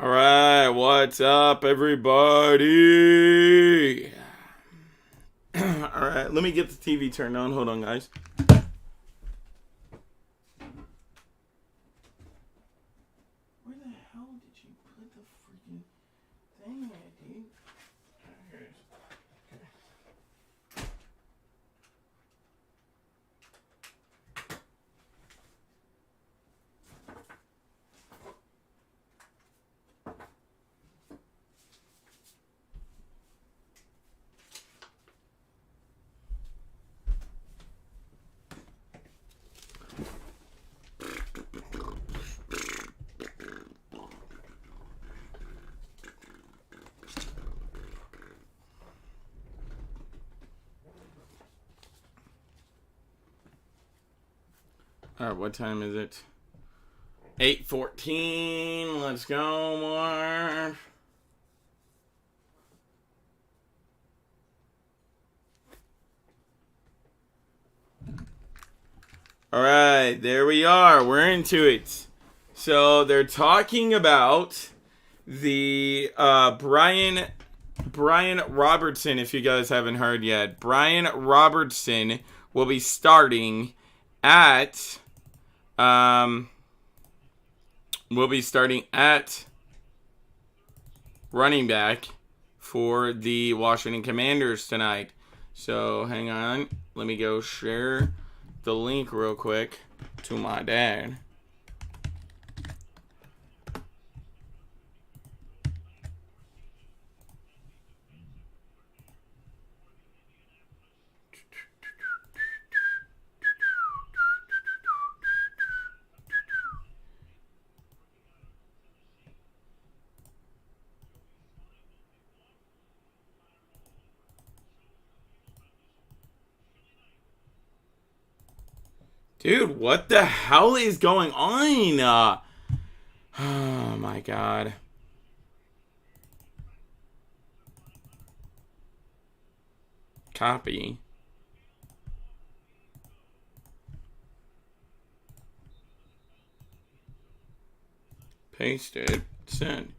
All right, what's up, everybody? All right, let me get the TV turned on. Hold on, guys. Where the hell did you put the freaking thing at, dude? Here it is. Okay. All right, what time is it? 8:14. Let's go, more. All right, there we are. We're into it. So they're talking about the Brian Robertson. If you guys haven't heard yet, Brian Robertson will be starting at running back for the Washington Commanders tonight. So hang on, let me go share the link real quick to my dad. Dude, what the hell is going on? Oh my god. Copy. Paste it. Send.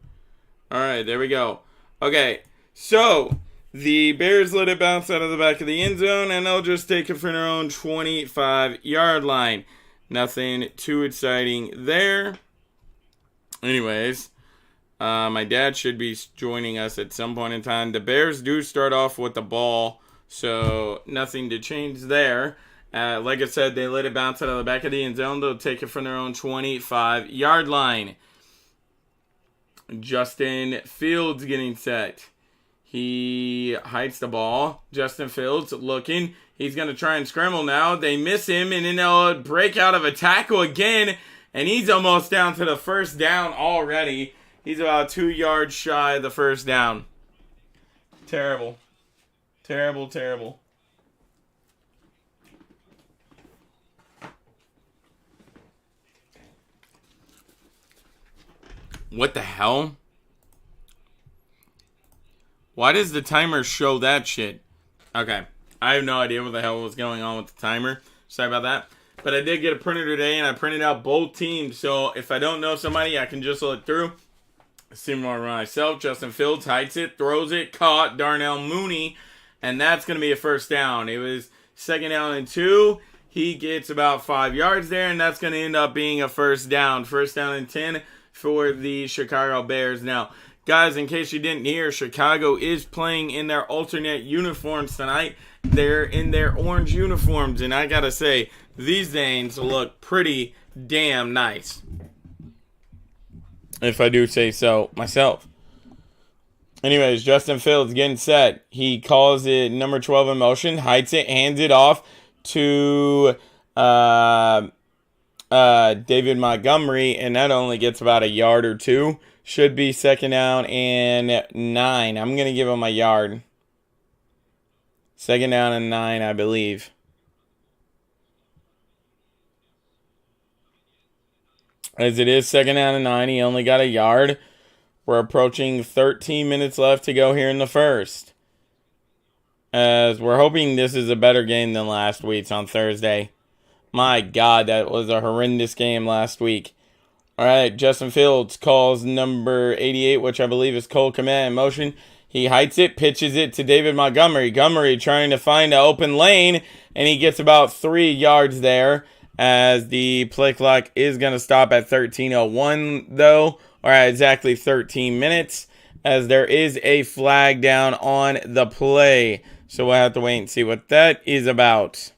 Alright, there we go. Okay, so the Bears let it bounce out of the back of the end zone, and they'll just take it from their own 25-yard line. Nothing too exciting there. Anyways, my dad should be joining us at some point in time. The Bears do start off with the ball, so nothing to change there. Like I said, they let it bounce out of the back of the end zone. They'll take it from their own 25-yard line. Justin Fields getting set. He hikes the ball. Justin Fields looking. He's going to try and scramble now. They miss him, and then they'll break out of a tackle again, and he's almost down to the first down already. He's about 2 yards shy of the first down. Terrible. Terrible, terrible. What the hell? Why does the timer show that shit? Okay. I have no idea what the hell was going on with the timer. Sorry about that. But I did get a printer today, and I printed out both teams. So if I don't know somebody, I can just look through. Similar to myself. Justin Fields hikes it, throws it, caught Darnell Mooney. And that's going to be a first down. It was 2nd down and 2. He gets about 5 yards there, and that's going to end up being a first down. First down and 10 for the Chicago Bears. Now, guys, in case you didn't hear, Chicago is playing in their alternate uniforms tonight. They're in their orange uniforms, and I gotta say, these things look pretty damn nice, if I do say so myself. Anyways, Justin Fields getting set. He calls it number 12 in motion, hikes it, hands it off to David Montgomery, and that only gets about a yard or two. Should be 2nd down and 9. I'm going to give him a yard. 2nd down and 9, I believe. As it is 2nd down and 9, he only got a yard. We're approaching 13 minutes left to go here in the first. As we're hoping this is a better game than last week's on Thursday. My God, that was a horrendous game last week. All right, Justin Fields calls number 88, which I believe is Cole Kmet in motion. He heights it, pitches it to David Montgomery. Montgomery trying to find an open lane, and he gets about 3 yards there as the play clock is going to stop at 13:01, though, or at exactly 13 minutes, as there is a flag down on the play. So we'll have to wait and see what that is about.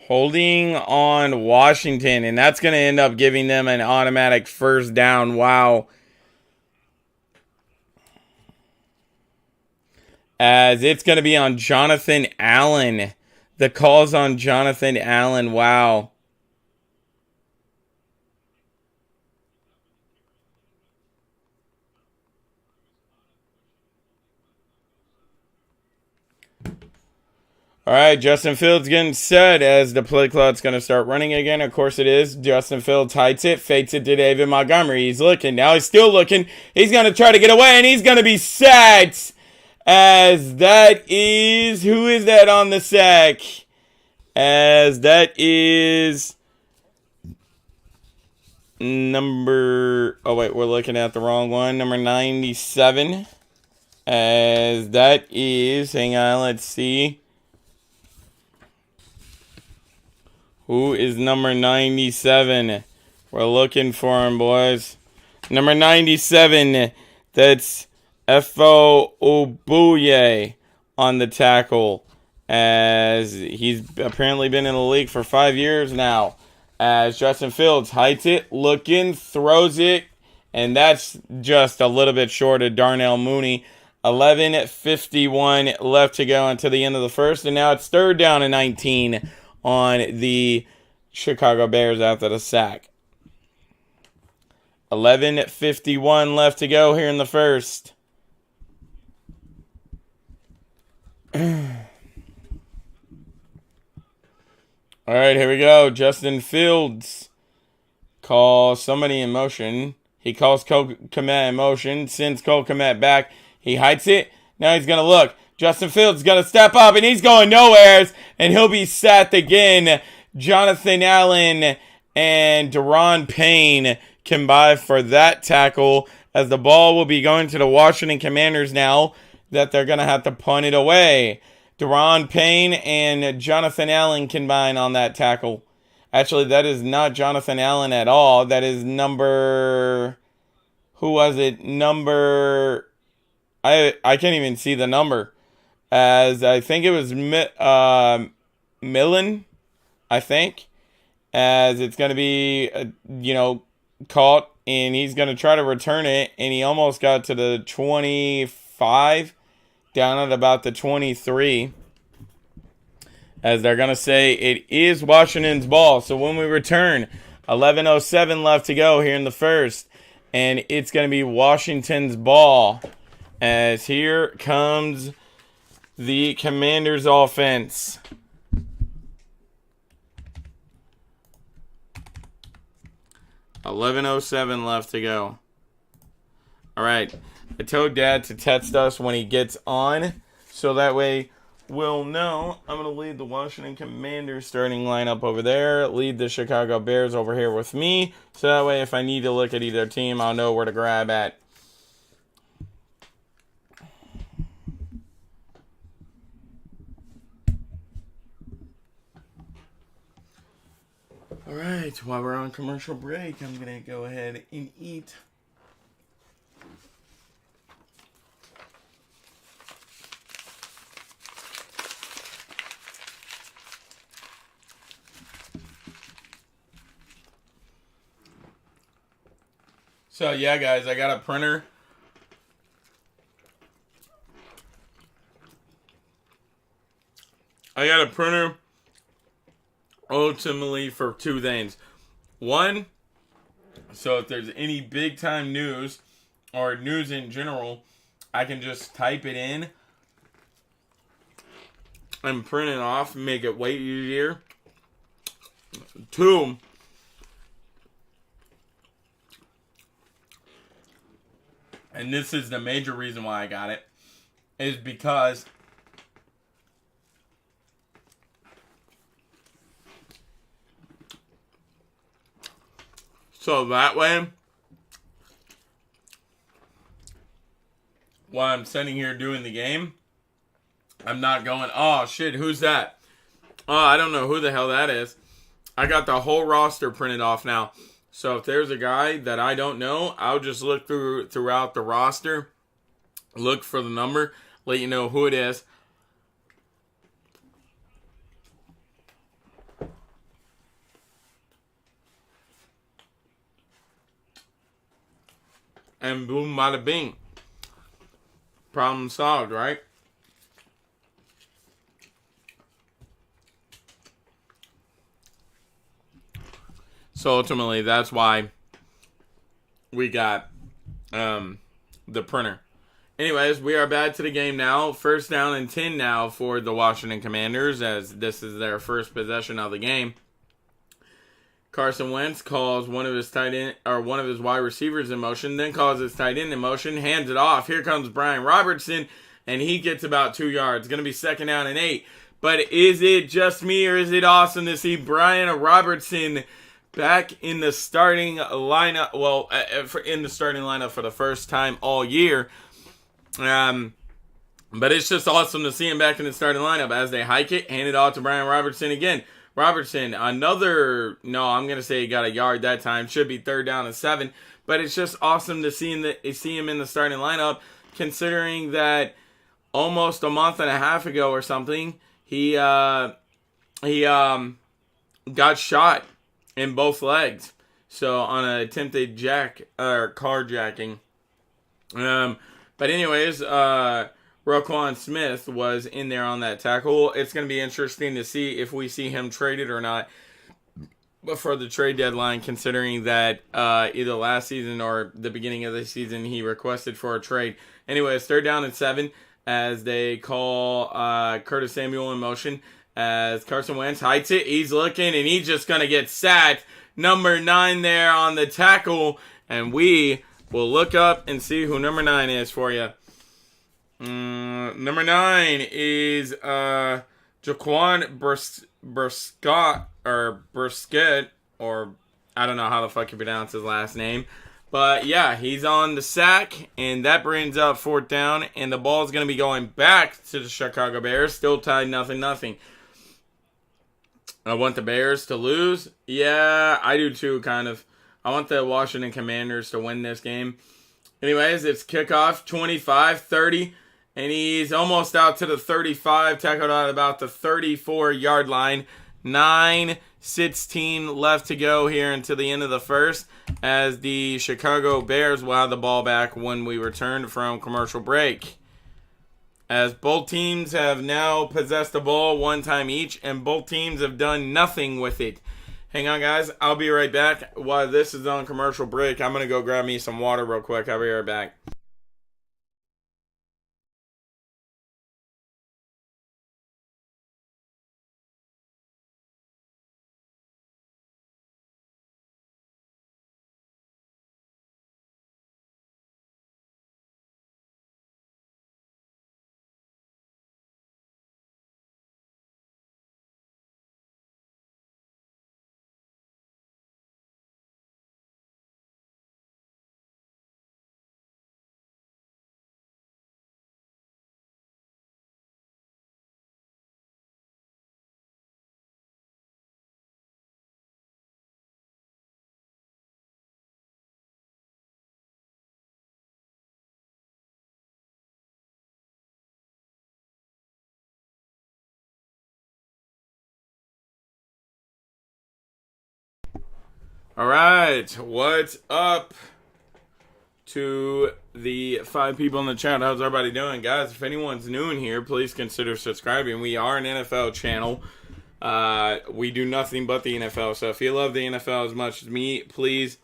Holding on Washington, and that's going to end up giving them an automatic first down. Wow. As it's going to be on Jonathan Allen. The call's on Jonathan Allen. Wow. All right, Justin Fields getting set as the play clock's going to start running again. Of course it is. Justin Fields heights it, fakes it to David Montgomery. He's looking. Now he's still looking. He's going to try to get away, and he's going to be sacked. As that is... Who is that on the sack? As that is... Number... Oh, wait, we're looking at the wrong one. Number 97. As that is... Hang on, let's see. Who is number 97? We're looking for him, boys. Number 97, that's Efo Obuye on the tackle. As he's apparently been in the league for 5 years now. As Justin Fields heights it, looking, throws it. And that's just a little bit short of Darnell Mooney. 11:51 left to go until the end of the first. And now it's 3rd down and 19 on the Chicago Bears after the sack. 11:51 left to go here in the first. All right, here we go. Justin Fields calls somebody in motion. He calls Cole Kmet in motion, sends Cole Kmet back. He heights it. Now he's going to look. Justin Fields is going to step up, and he's going nowhere, and he'll be sacked again. Jonathan Allen and Daron Payne combine for that tackle, as the ball will be going to the Washington Commanders now that they're going to have to punt it away. Daron Payne and Jonathan Allen combine on that tackle. Actually, that is not Jonathan Allen at all. That is number... Who was it? Number... I can't even see the number. As I think it was Millen, I think. As it's going to be, caught, and he's going to try to return it, and he almost got to the 25, down at about the 23. As they're going to say it is Washington's ball. So when we return, 11:07 left to go here in the first, and it's going to be Washington's ball. As here comes the Commanders offense. $11:07 left to go. All right. I told Dad to text us when he gets on, so that way we'll know. I'm going to lead the Washington Commanders starting lineup over there, lead the Chicago Bears over here with me, so that way if I need to look at either team, I'll know where to grab at. All right, while we're on commercial break, I'm going to go ahead and eat. So, yeah, guys, I got a printer. Ultimately for 2 things. One, so if there's any big time news or news in general, I can just type it in and print it off and make it way easier. 2, and this is the major reason why I got it, is because So that way, while I'm sitting here doing the game, I'm not going, oh shit, who's that? Oh, I don't know who the hell that is. I got the whole roster printed off now. So if there's a guy that I don't know, I'll just look throughout the roster, look for the number, let you know who it is. And boom, bada bing. Problem solved, right? So ultimately, that's why we got the printer. Anyways, we are back to the game now. 1st down and 10 now for the Washington Commanders, as this is their first possession of the game. Carson Wentz calls one of his wide receivers in motion, then calls his tight end in motion, hands it off. Here comes Brian Robertson, and he gets about 2 yards. Going to be 2nd down and 8. But is it just me, or is it awesome to see Brian Robertson back in the starting lineup? Well, in the starting lineup for the first time all year. But it's just awesome to see him back in the starting lineup as they hike it, hand it off to Brian Robertson again. Robertson, I'm going to say he got a yard that time. Should be 3rd down and 7. But it's just awesome to see him in the starting lineup, considering that almost a month and a half ago or something, he got shot in both legs. So on an attempted carjacking. But anyways, Roquan Smith was in there on that tackle. It's going to be interesting to see if we see him traded or not before the trade deadline, considering that either last season or the beginning of the season he requested for a trade. Anyways, 3rd down and 7 as they call Curtis Samuel in motion as Carson Wentz hikes it. He's looking, and he's just going to get sacked. Number 9 there on the tackle, and we will look up and see who number 9 is for you. Number 9 is Jaquan Brisket, or I don't know how the fuck you pronounce his last name. But yeah, he's on the sack, and that brings up 4th down, and the ball is going to be going back to the Chicago Bears, still tied 0-0. I want the Bears to lose. Yeah, I do too, kind of. I want the Washington Commanders to win this game. Anyways, it's kickoff, 25-30, and he's almost out to the 35, tackled out about the 34-yard line. 9:16 left to go here until the end of the first, as the Chicago Bears will have the ball back when we return from commercial break. As both teams have now possessed the ball 1 time each, and both teams have done nothing with it. Hang on, guys. I'll be right back. While this is on commercial break, I'm going to go grab me some water real quick. I'll be right back. All right, what's up to the 5 people in the chat? How's everybody doing? Guys, if anyone's new in here, please consider subscribing. We are an NFL channel. We do nothing but the NFL, so if you love the NFL as much as me, please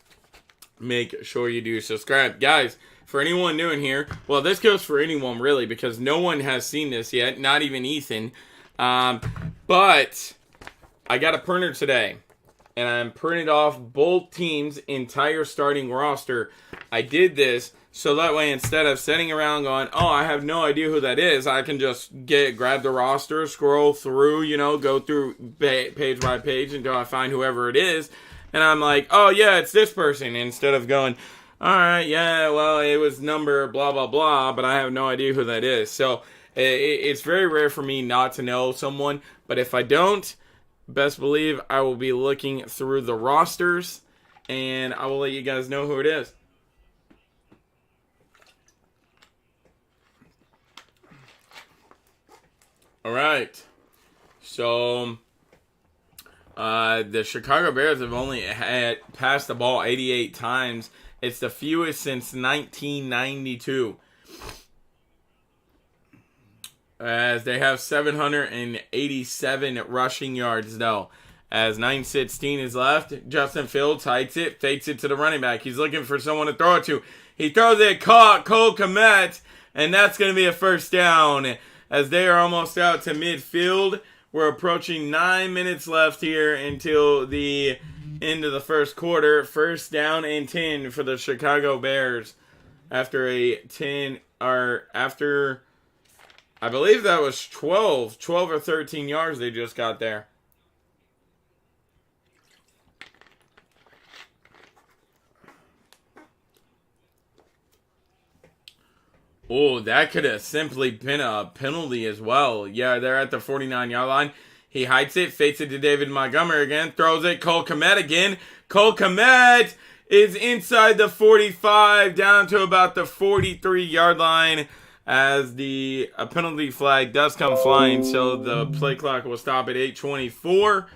make sure you do subscribe. Guys, for anyone new in here, well, this goes for anyone really, because no one has seen this yet, not even Ethan. But I got a printer today, and I'm printed off both teams' entire starting roster. I did this so that way, instead of sitting around going, oh, I have no idea who that is, I can just grab the roster, scroll through, go through page by page until I find whoever it is, and I'm like, oh yeah, it's this person, instead of going, all right, yeah, well, it was number blah blah blah, but I have no idea who that is. So it's very rare for me not to know someone, but if I don't, best believe I will be looking through the rosters, and I will let you guys know who it is. All right. So, the Chicago Bears have only had passed the ball 88 times. It's the fewest since 1992. As they have 787 rushing yards, though. As 9:16 is left, Justin Fields heights it, fakes it to the running back. He's looking for someone to throw it to. He throws it, caught Cole Kmet, and that's going to be a first down. As they are almost out to midfield. We're approaching 9 minutes left here until the end of the first quarter. First down and 10 for the Chicago Bears. After a 10, or after, I believe that was 12 or 13 yards they just got there. Oh, that could have simply been a penalty as well. Yeah, they're at the 49-yard line. He heights it, fakes it to David Montgomery again, throws it, Cole Kmet again. Cole Kmet is inside the 45, down to about the 43-yard line, as the penalty flag does come flying, so the play clock will stop at 8:24.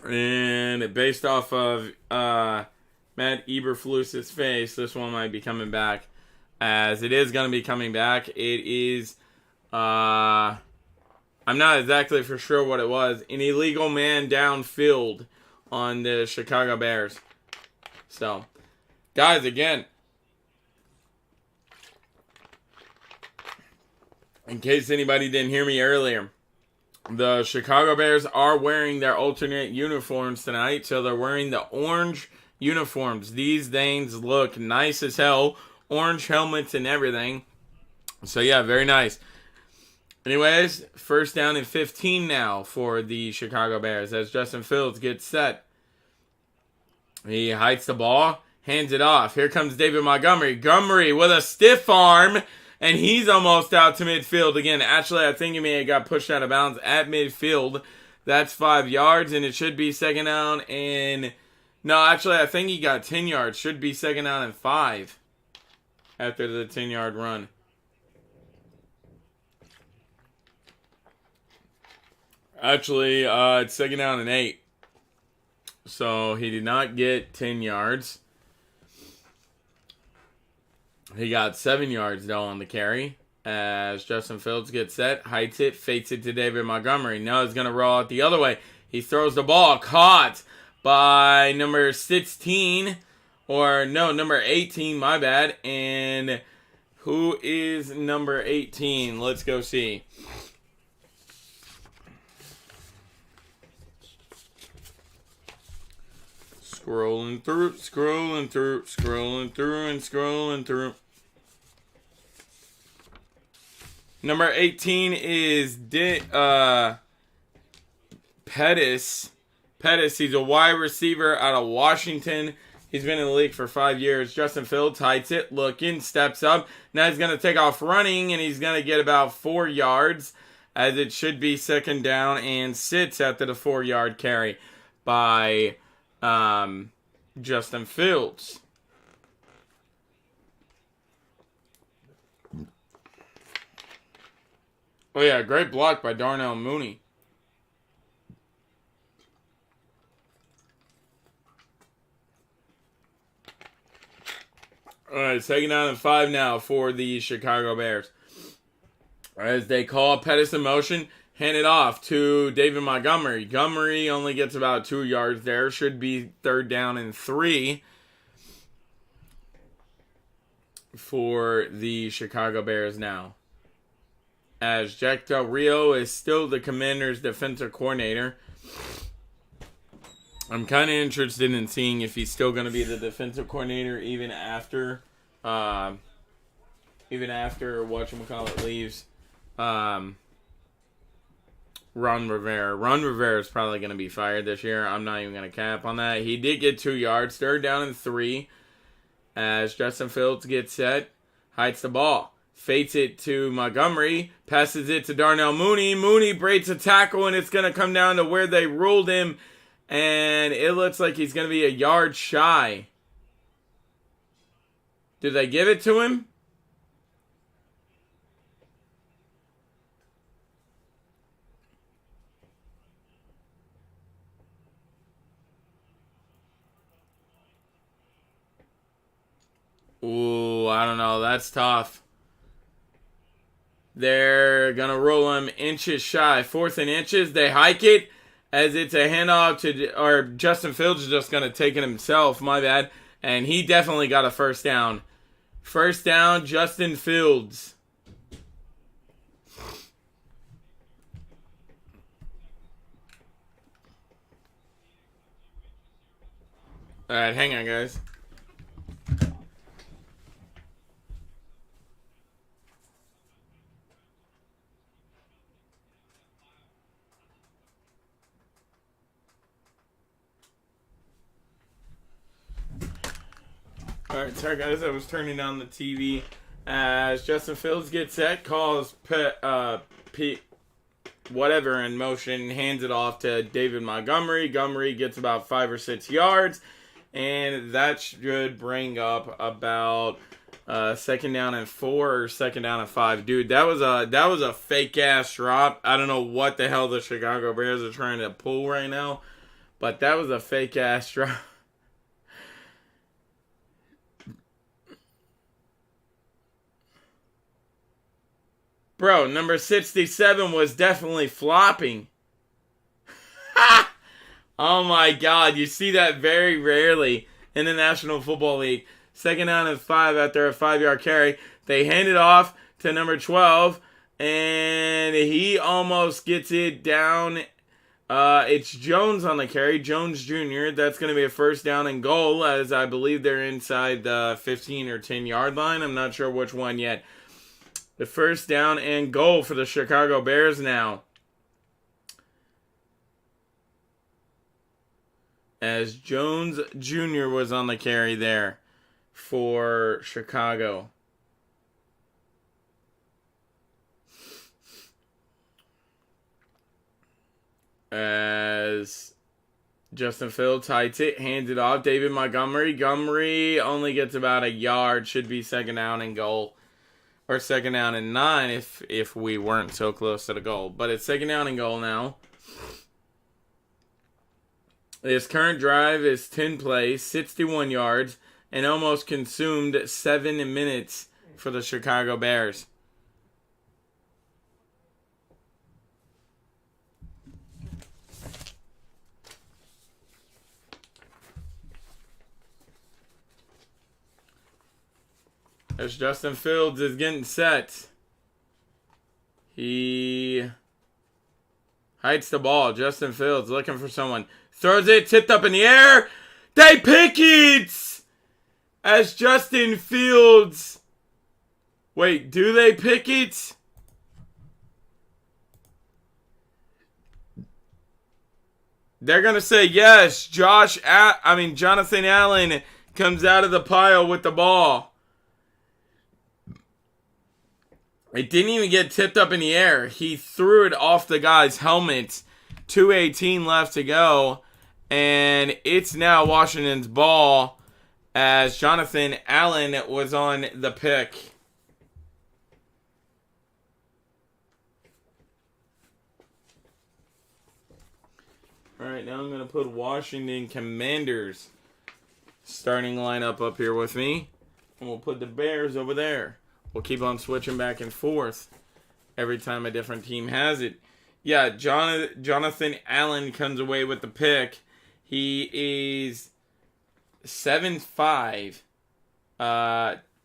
And based off of Matt Eberflus's face, this one might be coming back. As it is going to be coming back. It is, I'm not exactly for sure what it was. An illegal man downfield on the Chicago Bears. So, guys, again, in case anybody didn't hear me earlier, the Chicago Bears are wearing their alternate uniforms tonight. So they're wearing the orange uniforms. These things look nice as hell. Orange helmets and everything. So, yeah, very nice. Anyways, first down and 15 now for the Chicago Bears as Justin Fields gets set. He heights the ball, hands it off. Here comes David Montgomery. Montgomery with a stiff arm, and he's almost out to midfield again. Actually, I think he may have got pushed out of bounds at midfield. That's 5 yards, and it should be second down and... No, actually, I think he got 10 yards. Should be second down and 5. After the 10-yard run. Actually, it's second down and 8. So he did not get 10 yards. He got 7 yards, though, on the carry. As Justin Fields gets set, heights it, fakes it to David Montgomery. Now he's going to roll out the other way. He throws the ball. Caught by number 16. Or, no, number 18, my bad. And who is number 18? Let's go see. Scrolling through. Number 18 is Pettis. Pettis, he's a wide receiver out of Washington. He's been in the league for 5 years. Justin Fields heights it, looking, steps up. Now he's going to take off running, and he's going to get about 4 yards, as it should be second down, and sits after the 4-yard carry by Justin Fields. Oh, yeah, great block by Darnell Mooney. All right, second down and 5 now for the Chicago Bears. As they call Pettis in motion, hand it off to David Montgomery. Montgomery only gets about 2 yards there. Should be third down and 3 for the Chicago Bears now. As Jack Del Rio is still the Commanders' defensive coordinator. I'm kind of interested in seeing if he's still going to be the defensive coordinator even after whatchamacallit leaves. Ron Rivera. Ron Rivera is probably going to be fired this year. I'm not even going to cap on that. He did get 2 yards. 3rd down and 3. As Justin Fields gets set. Hides the ball. Fates it to Montgomery. Passes it to Darnell Mooney. Mooney breaks a tackle, and it's going to come down to where they ruled him. And it looks like he's going to be a yard shy. Did they give it to him? Ooh, I don't know. That's tough. They're going to roll him inches shy. 4th and inches. They hike it as it's a handoff to... Or Justin Fields is just going to take it himself. My bad. And he definitely got a 1st down. 1st down, Justin Fields. Alright, hang on, guys. Alright, sorry guys, I was turning down the TV as Justin Fields gets set, calls whatever in motion, hands it off to David Montgomery. Montgomery gets about 5 or 6 yards, and that should bring up about 2nd down and 4 or 2nd down and 5. Dude, that was a fake ass drop. I don't know what the hell the Chicago Bears are trying to pull right now, but that was a fake ass drop. Bro, number 67 was definitely flopping. Oh my god, you see that very rarely in the National Football League. 2nd down and 5 after a 5-yard carry. They hand it off to number 12, and he almost gets it down. It's Jones on the carry, Jones Jr. That's going to be a 1st down and goal, as I believe they're inside the 15 or 10-yard line. I'm not sure which one yet. The 1st down and goal for the Chicago Bears now. As Jones Jr. was on the carry there for Chicago. As Justin Fields hides it, hands it off. David Montgomery. Montgomery only gets about a yard. Should be 2nd down and goal. Or 2nd down and 9 if we weren't so close to the goal. But it's 2nd down and goal now. This current drive is 10 plays, 61 yards, and almost consumed 7 minutes for the Chicago Bears. As Justin Fields is getting set. He hides the ball. Justin Fields looking for someone. Throws it, tipped up in the air. They pick it! As Justin Fields. Wait, do they pick it? They're going to say yes. Jonathan Allen comes out of the pile with the ball. It didn't even get tipped up in the air. He threw it off the guy's helmet. 2:18 left to go. And it's now Washington's ball as Jonathan Allen was on the pick. Alright, now I'm going to put Washington Commanders starting lineup up here with me. And we'll put the Bears over there. We'll keep on switching back and forth every time a different team has it. Yeah, Jonathan Allen comes away with the pick. He is 7'5",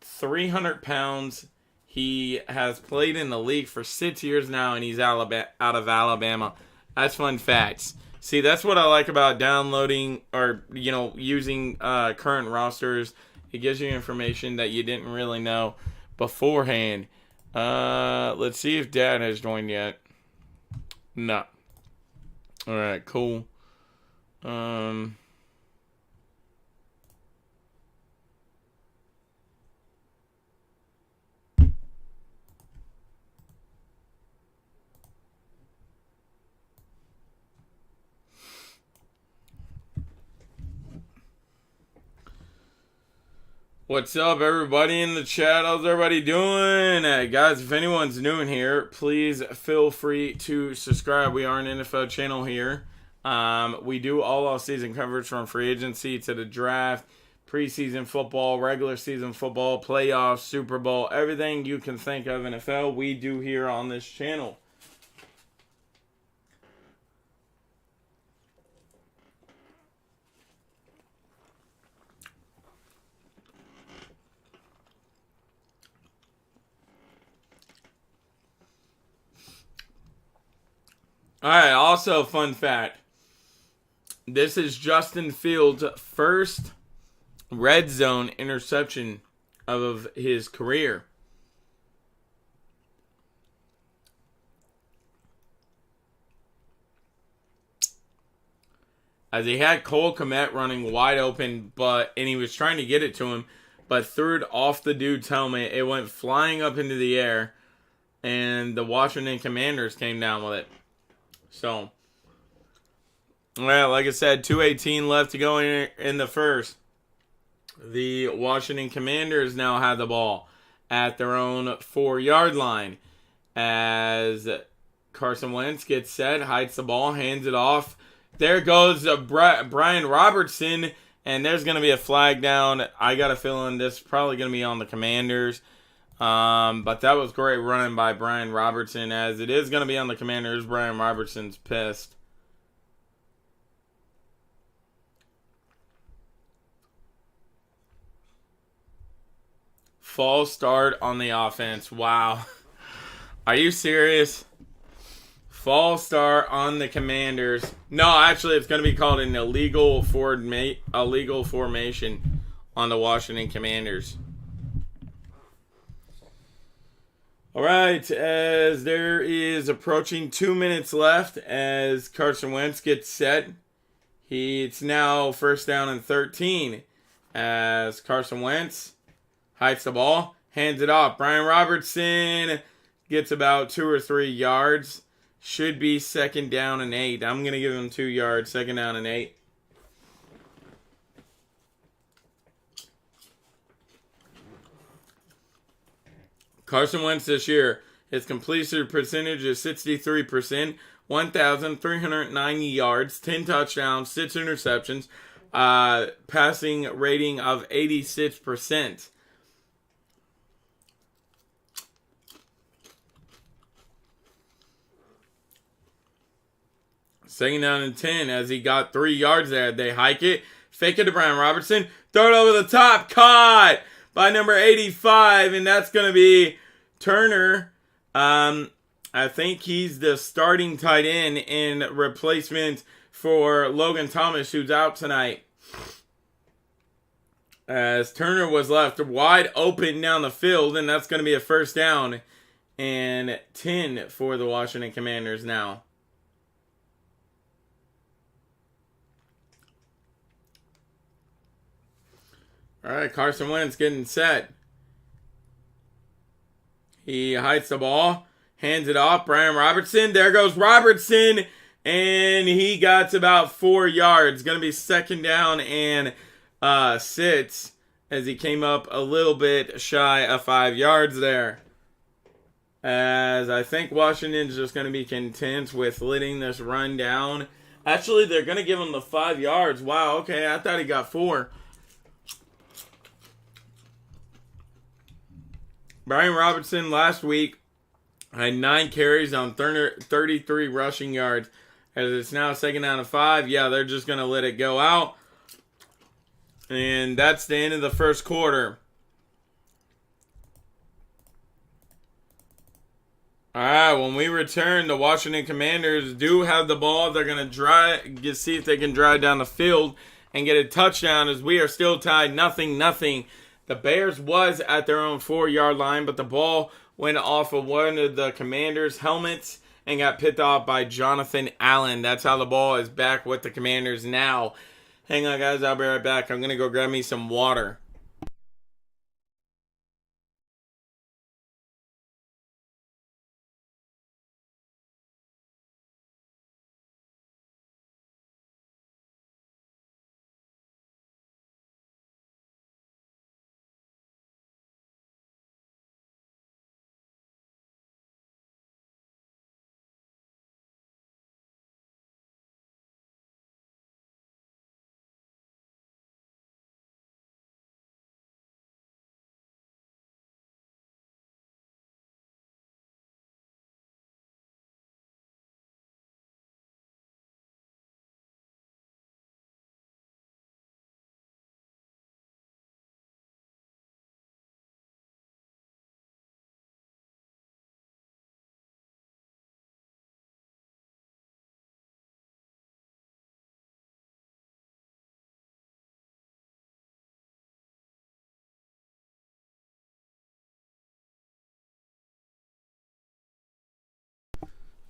300 pounds. He has played in the league for 6 years now, and he's out of Alabama. That's fun facts. See, that's what I like about downloading or, using current rosters. It gives you information that you didn't really know beforehand. Let's see if Dad has joined yet. No. All right, cool. What's up, everybody in the chat? How's everybody doing? Guys, if anyone's new in here, please feel free to subscribe. We are an NFL channel here. We do all off-season coverage from free agency to the draft, preseason football, regular season football, playoffs, Super Bowl, everything you can think of NFL, we do here on this channel. Alright, also fun fact. This is Justin Fields' first red zone interception of his career. As he had Cole Kmet running wide open, and he was trying to get it to him, but threw it off the dude's helmet. It went flying up into the air, and the Washington Commanders came down with it. So, well, like I said, 2:18 left to go in the first. The Washington Commanders now have the ball at their own 4-yard line as Carson Wentz gets set, hides the ball, hands it off. There goes Brian Robertson, and there's going to be a flag down. I got a feeling this is probably going to be on the Commanders. But that was great running by Brian Robertson, as it is going to be on the Commanders. Brian Robertson's pissed. False start on the offense. Wow. Are you serious? False start on the Commanders. No, actually, it's going to be called an illegal formation on the Washington Commanders. All right, as there is approaching 2 minutes left as Carson Wentz gets set. It's now first down and 13 as Carson Wentz hides the ball, hands it off. Brian Robertson gets about 2 or 3 yards. Should be second down and 8. I'm going to give him 2 yards, second down and 8. Carson Wentz this year, his completion percentage is 63%, 1,390 yards, 10 touchdowns, 6 interceptions, passing rating of 86%. Second down and 10 as he got 3 yards there. They hike it, fake it to Brian Robertson, throw it over the top, caught by number 85, and that's going to be Turner. I think he's the starting tight end in replacement for Logan Thomas, who's out tonight. As Turner was left wide open down the field, and that's going to be a first down and 10 for the Washington Commanders now. All right, Carson Wentz getting set. He hides the ball, hands it off. Brian Robertson. There goes Robertson, and he got about 4 yards. Going to be second down and 6 as he came up a little bit shy of 5 yards there. As I think Washington's just going to be content with letting this run down. Actually, they're going to give him the 5 yards. Wow, okay, I thought he got 4. Brian Robertson last week had 9 carries on 33 rushing yards. As it's now second down and 5. Yeah, they're just going to let it go out. And that's the end of the first quarter. All right, when we return, the Washington Commanders do have the ball. They're going to see if they can drive down the field and get a touchdown, as we are still tied 0-0. The Bears was at their own 4-yard line, but the ball went off of one of the Commanders' helmets, and got picked off by Jonathan Allen. That's how the ball is back with the Commanders now. Hang on, guys. I'll be right back. I'm going to go grab me some water.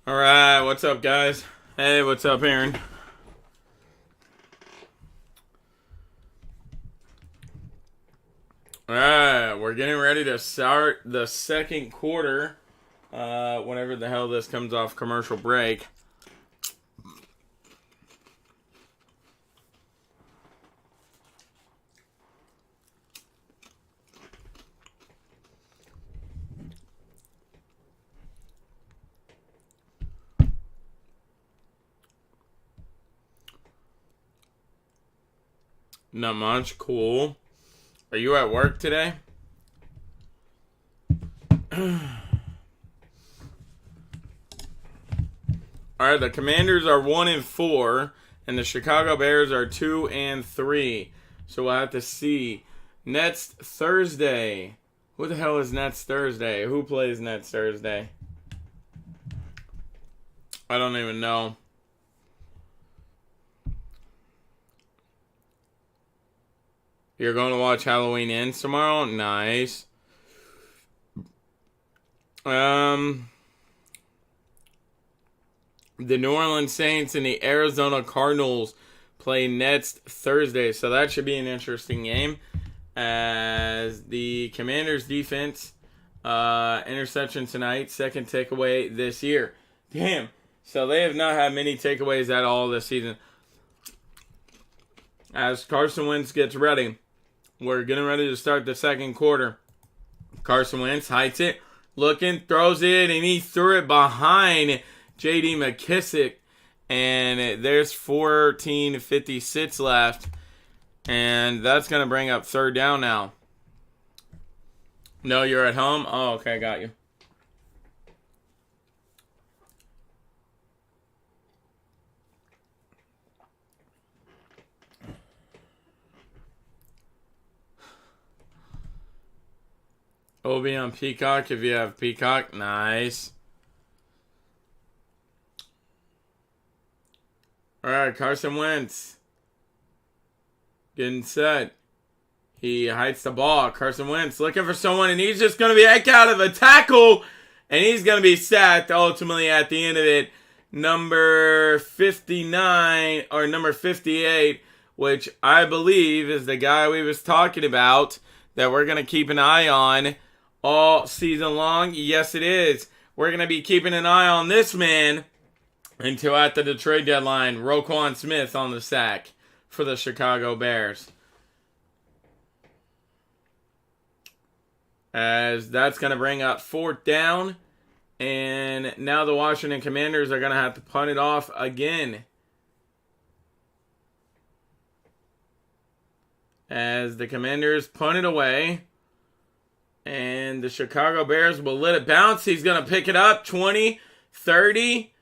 All right, what's up, guys? Hey, what's up, Aaron? All right, we're getting ready to start the second quarter. Whenever the hell this comes off commercial break. Not much. Cool. Are you at work today? Alright, the Commanders are 1-4, and the Chicago Bears are 2-3. So we'll have to see. Next Thursday. Who the hell is next Thursday? Who plays next Thursday? I don't even know. You're going to watch Halloween Ends tomorrow? Nice. The New Orleans Saints and the Arizona Cardinals play next Thursday. So that should be an interesting game. As the Commanders defense, interception tonight, second takeaway this year. Damn. So they have not had many takeaways at all this season. As Carson Wentz gets ready. We're getting ready to start the second quarter. Carson Wentz heights it, looking, throws it, and he threw it behind J.D. McKissic. And there's 14:56 left. And that's going to bring up third down now. No, you're at home? Oh, okay, got you. It will be on Peacock if you have Peacock. Nice. Alright, Carson Wentz. Getting set. He hides the ball. Carson Wentz looking for someone, and he's just going to be heck out of the tackle. And he's going to be sacked ultimately at the end of it. Number 59 or number 58, which I believe is the guy we was talking about that we're going to keep an eye on all season long. Yes, it is. We're going to be keeping an eye on this man until after the trade deadline. Roquan Smith on the sack for the Chicago Bears. As that's going to bring up fourth down. And now the Washington Commanders are going to have to punt it off again. As the Commanders punt it away. And the Chicago Bears will let it bounce. He's going to pick it up. 20, 30.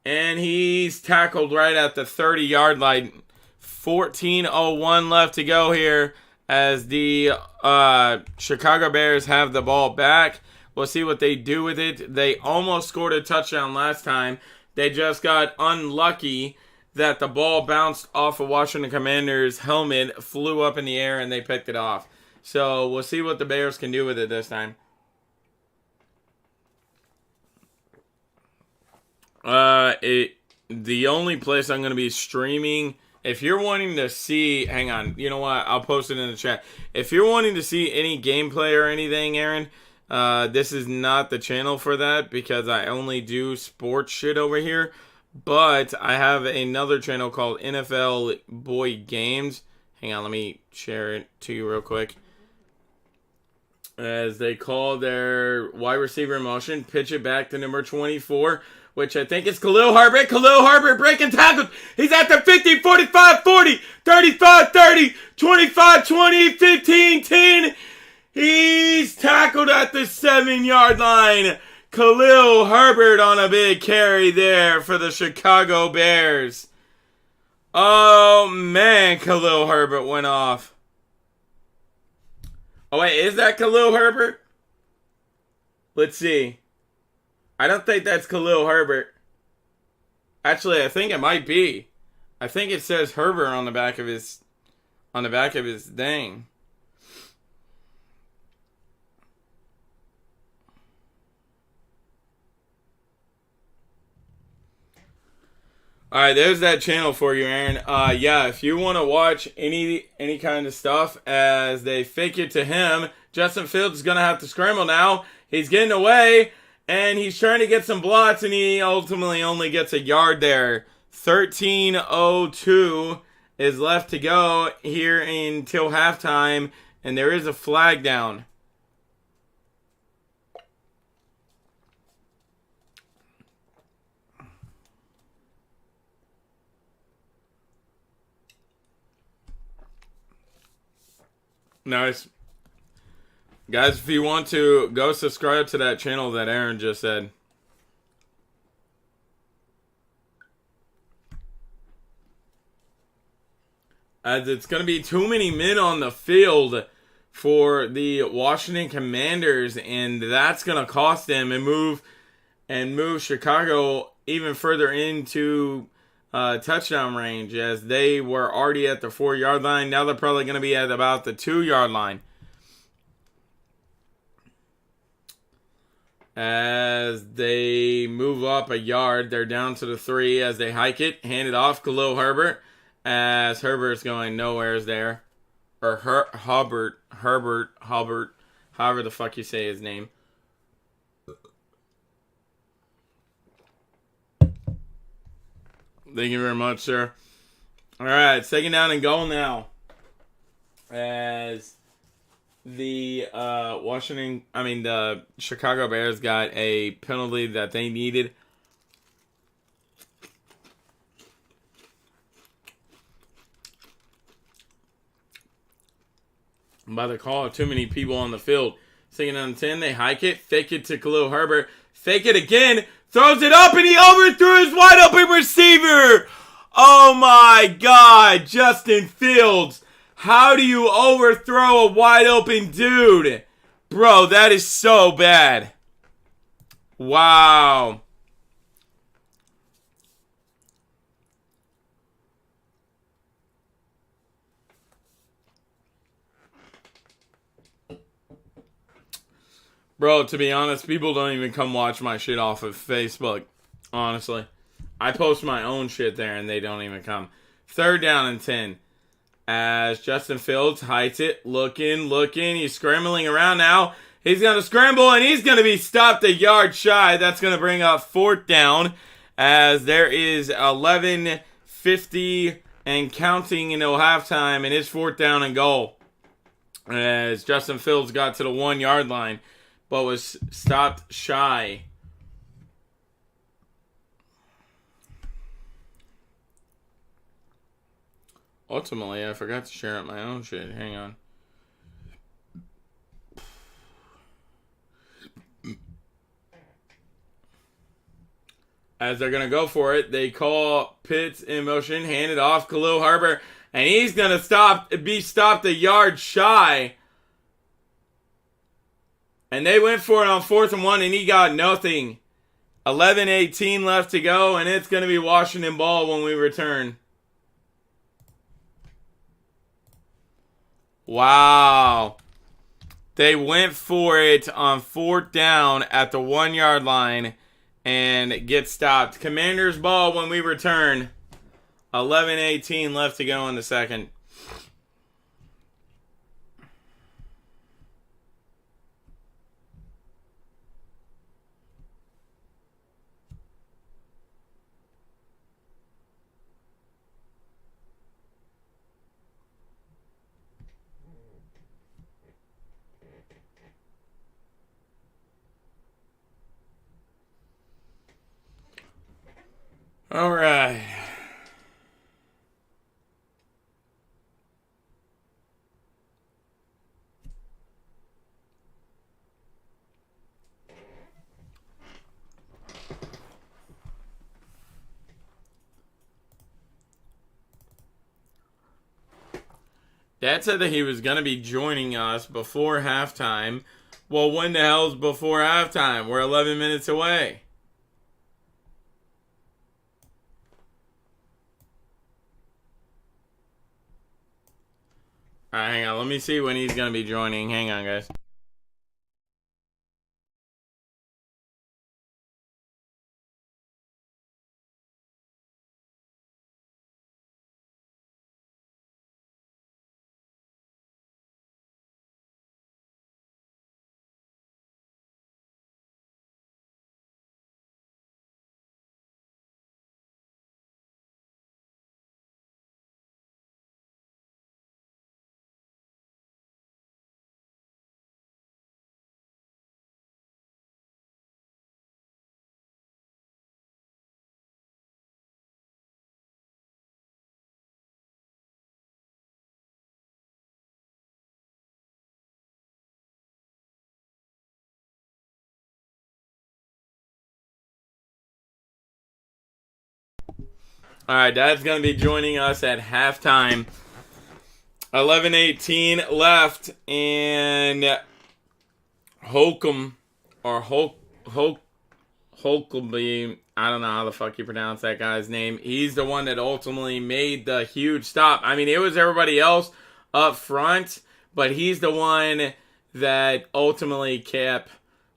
And he's tackled right at the 30-yard line. 14:01 left to go here as the Chicago Bears have the ball back. We'll see what they do with it. They almost scored a touchdown last time. They just got unlucky that the ball bounced off of Washington Commanders' helmet, flew up in the air, and they picked it off. So we'll see what the Bears can do with it this time. The only place I'm going to be streaming, if you're wanting to see, hang on, you know what? I'll post it in the chat. If you're wanting to see any gameplay or anything, Aaron, this is not the channel for that because I only do sports shit over here. But I have another channel called NFL Boy Games. Hang on, let me share it to you real quick. As they call their wide receiver motion, pitch it back to number 24, which I think is Khalil Herbert. Khalil Herbert breaking tackles. He's at the 50, 45, 40, 35, 30, 25, 20, 15, 10. He's tackled at the 7-yard line. Khalil Herbert on a big carry there for the Chicago Bears. Oh, man, Khalil Herbert went off. Oh, wait, is that Khalil Herbert? Let's see. I don't think that's Khalil Herbert. Actually, I think it might be. I think it says Herbert on the back of his thing. All right, there's that channel for you, Aaron. Yeah, if you want to watch any kind of stuff as they fake it to him, Justin Fields is going to have to scramble now. He's getting away, and he's trying to get some blocks, and he ultimately only gets a yard there. 13:02 is left to go here until halftime, and there is a flag down. Nice. Guys, if you want to, go subscribe to that channel that Aaron just said. As it's going to be too many men on the field for the Washington Commanders, and that's going to cost them and move Chicago even further into touchdown range, as they were already at the 4-yard line. Now they're probably going to be at about the 2-yard line. As they move up a yard, they're down to the 3 as they hike it, hand it off Khalil Herbert, as Herbert's going nowhere's there. Or Herbert, however the fuck you say his name. Thank you very much, sir. All right, second down and goal now. As the the Chicago Bears got a penalty that they needed. By the call of too many people on the field. Second down and 10, they hike it, fake it to Khalil Herbert, fake it again, throws it up, and he overthrew his wide open receiver. Oh my God, Justin Fields. How do you overthrow a wide open dude? Bro, that is so bad. Wow. Bro, to be honest, people don't even come watch my shit off of Facebook. Honestly. I post my own shit there and they don't even come. Third down and 10. As Justin Fields hikes it. Looking. He's scrambling around now. He's going to scramble and he's going to be stopped a yard shy. That's going to bring up fourth down. As there is 11:50 and counting until halftime. And it's fourth down and goal. As Justin Fields got to the 1-yard line. But was stopped shy. Ultimately, I forgot to share out my own shit. Hang on. As they're going to go for it, they call Pitts in motion, hand it off Khalil Herbert, and he's going to be stopped a yard shy. And they went for it on 4th and 1, and he got nothing. 11:18 left to go, and it's going to be Washington ball when we return. Wow. They went for it on 4th down at the 1-yard line, and get stopped. Commanders ball when we return. 11:18 left to go in the second. All right. Dad said that he was going to be joining us before halftime. Well, when the hell's before halftime? We're 11 minutes away. Alright, hang on. Let me see when he's going to be joining. Hang on, guys. Alright, Dad's going to be joining us at halftime. 11:18 left, and Holcomb, or Holcomb, I don't know how the fuck you pronounce that guy's name. He's the one that ultimately made the huge stop. I mean, it was everybody else up front, but he's the one that ultimately kept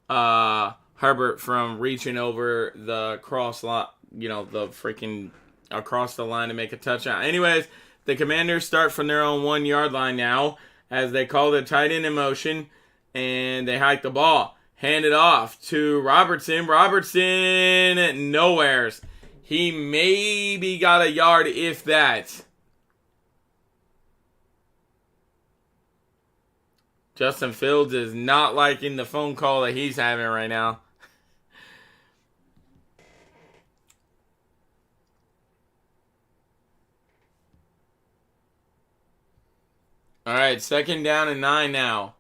Herbert from reaching over the cross line, the freaking across the line to make a touchdown. Anyways, the Commanders start from their own 1 yard line now as they call the tight end in motion, and they hike the ball. Hand it off to Robertson. Robertson, nowheres. He maybe got a yard, if that. Justin Fields is not liking the phone call that he's having right now. All right, 2nd down and 9 now.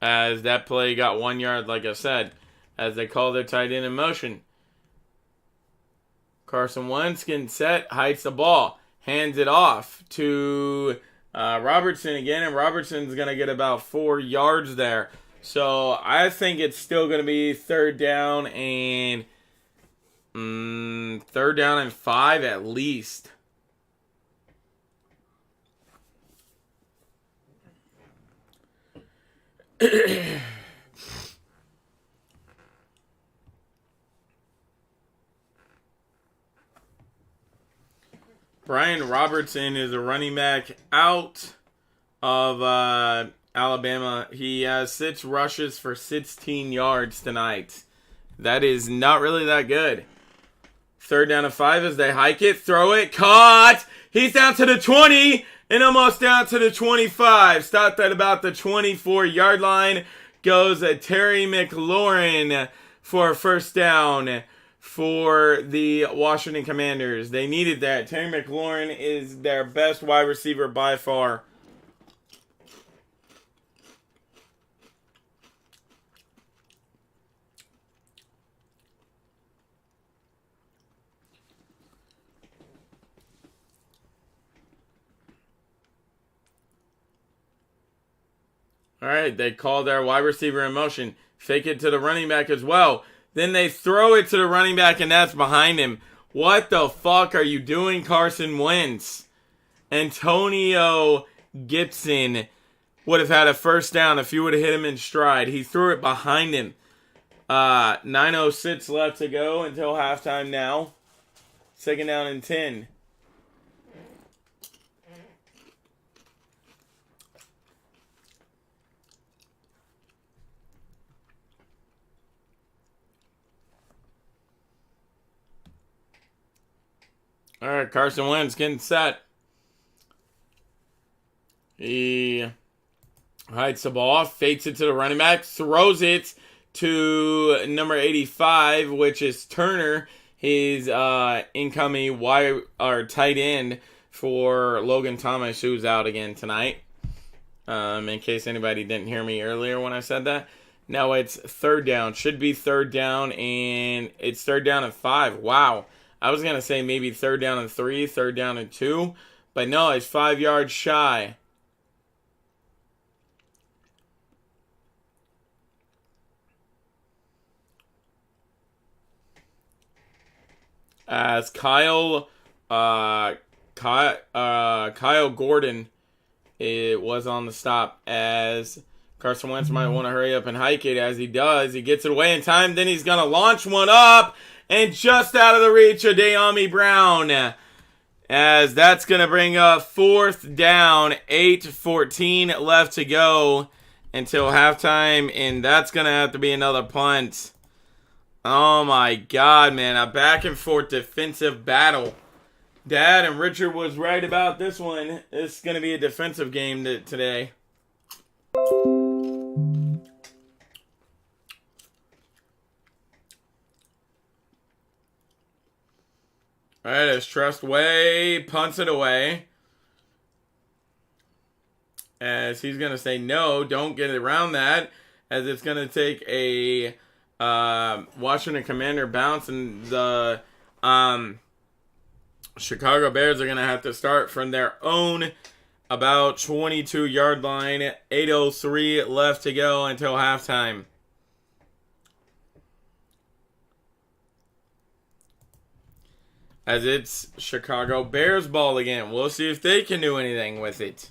As that play got 1 yard, like I said, as they call their tight end in motion. Carson Wentz getting set, hikes the ball, hands it off to Robertson again, and Robertson's going to get about 4 yards there. So I think it's still going to be 3rd down and 5 at least. Brian Robertson is a running back out of Alabama. He has 6 rushes for 16 yards tonight. That is not really that good. 3rd down and 5 as they hike it, throw it, caught. He's down to the 20 and almost down to the 25. Stopped at about the 24-yard line. Goes Terry McLaurin for a 1st down for the Washington Commanders. They needed that. Terry McLaurin is their best wide receiver by far. All right, they call their wide receiver in motion. Fake it to the running back as well. Then they throw it to the running back, and that's behind him. What the fuck are you doing, Carson Wentz? Antonio Gibson would have had a first down if you would have hit him in stride. He threw it behind him. 9:06 left to go until halftime now. 2nd down and 10. All right, Carson Wentz getting set. He hides the ball, fakes it to the running back, throws it to number 85, which is Turner, his incoming tight end for Logan Thomas, who's out again tonight. In case anybody didn't hear me earlier when I said that. Now it's 3rd down. Should be 3rd down, and it's 3rd down and 5. Wow. I was going to say maybe 3rd down and 3, 3rd down and 2. But no, it's 5 yards shy. As Kyle Gordon it was on the stop, as Carson Wentz might want to hurry up and hike it. As he does, he gets it away in time. Then he's going to launch one up, and just out of the reach of De'Ami Brown. As that's going to bring up 4th down, 8:14 left to go until halftime, and that's going to have to be another punt. Oh my God, man. A back and forth defensive battle. Dad and Richard was right about this one. It's going to be a defensive game today. All right, as Trust Way punts it away. As he's going to say, no, don't get around that. As it's going to take a Washington Commander bounce, and the Chicago Bears are going to have to start from their own about 22-yard line. 8:03 left to go until halftime. As it's Chicago Bears ball again. We'll see if they can do anything with it.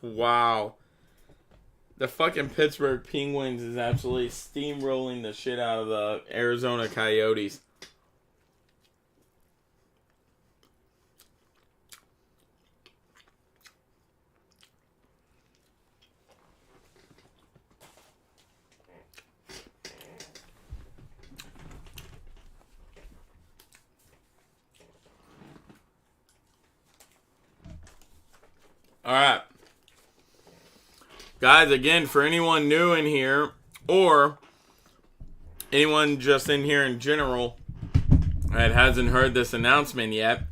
Wow. The fucking Pittsburgh Penguins is absolutely steamrolling the shit out of the Arizona Coyotes. All right. Guys, again, for anyone new in here, or anyone just in here in general that hasn't heard this announcement yet,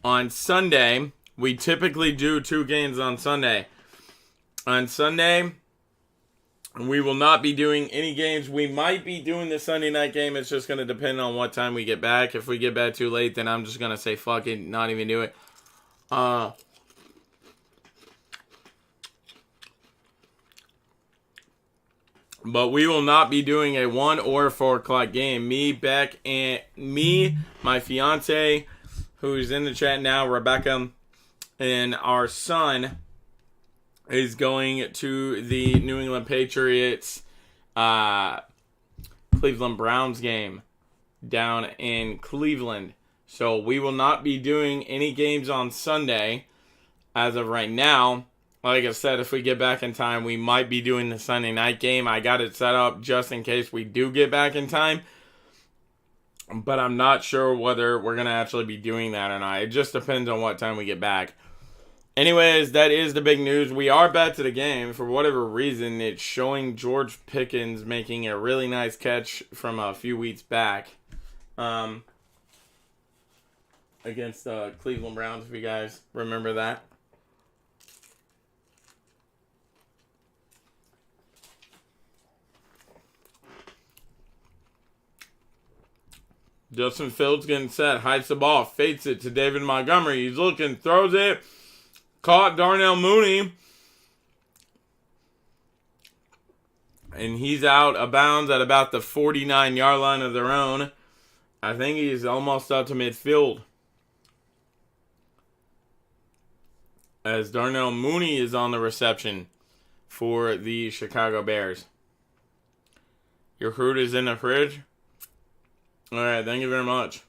on Sunday, we typically do 2 games on Sunday. On Sunday, we will not be doing any games. We might be doing the Sunday night game. It's just going to depend on what time we get back. If we get back too late, then I'm just going to say fuck it, not even do it. But we will not be doing a 1 or 4 o'clock game. Me, Beck, and my fiance, who's in the chat now, Rebecca, and our son is going to the New England Patriots Cleveland Browns game down in Cleveland. So we will not be doing any games on Sunday as of right now. Like I said, if we get back in time, we might be doing the Sunday night game. I got it set up just in case we do get back in time. But I'm not sure whether we're going to actually be doing that or not. It just depends on what time we get back. Anyways, that is the big news. We are back to the game. For whatever reason, it's showing George Pickens making a really nice catch from a few weeks back. Against the Cleveland Browns, if you guys remember that. Justin Fields getting set, hides the ball, fakes it to David Montgomery. He's looking, throws it, caught Darnell Mooney. And he's out of bounds at about the 49-yard line of their own. I think he's almost up to midfield. As Darnell Mooney is on the reception for the Chicago Bears. Your fruit is in the fridge? Alright, thank you very much.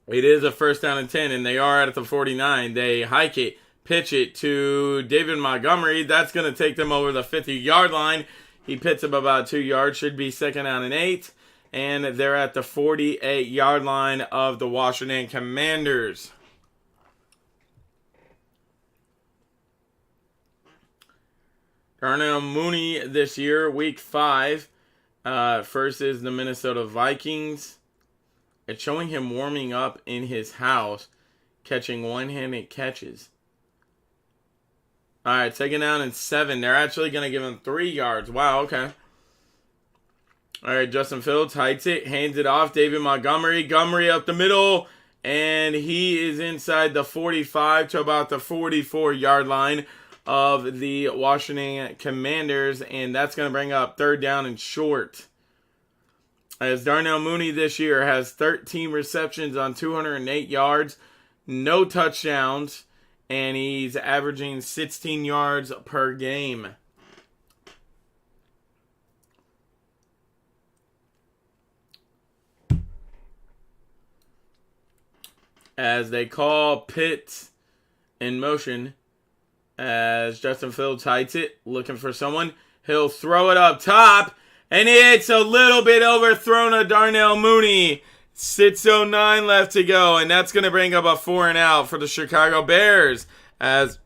It is a first down and 10, and they are at the 49. They hike it, pitch it to David Montgomery. That's going to take them over the 50-yard line. He picks up about 2 yards. Should be second down and 8. And they're at the 48-yard line of the Washington Commanders. Darnell Mooney this year, week 5. First is the Minnesota Vikings. It's showing him warming up in his house, catching one-handed catches. All right, second down and 7. They're actually going to give him 3 yards. Wow, okay. All right, Justin Fields hides it, hands it off. David Montgomery. Montgomery up the middle, and he is inside the 45 to about the 44-yard line of the Washington Commanders, and that's going to bring up third down and short. As Darnell Mooney this year has 13 receptions on 208 yards, no touchdowns, and he's averaging 16 yards per game. As they call Pitts in motion, as Justin Fields hides it, looking for someone. He'll throw it up top, and it's a little bit overthrown to Darnell Mooney. 6:09 left to go, and that's going to bring up a 4 and out for the Chicago Bears, as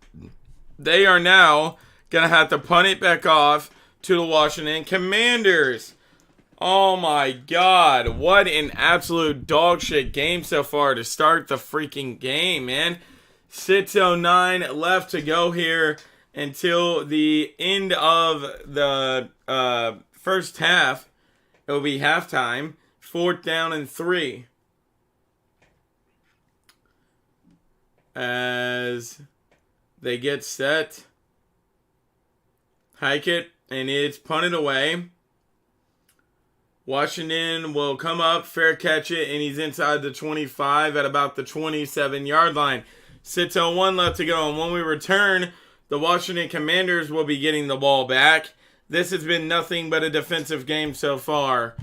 they are now going to have to punt it back off to the Washington Commanders. Oh my God, what an absolute dog shit game so far to start the freaking game, man. 6:09 left to go here until the end of the first half. It will be halftime. 4th down and 3. As they get set. Hike it, and it's punted away. Washington will come up, fair catch it, and he's inside the 25 at about the 27-yard line. 6:01 left to go, and when we return, the Washington Commanders will be getting the ball back. This has been nothing but a defensive game so far.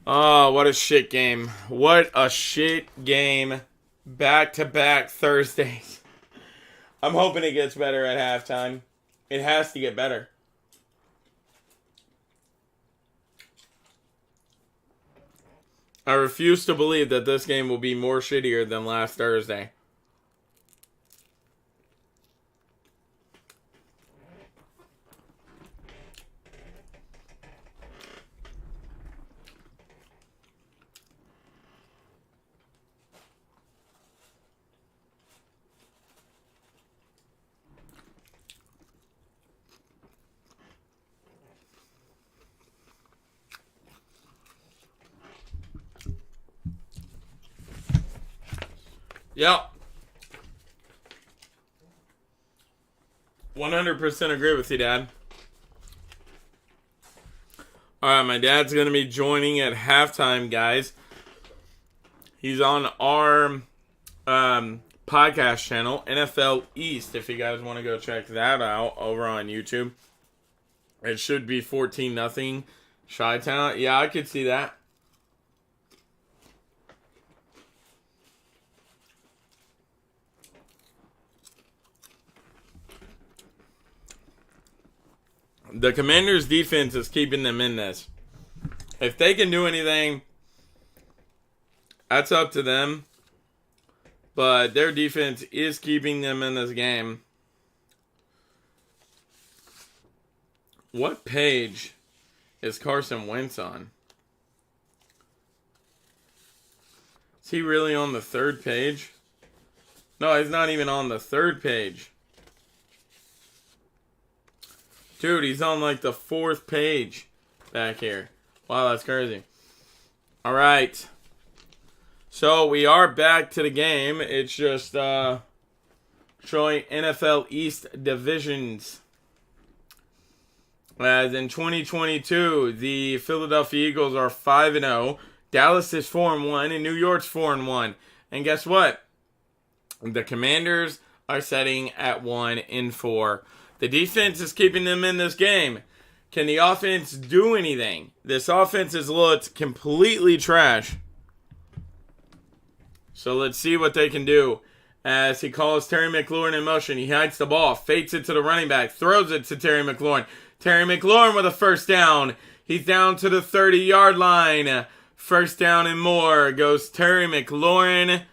Oh, what a shit game. What a shit game. Back-to-back Thursdays. I'm hoping it gets better at halftime. It has to get better. I refuse to believe that this game will be more shittier than last Thursday. Yep. 100% agree with you, Dad. Alright, my dad's going to be joining at halftime, guys. He's on our podcast channel, NFL East, if you guys want to go check that out over on YouTube. It should be 14-0 Chi-Town. Yeah, I could see that. The Commanders' defense is keeping them in this. If they can do anything, that's up to them. But their defense is keeping them in this game. What page is Carson Wentz on? Is he really on the 3rd page? No, he's not even on the 3rd page. Dude, he's on like the 4th page back here. Wow, that's crazy. All right. So we are back to the game. It's just showing NFL East divisions. As in 2022, the Philadelphia Eagles are 5-0. Dallas is 4-1, and New York's 4-1. And guess what? The Commanders are sitting at 1-4. The defense is keeping them in this game. Can the offense do anything? This offense has looked completely trash. So let's see what they can do. As he calls Terry McLaurin in motion, he hides the ball, fakes it to the running back, throws it to Terry McLaurin. Terry McLaurin with a first down. He's down to the 30-yard line. First down and more goes Terry McLaurin.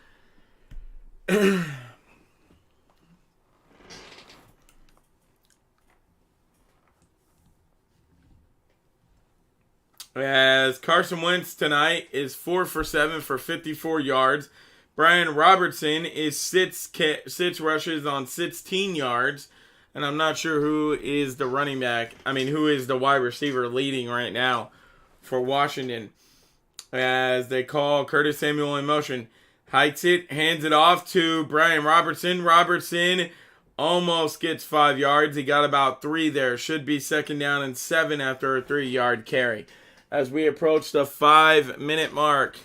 As Carson Wentz tonight is 4 for 7 for 54 yards. Brian Robertson is six rushes on 16 yards. And I'm not sure who is the running back. Who is the wide receiver leading right now for Washington. As they call Curtis Samuel in motion. Heights it, hands it off to Brian Robertson. Robertson almost gets 5 yards. He got about 3 there. Should be second down and 7 after a 3-yard carry. As we approach the 5-minute mark.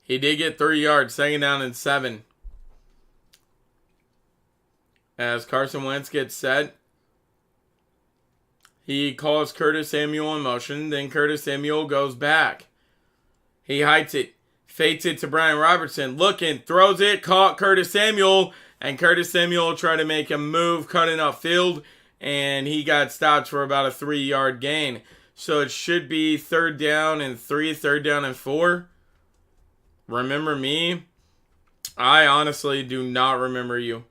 He did get 3 yards, second down and 7. As Carson Wentz gets set, he calls Curtis Samuel in motion. Then Curtis Samuel goes back. He heights it, fakes it to Brian Robertson. Looking, throws it, caught Curtis Samuel. And Curtis Samuel tried to make a move, cutting upfield. And he got stopped for about a 3-yard gain. So it should be third down and 3, third down and 4. Remember me? I honestly do not remember you.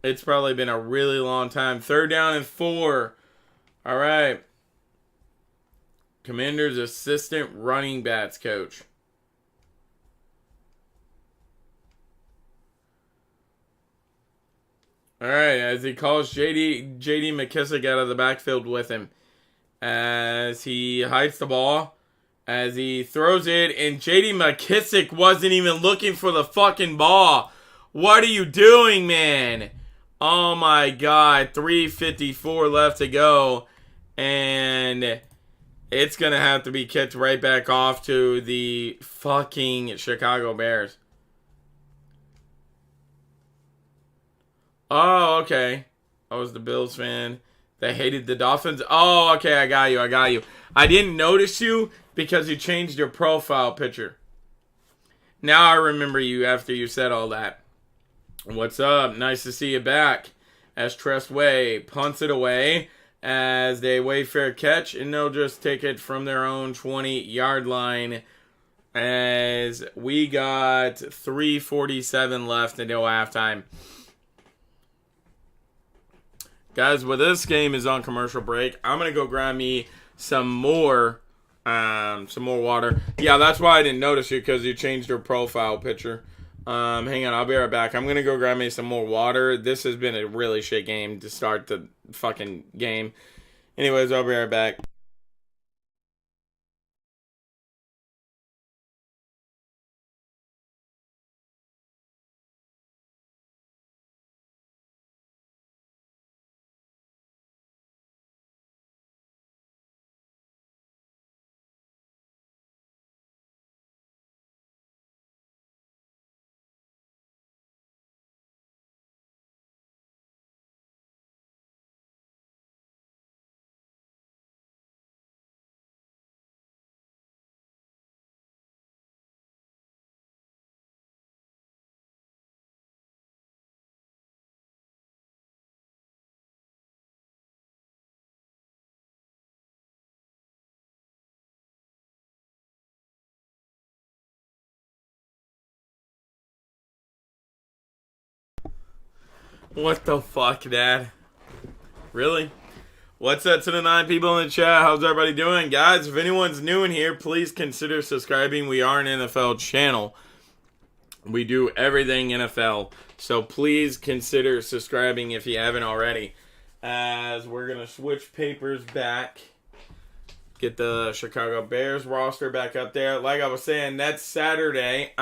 It's probably been a really long time. Third down and 4. All right. Commanders assistant running backs coach. All right, as he calls J.D. McKissic out of the backfield with him. As he hides the ball. As he throws it, and J.D. McKissic wasn't even looking for the fucking ball. What are you doing, man? Oh my God, 3:54 left to go. And it's going to have to be kicked right back off to the fucking Chicago Bears. Oh, okay. I was the Bills fan. They hated the Dolphins. Oh, okay, I got you. I didn't notice you because you changed your profile picture. Now I remember you after you said all that. What's up? Nice to see you back. As Trestway punts it away as they wait for a catch, and they'll just take it from their own 20-yard line as we got 3:47 left until halftime. Guys, well, this game is on commercial break. I'm going to go grab me some more water. Yeah, that's why I didn't notice you, because you changed your profile picture. Hang on, I'll be right back. I'm going to go grab me some more water. This has been a really shit game to start the fucking game. Anyways, I'll be right back. What the fuck, Dad? Really? What's up to the 9 people in the chat? How's everybody doing? Guys, if anyone's new in here, please consider subscribing. We are an NFL channel. We do everything NFL. So please consider subscribing if you haven't already. As we're going to switch papers back. Get the Chicago Bears roster back up there. Like I was saying, next Thursday,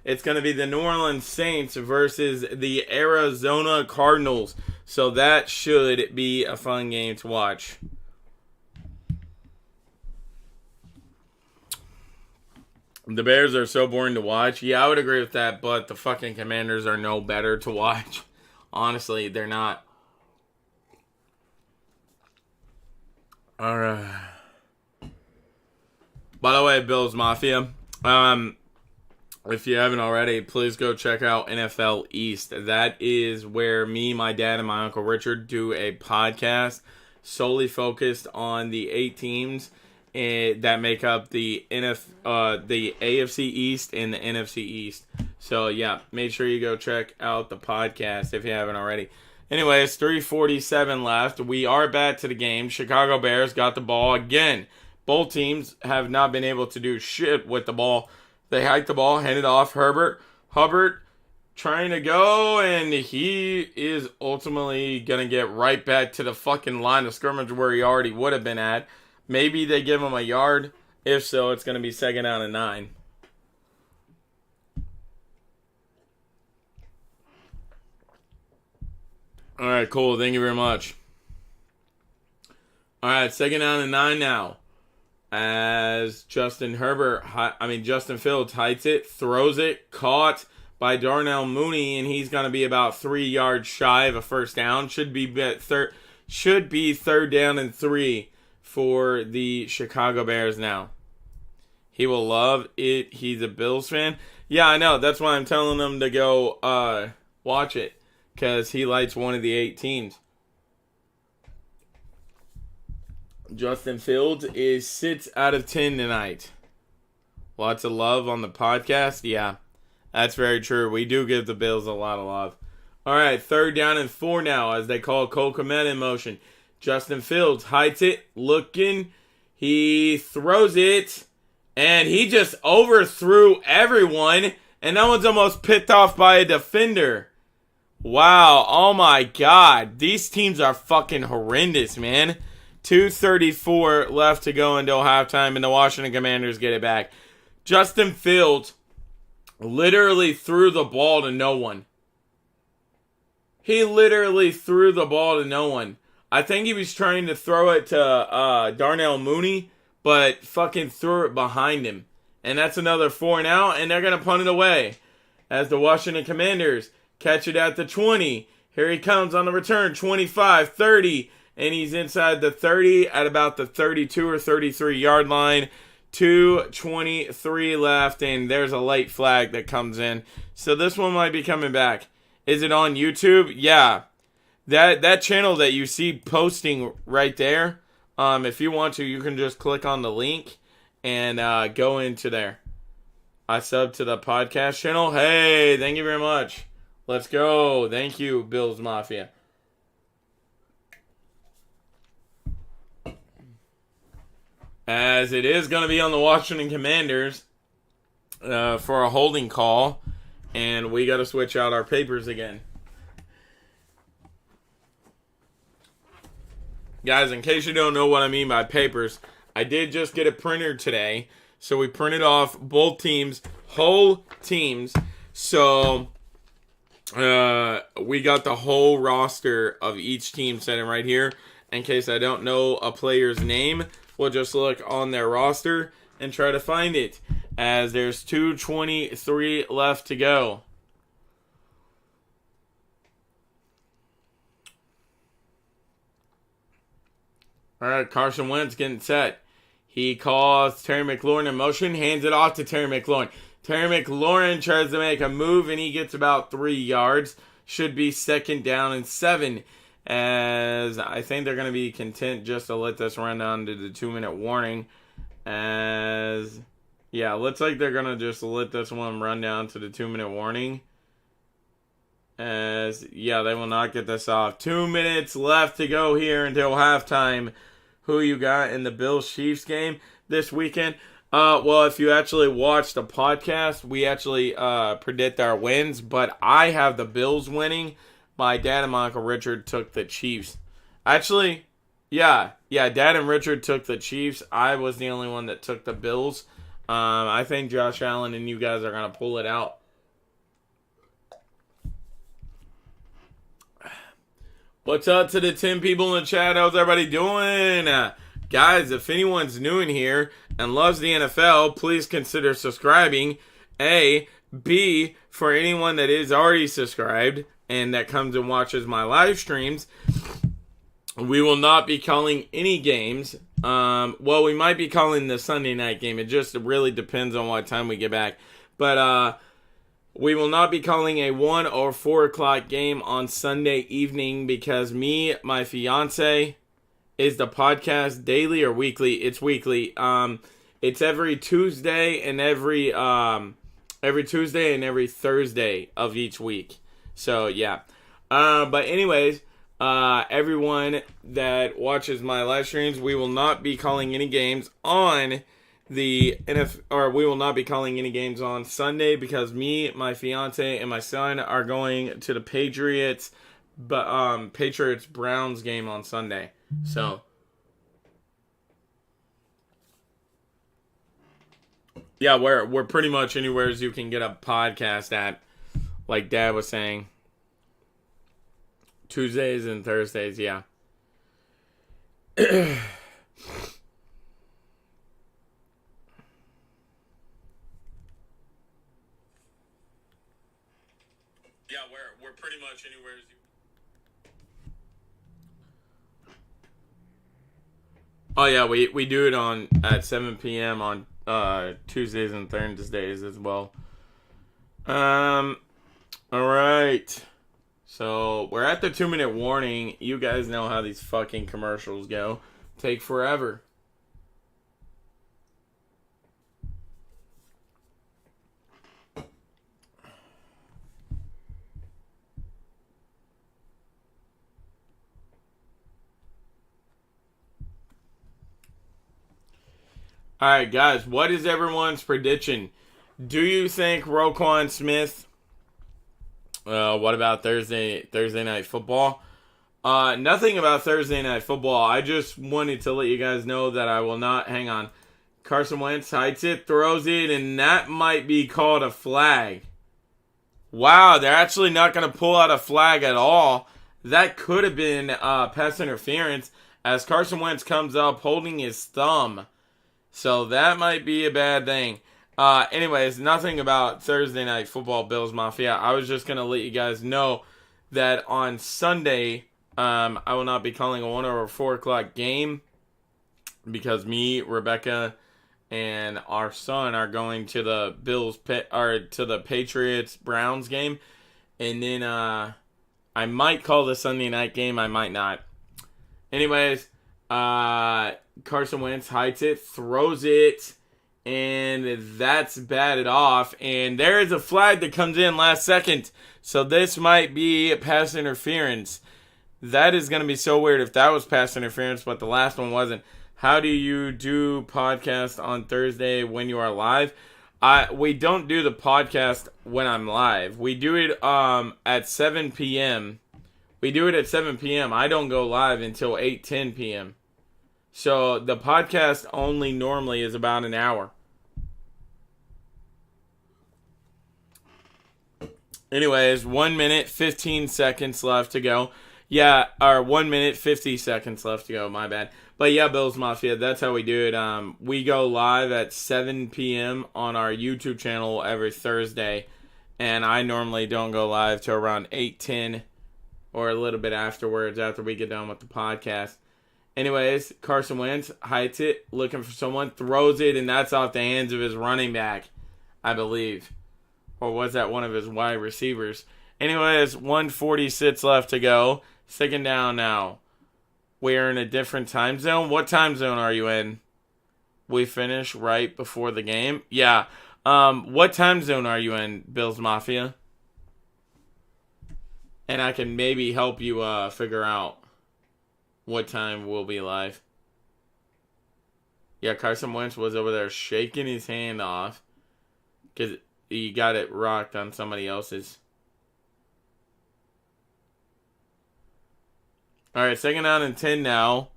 it's going to be the New Orleans Saints versus the Arizona Cardinals. So that should be a fun game to watch. The Bears are so boring to watch. Yeah, I would agree with that, but the fucking Commanders are no better to watch. Honestly, they're not. Alright. By the way, Bills Mafia, if you haven't already, please go check out NFL East. That is where me, my dad, and my Uncle Richard do a podcast solely focused on the 8 teams that make up the AFC East and the NFC East. So, yeah, make sure you go check out the podcast if you haven't already. Anyways, 3:47 left. We are back to the game. Chicago Bears got the ball again. Both teams have not been able to do shit with the ball. They hiked the ball, handed off Herbert. Hubbard trying to go, and he is ultimately going to get right back to the fucking line of scrimmage where he already would have been at. Maybe they give him a yard. If so, it's going to be 2nd down and 9. All right, cool. Thank you very much. All right, 2nd down and 9 now. As Justin Fields hikes it, throws it, caught by Darnell Mooney, and he's going to be about 3 yards shy of a first down. Should be 3rd down and 3 for the Chicago Bears now. He will love it. He's a Bills fan. Yeah, I know. That's why I'm telling him to go watch it, because he likes one of the 8 teams. Justin Fields is 6 out of 10 tonight. Lots of love on the podcast. Yeah, that's very true. We do give the Bills a lot of love. All right, 3rd down and 4 now as they call Cole Kmet in motion. Justin Fields hides it, looking. He throws it, and he just overthrew everyone, and that one's almost picked off by a defender. Wow, oh my God. These teams are fucking horrendous, man. 2:34 left to go until halftime, and the Washington Commanders get it back. Justin Fields literally threw the ball to no one. He literally threw the ball to no one. I think he was trying to throw it to Darnell Mooney, but fucking threw it behind him. And that's another 4 and out, and they're going to punt it away as the Washington Commanders catch it at the 20. Here he comes on the return, 25, 30. And he's inside the 30 at about the 32 or 33 yard line. 2:23 left, and there's a late flag that comes in. So this one might be coming back. Is it on YouTube? Yeah. That channel that you see posting right there, if you want to, you can just click on the link and go into there. I sub to the podcast channel. Hey, thank you very much. Let's go. Thank you, Bills Mafia. As it is going to be on the Washington Commanders for a holding call. And we got to switch out our papers again. Guys, in case you don't know what I mean by papers, I did just get a printer today. So we printed off both teams, whole teams. So we got the whole roster of each team sitting right here. In case I don't know a player's name, we'll just look on their roster and try to find it, as there's 2:23 left to go. All right, Carson Wentz getting set. He calls Terry McLaurin in motion, hands it off to Terry McLaurin. Terry McLaurin tries to make a move, and he gets about 3 yards. Should be 2nd down and 7. As I think they're going to be content just to let this run down to the 2-minute warning. As, yeah, looks like they're going to just let this one run down to the 2-minute warning. As, yeah, they will not get this off. 2 minutes left to go here until halftime. Who you got in the Bills-Chiefs game this weekend? Well, if you actually watch the podcast, we actually predict our wins, but I have the Bills winning. My dad and my Uncle Richard took the Chiefs. Actually, yeah, Dad and Richard took the Chiefs. I was the only one that took the Bills. I think Josh Allen and you guys are going to pull it out. What's up to the 10 people in the chat? How's everybody doing? Guys, if anyone's new in here and loves the NFL, please consider subscribing. A. B. For anyone that is already subscribed and that comes and watches my live streams, we will not be calling any games. Well, we might be calling the Sunday night game. It just really depends on what time we get back. But, we will not be calling a 1 or 4 o'clock game on Sunday evening because my fiance, is the podcast daily or weekly? It's weekly. It's every Tuesday and every Tuesday and every Thursday of each week. So, yeah. But anyways, everyone that watches my live streams, we will not be calling any games on the NFL, or we will not be calling any games on Sunday because my fiance, and my son are going to the Patriots Browns game on Sunday. So, yeah, we're pretty much anywhere as you can get a podcast at, like Dad was saying. Tuesdays and Thursdays, yeah. Yeah, we're pretty much anywhere as you. Oh yeah, we do it at 7 p.m. on Tuesdays and Thursdays as well. All right. So we're at the 2-minute warning. You guys know how these fucking commercials go. Take forever. Alright, guys, what is everyone's prediction? Do you think Roquan Smith, what about Thursday Night Football? Nothing about Thursday Night Football. I just wanted to let you guys know that I will not, hang on. Carson Wentz heights it, throws it, and that might be called a flag. Wow, they're actually not going to pull out a flag at all. That could have been pass interference as Carson Wentz comes up holding his thumb. So that might be a bad thing. Anyways, nothing about Thursday Night Football, Bills Mafia. I was just going to let you guys know that on Sunday, I will not be calling a 1 or 4 o'clock game because me, Rebecca, and our son are going to the to the Patriots Browns game. And then I might call the Sunday night game. I might not. Anyways, Carson Wentz heights it, throws it, and that's batted off. And there is a flag that comes in last second. So this might be pass interference. That is going to be so weird if that was pass interference, but the last one wasn't. How do you do podcast on Thursday when you are live? We don't do the podcast when I'm live. We do it at 7 p.m. We do it at 7 p.m. I don't go live until 8:10 p.m. So the podcast only normally is about an hour. Anyways, 1 minute, 15 seconds left to go. Yeah, or 1 minute, 50 seconds left to go. My bad. But yeah, Bills Mafia, that's how we do it. We go live at 7 p.m. on our YouTube channel every Thursday. And I normally don't go live till around 8:10 or a little bit afterwards after we get done with the podcast. Anyways, Carson Wentz heights it, looking for someone, throws it, and that's off the hands of his running back, I believe. Or was that one of his wide receivers? Anyways, 1:46 left to go. Second down now. We're in a different time zone. What time zone are you in? We finish right before the game. Yeah. What time zone are you in, Bills Mafia? and I can maybe help you figure out what time we'll be live. Yeah, Carson Wentz was over there shaking his hand off because he got it rocked on somebody else's. All right, 2nd down and 10 now.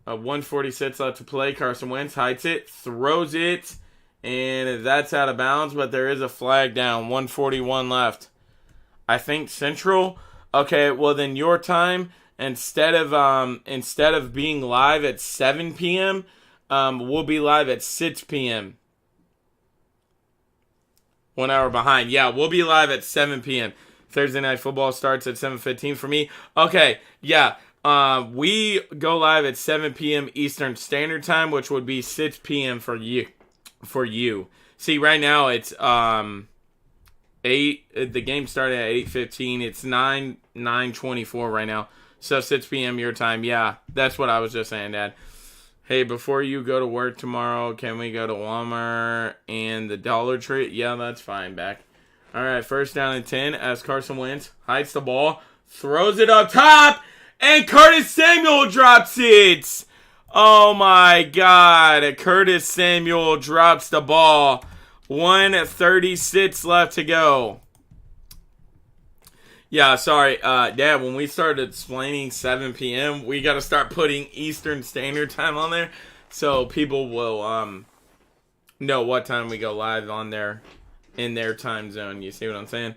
1:46 left to play. Carson Wentz heights it, throws it, and that's out of bounds, but there is a flag down. 1:41 left. I think Central. Okay, well then your time, instead of being live at 7 p.m., we'll be live at 6 p.m. 1 hour behind. Yeah, we'll be live at 7 p.m. Thursday Night Football starts at 7:15 for me. Okay, yeah. We go live at 7 p.m. Eastern Standard Time, which would be 6 p.m. for you. See, right now it's 8. The game started at 8:15. It's 9:24 right now. So 6 p.m. your time. Yeah, that's what I was just saying, Dad. Hey, before you go to work tomorrow, can we go to Walmart and the Dollar Tree? Yeah, that's fine, back. All right, 1st down and 10 as Carson Wentz heights the ball, throws it up top, and Curtis Samuel drops it. Oh, my God. Curtis Samuel drops the ball. 1:36 left to go. Yeah, sorry, Dad, when we started explaining 7 p.m., we got to start putting Eastern Standard Time on there so people will know what time we go live on there in their time zone. You see what I'm saying?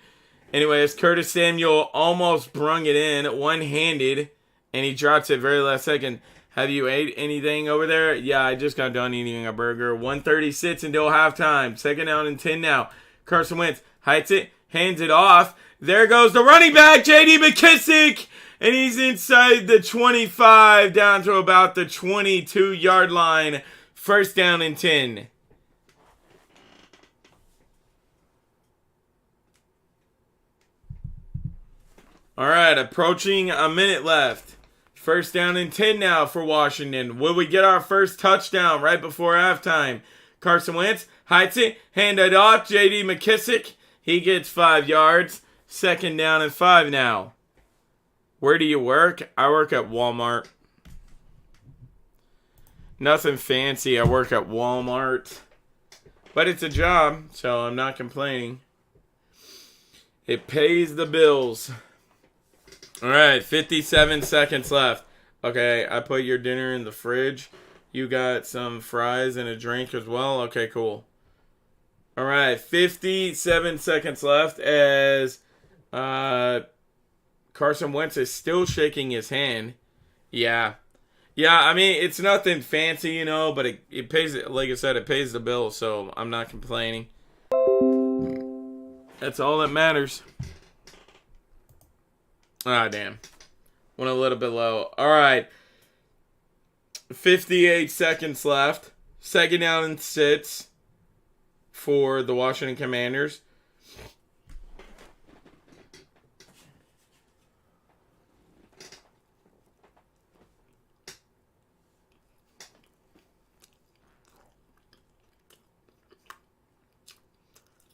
Anyways, Curtis Samuel almost brung it in one-handed, and he drops it very last second. Have you ate anything over there? Yeah, I just got done eating a burger. 1:36 until halftime. 2nd down and 10 now. Carson Wentz heights it, hands it off. There goes the running back, J.D. McKissic, and he's inside the 25 down to about the 22-yard line. 1st down and 10. All right, approaching a minute left. 1st down and 10 now for Washington. Will we get our first touchdown right before halftime? Carson Wentz heights it, hand it off, J.D. McKissic. He gets 5 yards. 2nd down and 5 now. Where do you work? I work at Walmart. Nothing fancy. I work at Walmart. But it's a job, so I'm not complaining. It pays the bills. Alright, 57 seconds left. Okay, I put your dinner in the fridge. You got some fries and a drink as well? Okay, cool. Alright, 57 seconds left as Carson Wentz is still shaking his hand. Yeah. Yeah, I mean, it's nothing fancy, you know, but it pays, like I said, it pays the bill, so I'm not complaining. That's all that matters. Ah, damn. Went a little bit low. All right. 58 seconds left. 2nd down and 6 for the Washington Commanders.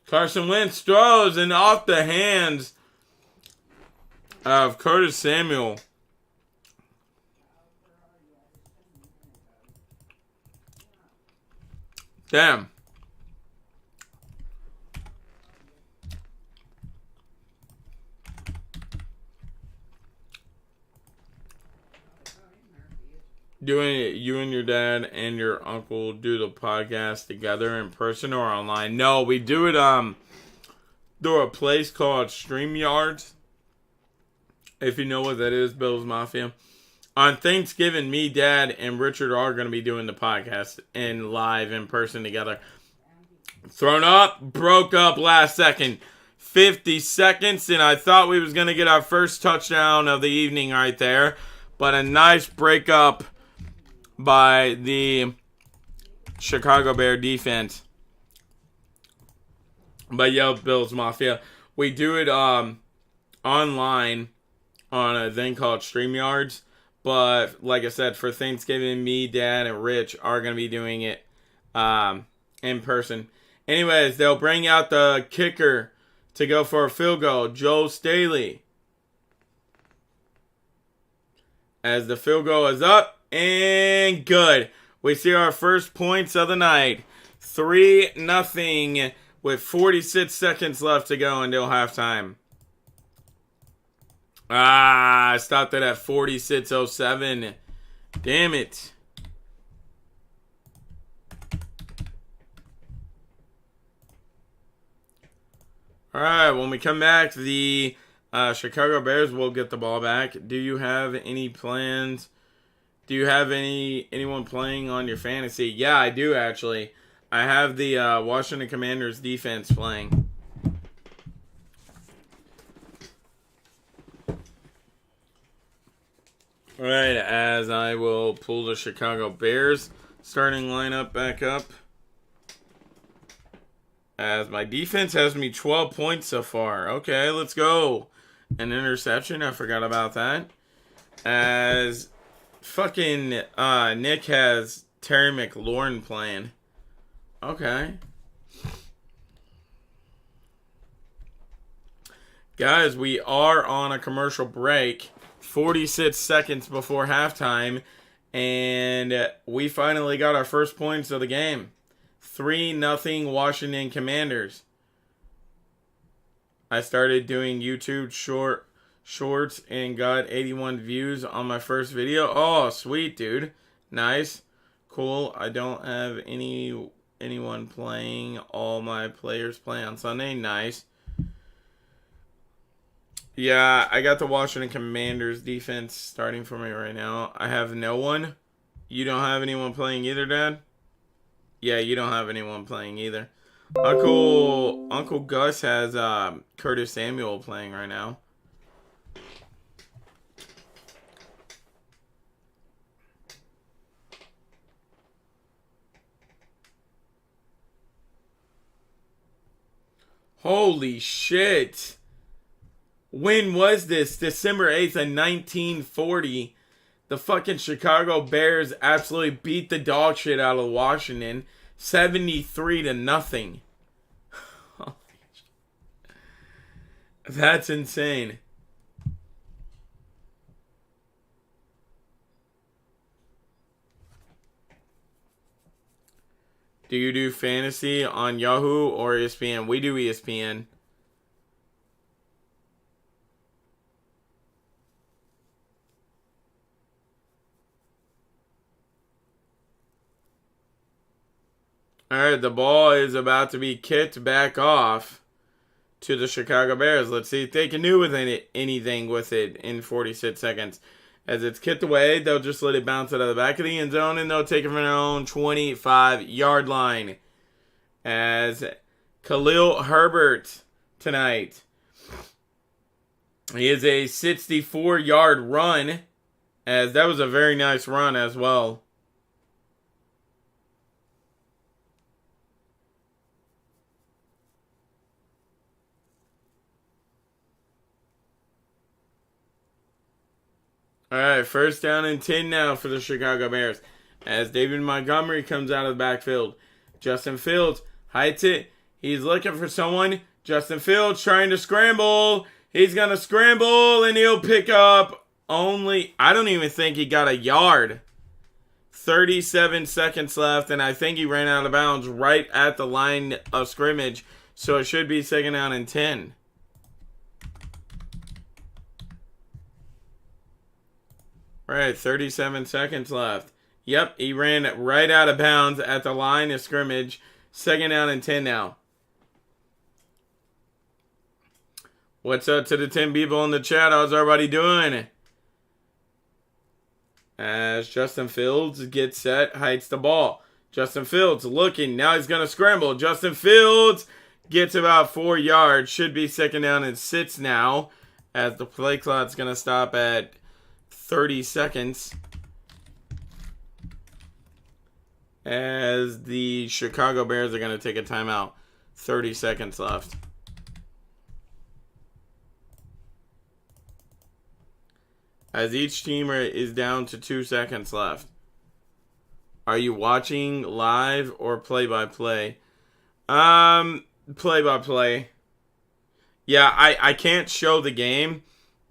Carson Wentz throws and off the hands of Curtis Samuel. Damn. Doing it, you and your dad and your uncle do the podcast together in person or online? No, we do it through a place called StreamYards. If you know what that is, Bill's Mafia. On Thanksgiving, me, Dad, and Richard are going to be doing the podcast in live in person together. Thrown up, broke up last second. 50 seconds, and I thought we was going to get our first touchdown of the evening right there. But a nice breakup by the Chicago Bear defense. But yo, Bills Mafia, we do it online on a thing called StreamYards. But like I said, for Thanksgiving, me, Dad, and Rich are going to be doing it in person. Anyways, they'll bring out the kicker to go for a field goal, Joe Staley. as the field goal is up and good. We see our first points of the night. 3-0 with 46 seconds left to go until halftime. I stopped it at 46:07. Damn it. All right, when we come back, the Chicago Bears will get the ball back. Do you have any plans? Do you have anyone playing on your fantasy? Yeah, I do actually. I have the Washington Commanders defense playing. All right, as I will pull the Chicago Bears starting lineup back up. As my defense has me 12 points so far. Okay, let's go. An interception. I forgot about that. As fucking Nick has Terry McLaurin playing. Okay. Guys, we are on a commercial break. 46 seconds before halftime. And we finally got our first points of the game. 3-0 Washington Commanders. I started doing YouTube shorts and got 81 views on my first video. Oh, sweet, dude. Nice. Cool. I don't have anyone playing. All my players play on Sunday. Nice. Yeah, I got the Washington Commanders defense starting for me right now. I have no one. You don't have anyone playing either, Dad? Yeah, you don't have anyone playing either. Uncle Gus has Curtis Samuel playing right now. Holy shit. When was this? December 8th of 1940. The fucking Chicago Bears absolutely beat the dog shit out of Washington. 73-0. That's insane. Do you do fantasy on Yahoo or ESPN? We do ESPN. Alright, the ball is about to be kicked back off to the Chicago Bears. Let's see if they can do anything with it in 46 seconds. As it's kicked away, they'll just let it bounce out of the back of the end zone, and they'll take it from their own 25-yard line. As Khalil Herbert tonight. He is a 64-yard run, as that was a very nice run as well. All right, first down and 10 now for the Chicago Bears. As David Montgomery comes out of the backfield. Justin Fields heights it. He's looking for someone. Justin Fields trying to scramble. He's going to scramble, and he'll pick up only, I don't even think he got a yard. 37 seconds left, and I think he ran out of bounds right at the line of scrimmage. So it should be second down and 10. Right, 37 seconds left. Yep, he ran right out of bounds at the line of scrimmage. Second down and 10 now. What's up to the 10 people in the chat? How's everybody doing? As Justin Fields gets set, heights the ball. Justin Fields looking. Now he's going to scramble. Justin Fields gets about 4 yards. Should be second down and 6 now. As the play clock's going to stop at 30 seconds. As the Chicago Bears are going to take a timeout. 30 seconds left. As each team is down to 2 seconds left. Are you watching live or play-by-play? Play-by-play. Yeah, I can't show the game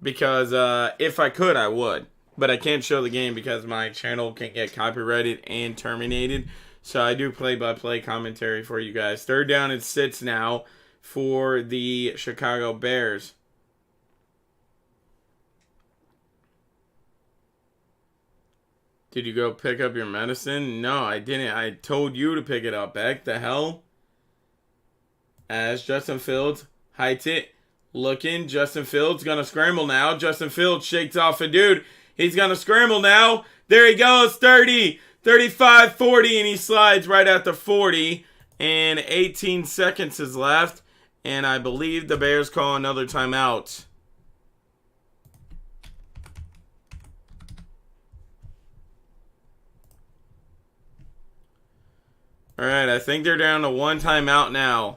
because if I could, I would. But I can't show the game because my channel can get copyrighted and terminated. So I do play-by-play commentary for you guys. Third down and 6 now for the Chicago Bears. Did you go pick up your medicine? No, I didn't. I told you to pick it up, Beck. The hell? As Justin Fields heights it. Looking. Justin Fields going to scramble now. Justin Fields shakes off a dude. He's going to scramble now. There he goes. 30, 35, 40. And he slides right at the 40. And 18 seconds is left. And I believe the Bears call another timeout. All right, I think they're down to 1 timeout now.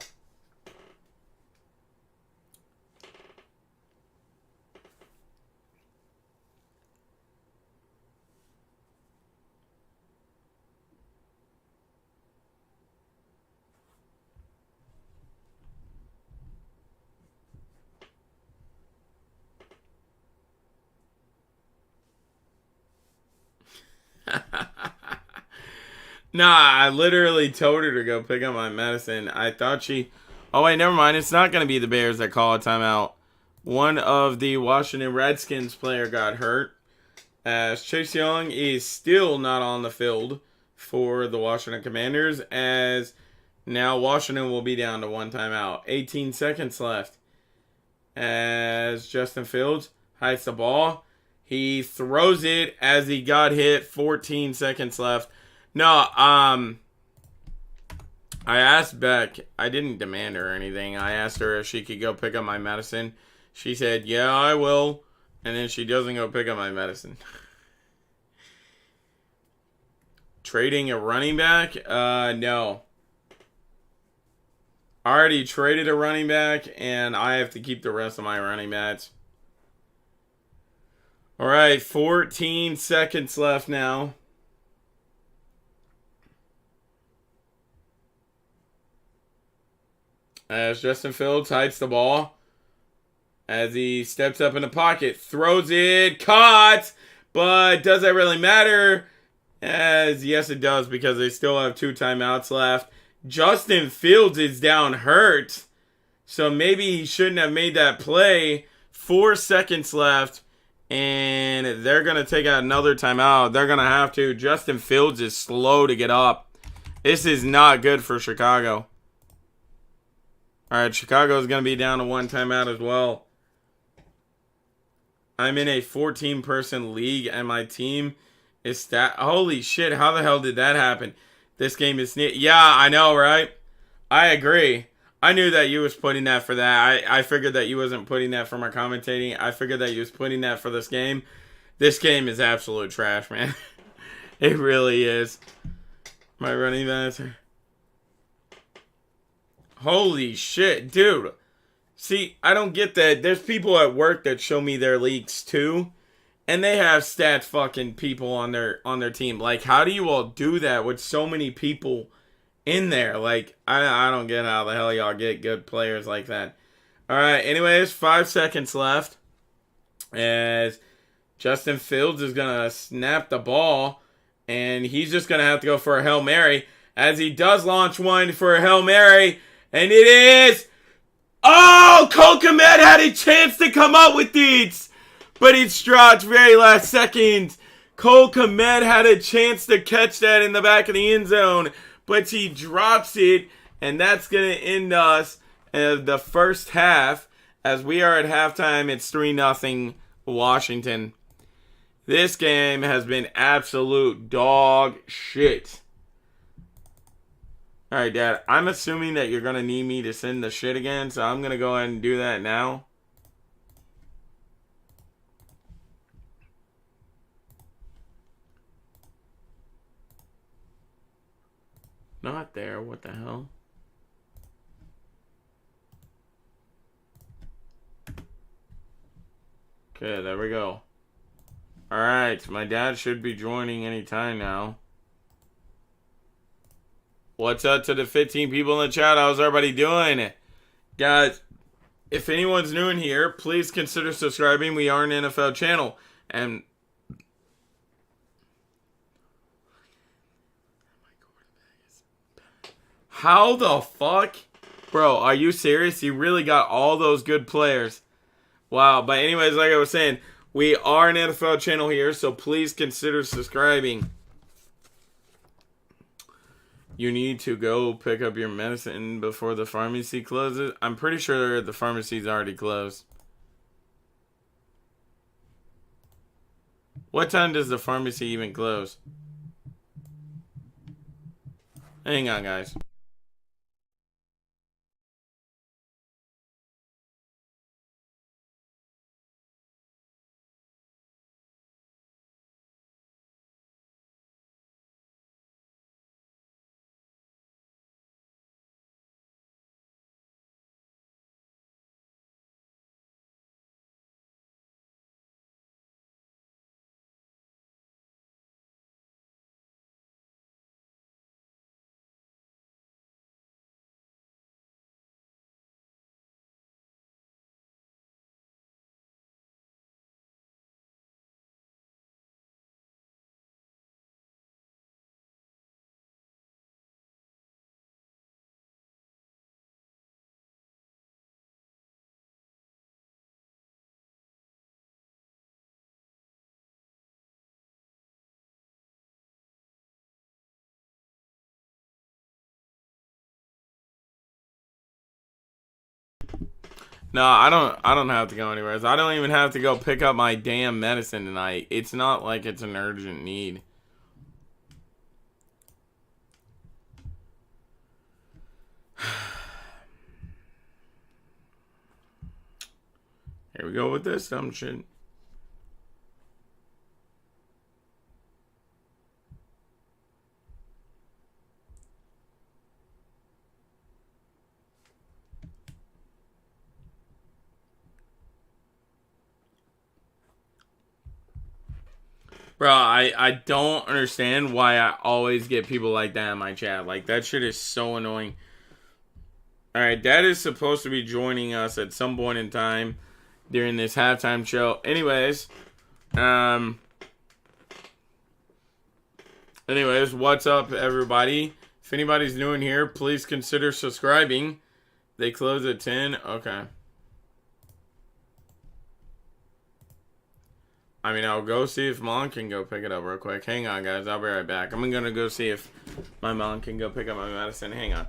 Nah, I literally told her to go pick up my medicine. I thought she... Oh, wait, never mind. It's not going to be the Bears that call a timeout. One of the Washington Redskins player got hurt. As Chase Young is still not on the field for the Washington Commanders. As now Washington will be down to 1 timeout. 18 seconds left. As Justin Fields hides the ball. He throws it as he got hit. 14 seconds left. No, I asked Beck. I didn't demand her or anything. I asked her if she could go pick up my medicine. She said, yeah, I will. And then she doesn't go pick up my medicine. Trading a running back? No. I already traded a running back, and I have to keep the rest of my running backs. All right, 14 seconds left now. As Justin Fields hides the ball. As he steps up in the pocket. Throws it. Caught. But does that really matter? As yes it does, because they still have 2 timeouts left. Justin Fields is down hurt. So maybe he shouldn't have made that play. 4 seconds left. And they're going to take out another timeout. They're going to have to. Justin Fields is slow to get up. This is not good for Chicago. Alright, Chicago is going to be down to 1 timeout as well. I'm in a 14-person league, and my team is holy shit, how the hell did that happen? This game is... Yeah, I know, right? I agree. I knew that you was putting that for that. I figured that you wasn't putting that for my commentating. I figured that you was putting that for this game. This game is absolute trash, man. It really is. My running backs... Holy shit, dude. See, I don't get that. There's people at work that show me their leaks too. And they have stat fucking people on their team. Like, how do you all do that with so many people in there? Like, I don't get how the hell y'all get good players like that. Alright, anyways, 5 seconds left. As Justin Fields is going to snap the ball. And he's just going to have to go for a Hail Mary. As he does launch one for a Hail Mary. And it is... Oh! Cole Kmet had a chance to come up with these! But it's dropped very last second. Cole Kmet had a chance to catch that in the back of the end zone. But he drops it. And that's going to end us the first half. As we are at halftime, it's 3-0 Washington. This game has been absolute dog shit. Alright, Dad. I'm assuming that you're going to need me to send the shit again. So I'm going to go ahead and do that now. Not there. What the hell? Okay, there we go. Alright, my dad should be joining any time now. What's up to the 15 people in the chat? How's everybody doing? Guys, if anyone's new in here, please consider subscribing. We are an NFL channel. And How the fuck? Bro, are you serious? You really got all those good players. Wow. But anyways, like I was saying, we are an NFL channel here, so please consider subscribing. You need to go pick up your medicine before the pharmacy closes. I'm pretty sure the pharmacy's already closed. What time does the pharmacy even close? Hang on, guys. No, I don't have to go anywhere. I don't even have to go pick up my damn medicine tonight. It's not like it's an urgent need. Here we go with this dumb shit. Bro, I don't understand why I always get people like that in my chat. Like, that shit is so annoying. Alright, Dad is supposed to be joining us at some point in time during this halftime show. Anyways, what's up, everybody? If anybody's new in here, please consider subscribing. They close at 10. Okay. I mean, I'll go see if Mom can go pick it up real quick. Hang on, guys. I'll be right back. I'm going to go see if my mom can go pick up my medicine. Hang on.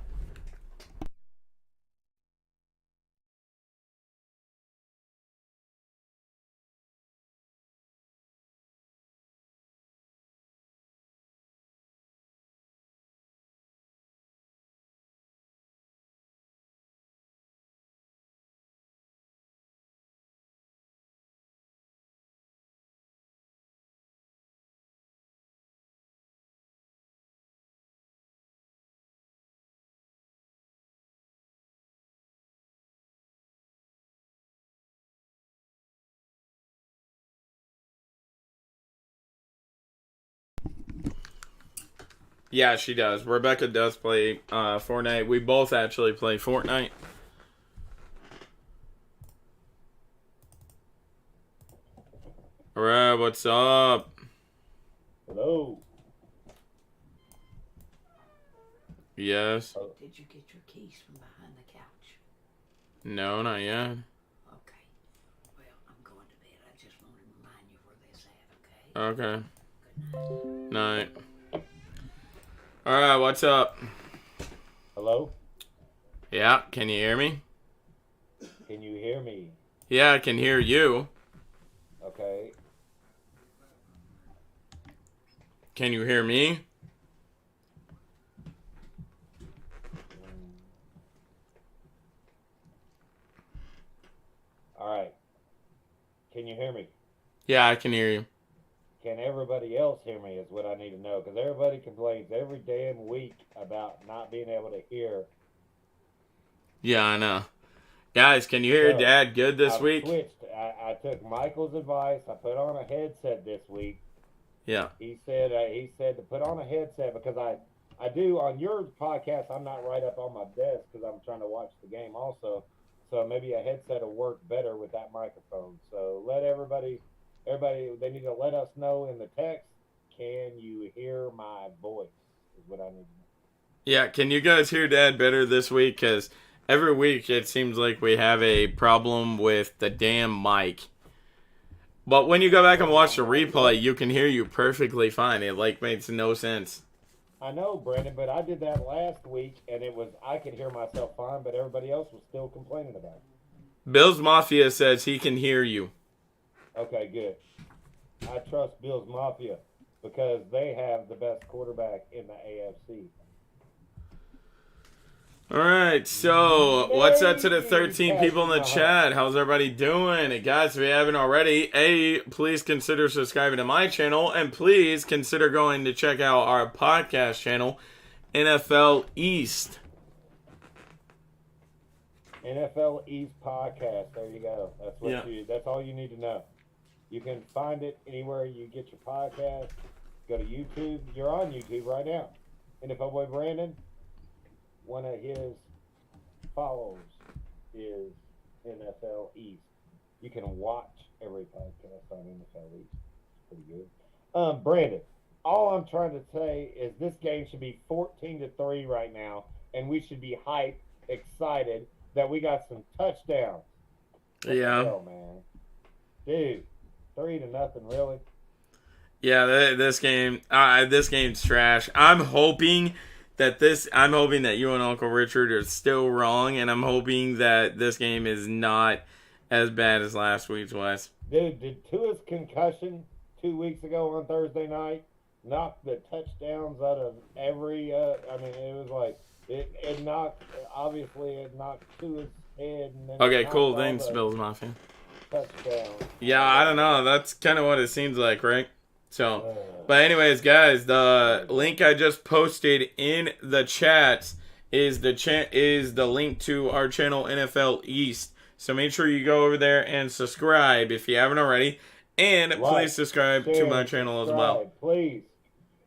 Yeah, she does. Rebecca does play Fortnite. We both actually play Fortnite. Alright, what's up? Hello. Yes. Did you get your keys from behind the couch? No, not yet. Okay. Well, I'm going to bed. I just wanted to remind you where they're at, okay? Okay. Good Night. Alright, what's up? Hello. Yeah, can you hear me? Can you hear me? Yeah, I can hear you. Okay. Can you hear me? All right. Can you hear me? Yeah, I can hear you. Can everybody else hear me is what I need to know, because everybody complains every damn week about not being able to hear. Yeah, I know. Guys, can you hear So, Dad good this I've week? switched. I took Michael's advice. I put on a headset this week. Yeah. He said to put on a headset because I do on your podcast. I'm not right up on my desk because I'm trying to watch the game also. So maybe a headset will work better with that microphone. So let everybody they need to let us know in the text. Can you hear my voice? Is what I need to know. Yeah, can you guys hear Dad better this week? Because every week it seems like we have a problem with the damn mic. But when you go back and watch the replay, you can hear you perfectly fine. It makes no sense. I know, Brandon, but I did that last week, and I could hear myself fine, but everybody else was still complaining about it. Bills Mafia says he can hear you. Okay, good. I trust Bills Mafia because they have the best quarterback in the AFC. All right, so what's up to the 13 people in the chat? How's everybody doing? And guys, if you haven't already, please consider subscribing to my channel, and please consider going to check out our podcast channel, NFL East. NFL East podcast. There you go. That's all you need to know. You can find it anywhere you get your podcast. Go to YouTube. You're on YouTube right now. NFL Boy Brandon. One of his followers is NFL East. You can watch every podcast on NFL East. It's pretty good. Brandon, all I'm trying to say is this game should be 14-3 right now, and we should be hyped, excited that we got some touchdowns. What the hell, man? Dude, 3-0, really? Yeah, this game's trash. I'm hoping that you and Uncle Richard are still wrong, and I'm hoping that this game is not as bad as last week's was. Dude, did Tua's concussion 2 weeks ago on Thursday night knock the touchdowns out of every? It was like it knocked Tua's head. And then okay, cool. Thanks, Bills Mafia. Touchdown. Yeah, I don't know. That's kind of what it seems like, right? So, but anyways, guys, the link I just posted in the chat is the link to our channel NFL East. So make sure you go over there and subscribe if you haven't already, and please subscribe to my channel as well. Please,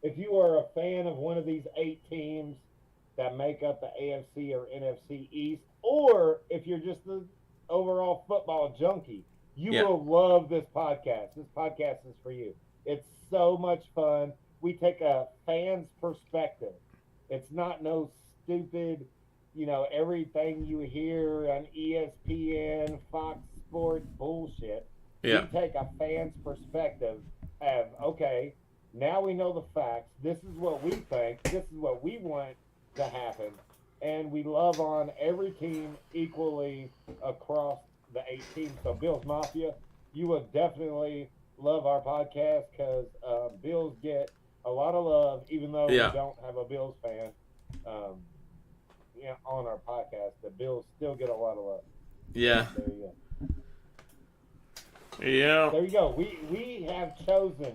if you are a fan of one of these 8 teams that make up the AFC or NFC East, or if you're just the overall football junkie, you will love this podcast. This podcast is for you. It's so much fun. We take a fan's perspective. It's not no stupid, everything you hear on ESPN, Fox Sports bullshit. Yeah. We take a fan's perspective of, okay, now we know the facts. This is what we think. This is what we want to happen. And we love on every team equally across the 8 teams. So Bills Mafia, you will definitely love our podcast because Bills get a lot of love, even though we don't have a Bills fan on our podcast. The Bills still get a lot of love. Yeah. There you go. Yeah. There you go. We have chosen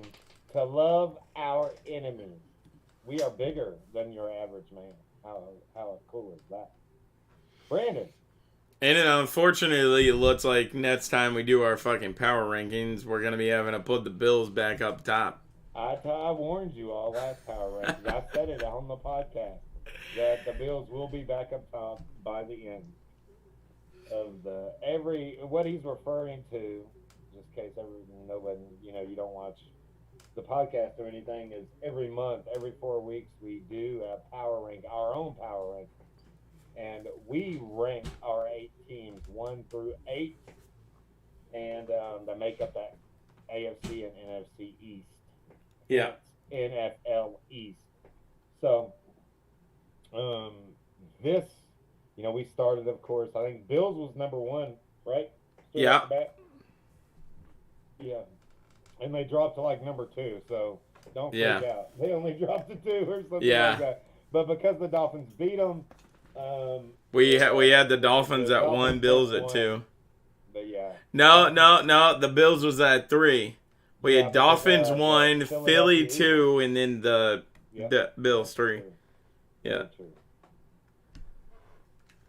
to love our enemies. We are bigger than your average man. How cool is that? Brandon. And then unfortunately, it looks like next time we do our fucking power rankings, we're going to be having to put the Bills back up top. I warned you all last power rankings. I said it on the podcast that the Bills will be back up top by the end of what he's referring to, just in case nobody, you don't watch the podcast or anything, is every month, every 4 weeks, we do our own power rank. And we rank our 8 teams 1 through 8, and they make up that AFC and NFC East. Yeah. NFL East. So, this, we started, of course, I think Bills was number 1, right? Yeah. Yeah. And they dropped to number 2, so don't freak out. They only dropped to 2 or something like that. But because the Dolphins beat them, we had the Dolphins at 1, Bills at 2. But yeah. No. The Bills was at 3. We had Dolphins 1, Philly 2, and then the Bills 3. Yeah.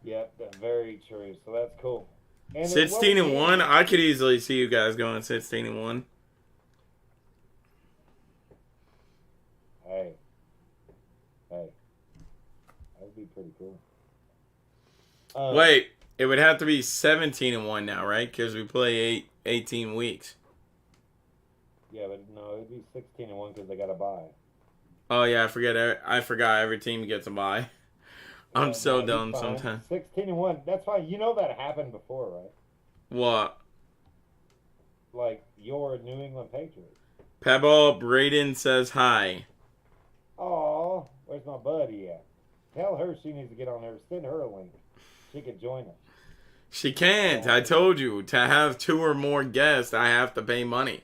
Yep, very true. So that's cool. 16-1. I could easily see you guys going 16-1. Hey, that would be pretty cool. Wait, it would have to be 17-1 now, right? Because we play 18 weeks. Yeah, but no, it'd be 16-1 because they got a bye. Oh yeah, I forgot. Every team gets a bye. I'm so he's dumb fine. sometimes. 16-1. That's fine. You know that happened before, right? What? Like your New England Patriots. Pebble Braden says hi. Oh, where's my buddy at? Tell her she needs to get on there. Send her a link. She could join us. She can't. I told you, to have 2 or more guests, I have to pay money.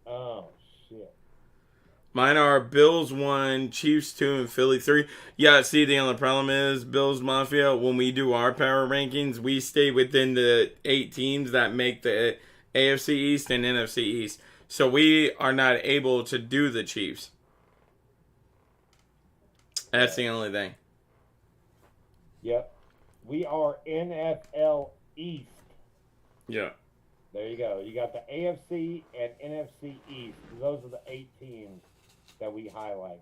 Oh, shit. Mine are Bills 1, Chiefs 2, and Philly 3. Yeah, see, the only problem is, Bills Mafia, when we do our power rankings, we stay within the 8 teams that make the AFC East and NFC East. So we are not able to do the Chiefs. That's the only thing. Yep. We are NFL East. Yeah. There you go. You got the AFC and NFC East. Those are the 8 teams that we highlight.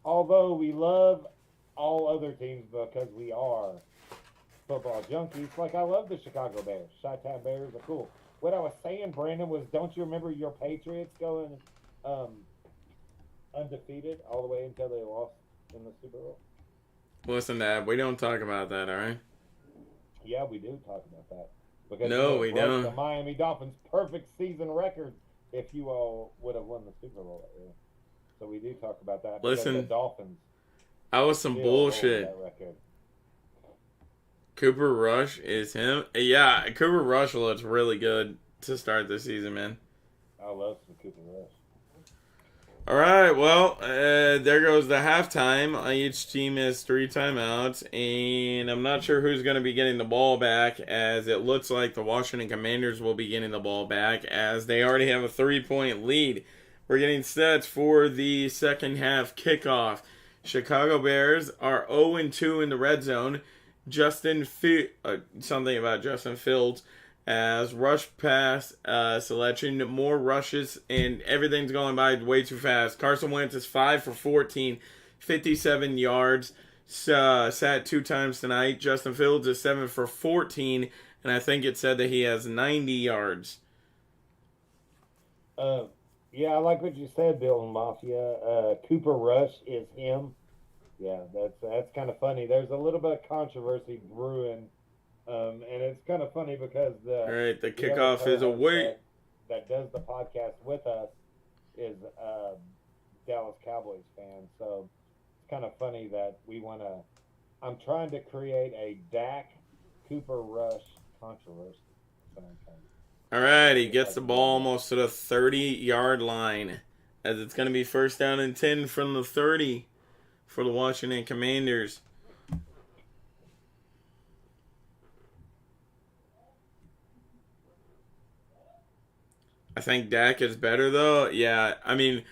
Although we love all other teams because we are football junkies. Like I love the Chicago Bears. Chi-Town Bears are cool. What I was saying, Brandon, was don't you remember your Patriots going undefeated all the way until they lost in the Super Bowl? Listen, Dad, we don't talk about that, all right? Yeah, we do talk about that. Because No, we broke don't. The Miami Dolphins' perfect season record if you all would have won the Super Bowl that year. So we do talk about that. because Listen, the Dolphins That was some still hold bullshit. that record. Cooper Rush is him. Yeah, Cooper Rush looks really good to start the season, man. I love some Cooper Rush. All right, well, there goes the halftime. Each team has 3 timeouts, and I'm not sure who's going to be getting the ball back, as it looks like the Washington Commanders will be getting the ball back, as they already have a 3-point lead. We're getting set for the second half kickoff. Chicago Bears are 0-2 in the red zone. Something about Justin Fields as rush pass selection, more rushes, and everything's going by way too fast. Carson Wentz is 5 for 14, 57 yards. Sat 2 times tonight. Justin Fields is 7 for 14, and I think it said that he has 90 yards. Yeah, I like what you said, Bill and Mafia. Cooper Rush is him. Yeah, that's kind of funny. There's a little bit of controversy brewing, and it's kind of funny because All right, the other kickoff is co-host away. that does the podcast with us is Dallas Cowboys fan. So it's kind of funny that I'm trying to create a Dak Cooper Rush controversy. All right, he gets the ball almost to the 30-yard line, as it's going to be first down and 10 from the 30 for the Washington Commanders. I think Dak is better, though. Yeah, I mean,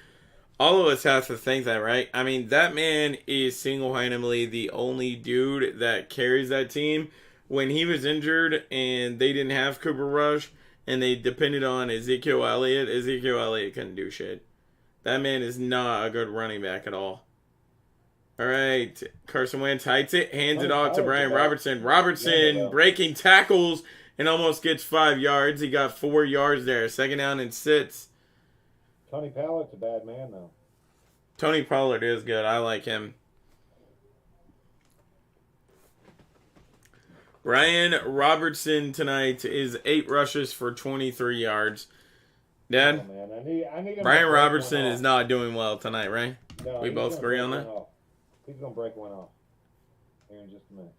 all of us have to think that, right? I mean, that man is single-handedly the only dude that carries that team. When he was injured and they didn't have Cooper Rush and they depended on Ezekiel Elliott couldn't do shit. That man is not a good running back at all. All right, Carson Wentz heights it, hands it off to Brian Robertson. Robertson breaking tackles and almost gets 5 yards. He got 4 yards there. Second down and 6. Tony Pollard's a bad man, though. Tony Pollard is good. I like him. Brian Robertson tonight is 8 rushes for 23 yards. Dad, Oh, man. I need him Brian to break Robertson one is off. not doing well tonight, right? No, We he's both gonna agree break on one that? off. He's going to break one off here in just a minute.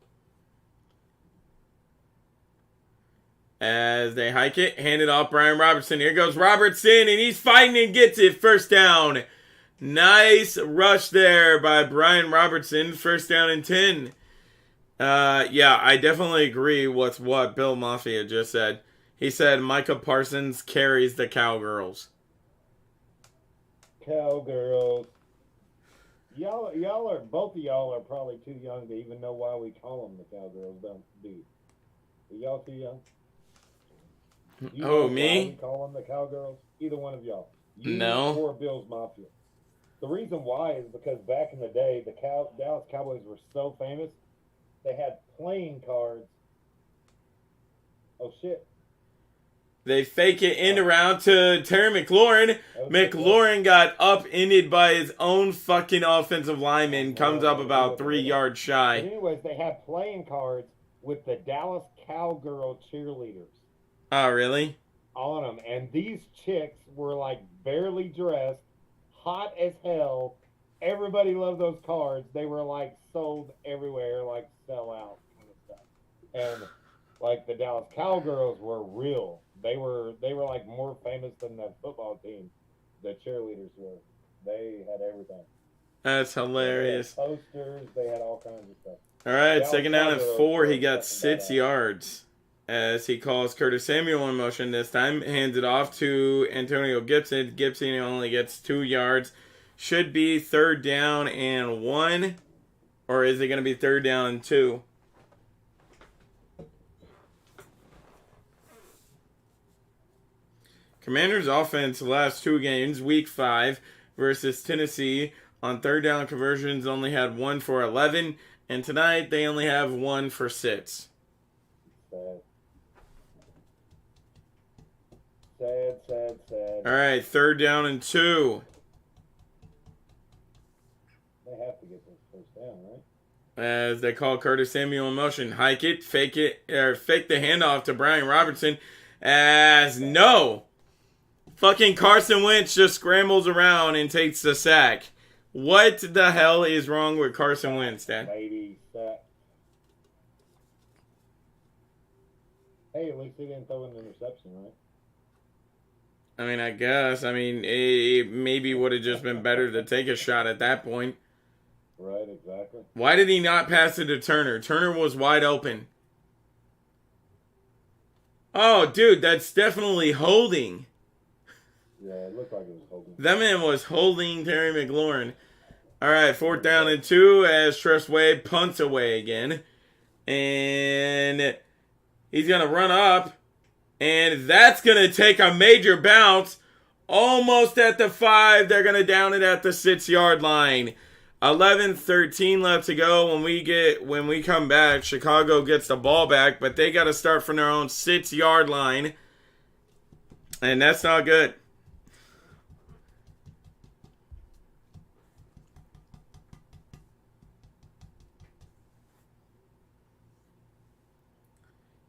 As they hike it, hand it off Brian Robertson. Here goes Robertson, and he's fighting and gets it. First down. Nice rush there by Brian Robertson. First down and 10. Yeah, I definitely agree with what Bill Mafia just said. He said Micah Parsons carries the Cowgirls. Cowgirls. Y'all are, both of y'all are probably too young to even know why we call them the Cowgirls, don't do? Are y'all too young? You know why Me? we call them the Cowgirls? Either one of y'all. You No. or Bill's Mafia. The reason why is because back in the day, the Dallas Cowboys were so famous, they had playing cards. Oh, shit. They fake it in around to Terry McLaurin. McLaurin got upended by his own fucking offensive lineman. Comes up about 3 yards But shy. anyways, they have playing cards with the Dallas Cowgirl cheerleaders Oh, really? on them, and these chicks were like barely dressed, hot as hell. Everybody loved those cards. They were like sold everywhere, like sell out kind of stuff. And like the Dallas Cowgirls were real. They were like more famous than the football team. The cheerleaders were. They had everything. That's hilarious. They had posters. They had all kinds of stuff. All right, Dallas second down and Cowgirls 4. He were got fucking 6 badass. yards. As he calls Curtis Samuel in motion this time. Hands it off to Antonio Gibson. Gibson only gets 2 yards. Should be 3rd down and 1. Or is it going to be 3rd down and 2? Commanders offense last 2 games, week 5 versus Tennessee, on 3rd down conversions only had 1 for 11, and tonight they only have 1 for 6. Sad. All right, 3rd down and 2. They have to get this first down, right? As they call Curtis Samuel in motion, hike it, fake the handoff to Brian Robertson. As no, fucking Carson Wentz just scrambles around and takes the sack. What the hell is wrong with Carson Wentz, Dad? Baby sack. Hey, at least he didn't throw an interception, right? I mean, I guess. I mean, it maybe would have just been better to take a shot at that point. Right, exactly. Why did he not pass it to Turner? Turner was wide open. Oh, dude, that's definitely holding. Yeah, it looked like it was holding. That man was holding Terry McLaurin. All right, 4th down and 2 as Tress Way punts away again. And he's going to run up. And that's going to take a major bounce. Almost at the 5. They're going to down it at the 6-yard line. 11:13 left to go. When we come back, Chicago gets the ball back, but they got to start from their own 6-yard line. And that's not good.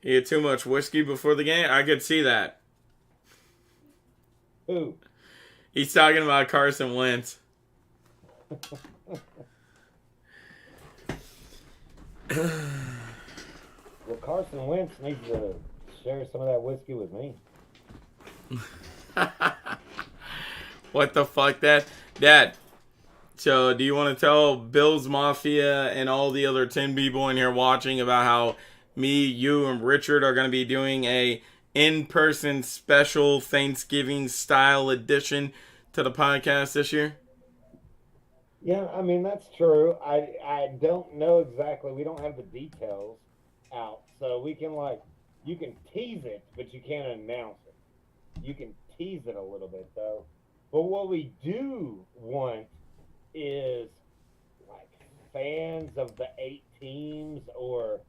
He had too much whiskey before the game? I could see that. Who? He's talking about Carson Wentz. Well, Carson Wentz needs to share some of that whiskey with me. What the fuck, Dad? So, do you want to tell Bill's Mafia and all the other 10 people in here watching about how me, you, and Richard are going to be doing a in-person special Thanksgiving style edition to the podcast this year? Yeah, I mean, that's true. I don't know exactly. We don't have the details out. So we can, you can tease it, but you can't announce it. You can tease it a little bit, though. But what we do want is, fans of the 8 teams or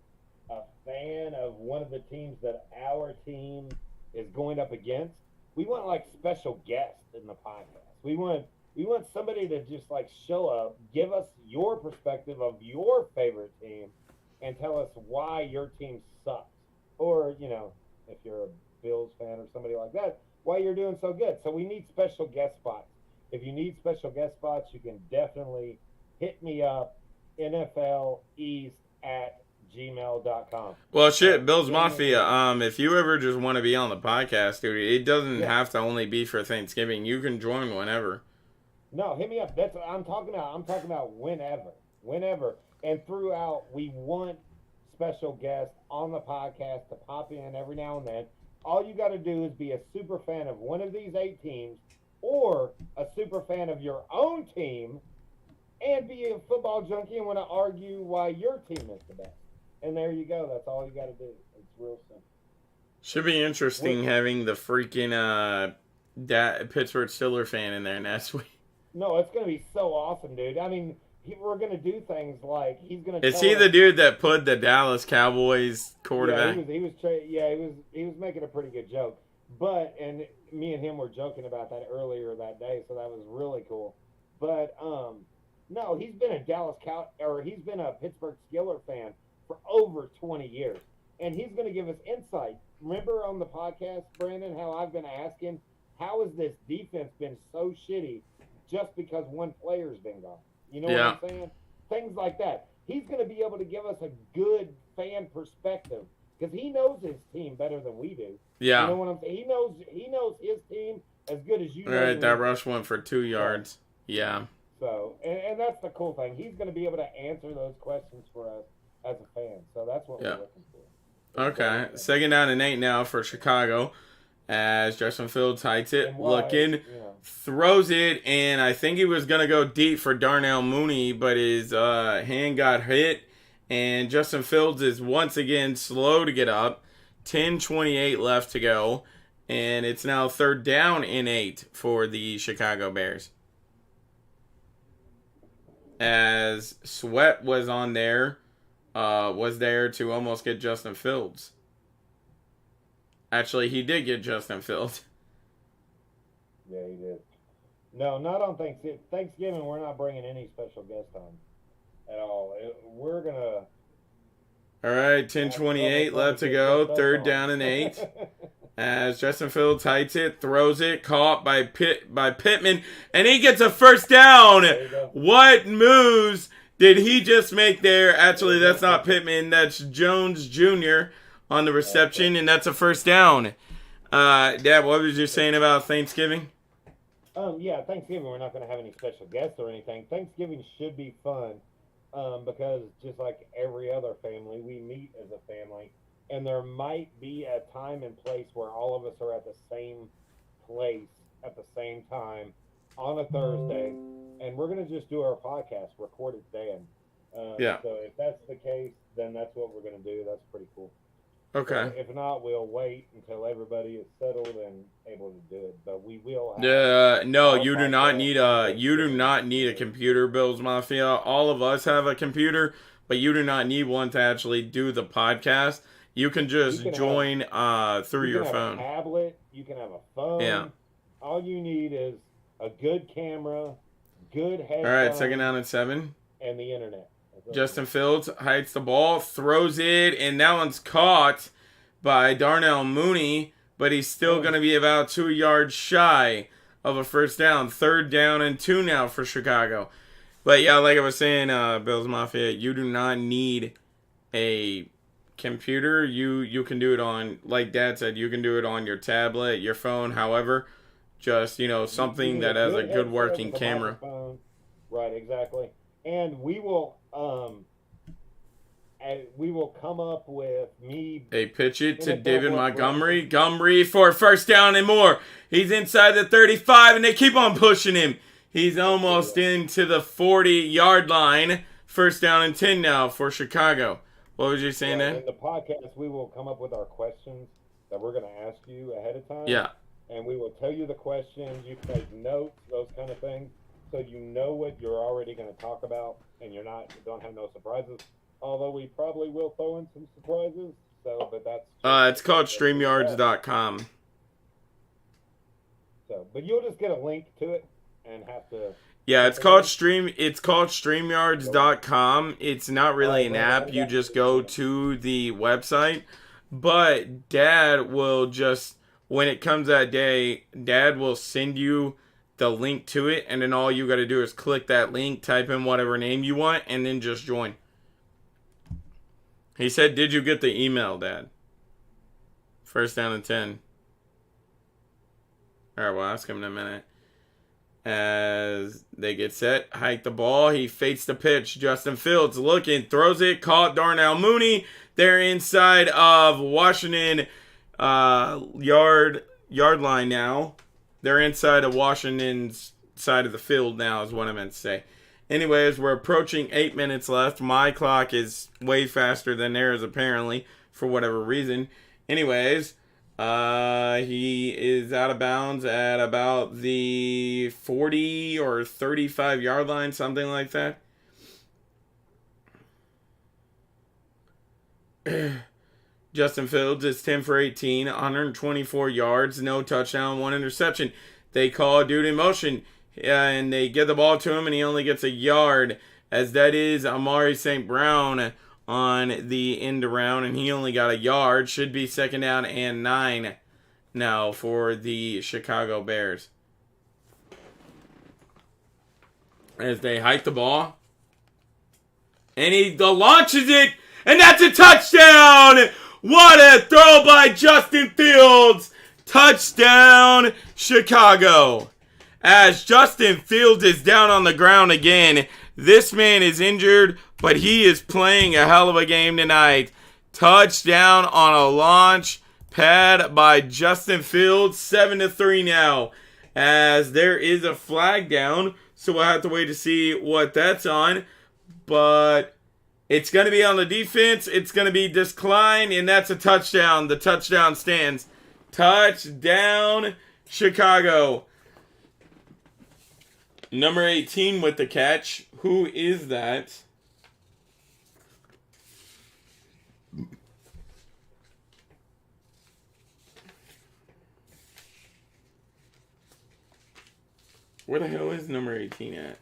a fan of one of the teams that our team is going up against. We want, special guests in the podcast. We want somebody to just show up, give us your perspective of your favorite team, and tell us why your team sucks. Or, if you're a Bills fan or somebody like that, why you're doing so good. So we need special guest spots. If you need special guest spots, you can definitely hit me up, NFLEast@gmail.com. Well, shit, Bill's Mafia. If you ever just want to be on the podcast, dude, it doesn't have to only be for Thanksgiving. You can join whenever. No, hit me up. That's what I'm talking about. I'm talking about whenever. And throughout, we want special guests on the podcast to pop in every now and then. All you got to do is be a super fan of one of these 8 teams or a super fan of your own team and be a football junkie and want to argue why your team is the best. And there you go. That's all you got to do. It's real simple. Should be interesting having the freaking Pittsburgh Steelers fan in there next week. No, it's going to be so awesome, dude. I mean, we're going to do things like he's going to. Is he the dude that put the Dallas Cowboys quarterback? Yeah, he was making a pretty good joke. But and me and him were joking about that earlier that day, so that was really cool. But no, he's been a he's been a Pittsburgh Steelers fan for over 20 years, and he's going to give us insight. Remember on the podcast, Brandon, how I've been asking, how has this defense been so shitty just because one player's been gone? You know Yeah. what I'm saying? Things like that. He's going to be able to give us a good fan perspective because he knows his team better than we do. Yeah. You know what I'm saying? He knows his team as good as you All know. right, that rush went for 2 yards. Yeah. So, and that's the cool thing. He's going to be able to answer those questions for us as a fan. So that's what we're looking for. Okay. 2nd down and 8 now for Chicago as Justin Fields heights it, looking, throws it, and I think he was going to go deep for Darnell Mooney, but his hand got hit, and Justin Fields is once again slow to get up. 10:28 left to go, and it's now 3rd down and 8 for the Chicago Bears. As Sweat was there to almost get Justin Fields. Actually, he did get Justin Fields. Yeah, he did. No, not on Thanksgiving. Thanksgiving, we're not bringing any special guests on at all. We're going to... All right, 10:28 left to go. 3rd down and 8. As Justin Fields heights it, throws it, caught by Pittman, and he gets a 1st down. What moves did he just make there? Actually, that's not Pittman. That's Jones Jr. on the reception, and that's a 1st down. Dad, what was you saying about Thanksgiving? Yeah, Thanksgiving, we're not going to have any special guests or anything. Thanksgiving should be fun because just like every other family, we meet as a family. And there might be a time and place where all of us are at the same place at the same time on a Thursday. And we're going to just do our podcast, record it then. Yeah. So if that's the case, then that's what we're going to do. That's pretty cool. Okay. So if not, we'll wait until everybody is settled and able to do it. But we will. No, you do not need a computer, Bills Mafia. All of us have a computer, but you do not need one to actually do the podcast. You can just join through your phone. You can have a tablet. You can have a phone. Yeah. All you need is a good camera, good headphones. All right, 2nd down and 7. And the internet. Justin Fields heights the ball, throws it, and that one's caught by Darnell Mooney, but he's still going to be about 2 yards shy of a 1st down. 3rd down and 2 now for Chicago. But yeah, like I was saying, Bills Mafia, you do not need a computer. You can do it on, like Dad said, you can do it on your tablet, your phone, however, just something that has a good working camera. Right, exactly. And we will come up with They pitch it to David Montgomery for 1st down and more. He's inside the 35 and they keep on pushing him. He's almost into the 40-yard line. 1st down and 10 now for Chicago. What was you saying then? In the podcast, we will come up with our questions that we're going to ask you ahead of time. Yeah. And we will tell you the questions. You can take notes, those kind of things, so you know what you're already going to talk about, and you don't have no surprises. Although we probably will throw in some surprises. So, but that's. It's called StreamYards.com. So, but you'll just get a link to it and have to. Yeah, it's called StreamYards.com. It's not really an app. You just go to the website. But Dad will just, when it comes that day, Dad will send you the link to it, and then all you got to do is click that link, type in whatever name you want, and then just join. He said, "Did you get the email, Dad?" 1st down and 10. All right, we'll ask him in a minute. As they get set, hike the ball. He fakes the pitch. Justin Fields looking, throws it, caught Darnell Mooney. They're inside of Washington yard line now. They're inside of Washington's side of the field now is what I meant to say. Anyways, we're approaching 8 minutes left. My clock is way faster than theirs apparently for whatever reason. Anyways, he is out of bounds at about the 40 or 35 yard line, something like that. Justin Fields is 10 for 18, 124 yards, no touchdown, 1 interception. They call a dude in motion, and they get the ball to him, and he only gets a yard, as that is Amari St. Brown on the end around, and he only got a yard. Should be 2nd down and 9 now for the Chicago Bears. As they hike the ball, and he launches it, and that's a touchdown! What a throw by Justin Fields! Touchdown, Chicago. As Justin Fields is down on the ground again, this man is injured, but he is playing a hell of a game tonight. Touchdown on a launch pad by Justin Fields, 7-3 now. As there is a flag down, so we'll have to wait to see what that's on. But it's going to be on the defense. It's going to be declined, and that's a touchdown. The touchdown stands. Touchdown, Chicago. Number 18 with the catch. Who is that? Where the hell is number 18 at?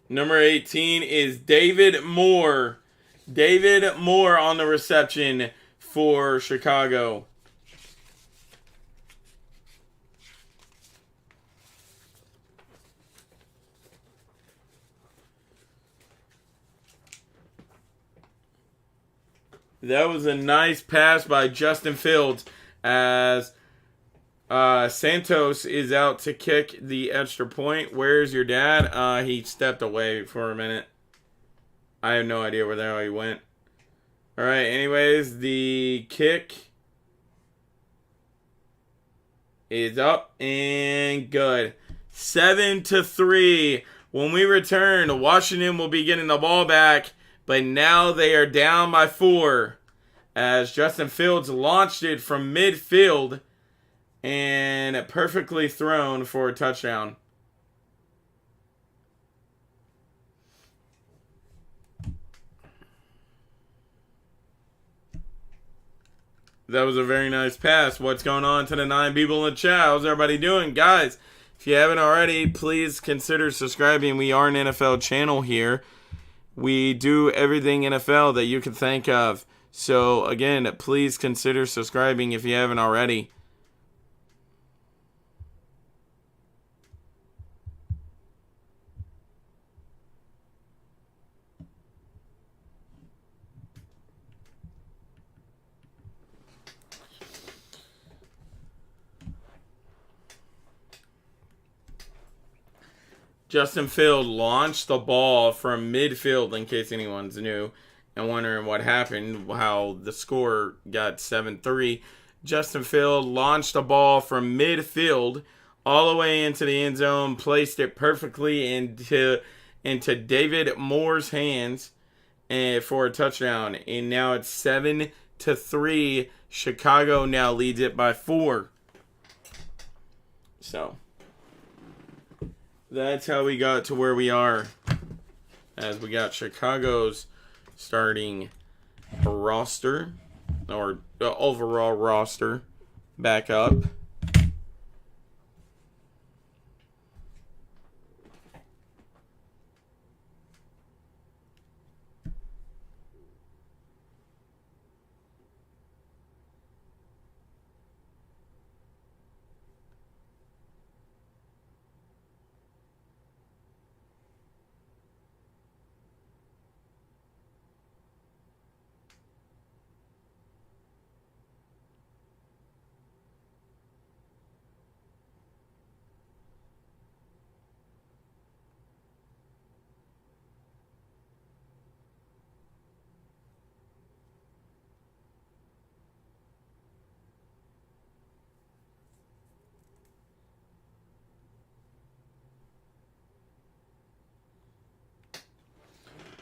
Number 18 is David Moore. David Moore on the reception for Chicago. That was a nice pass by Justin Fields as Santos is out to kick the extra point. Where's your dad? He stepped away for a minute. I have no idea where the hell he went. Alright, anyways, the kick is up and good. 7-3. When we return, Washington will be getting the ball back, but now they are down by 4 as Justin Fields launched it from midfield and perfectly thrown for a touchdown. That was a very nice pass. What's going on to the 9 people in the chat? How's everybody doing? Guys, if you haven't already, please consider subscribing. We are an NFL channel here. We do everything NFL that you can think of. So, again, please consider subscribing if you haven't already. Justin Fields launched the ball from midfield, in case anyone's new and wondering what happened, how the score got 7-3. Justin Fields launched the ball from midfield all the way into the end zone, placed it perfectly into David Moore's hands and for a touchdown. And now it's 7-3. Chicago now leads it by 4. So that's how we got to where we are, as we got Chicago's starting roster, or overall roster, back up.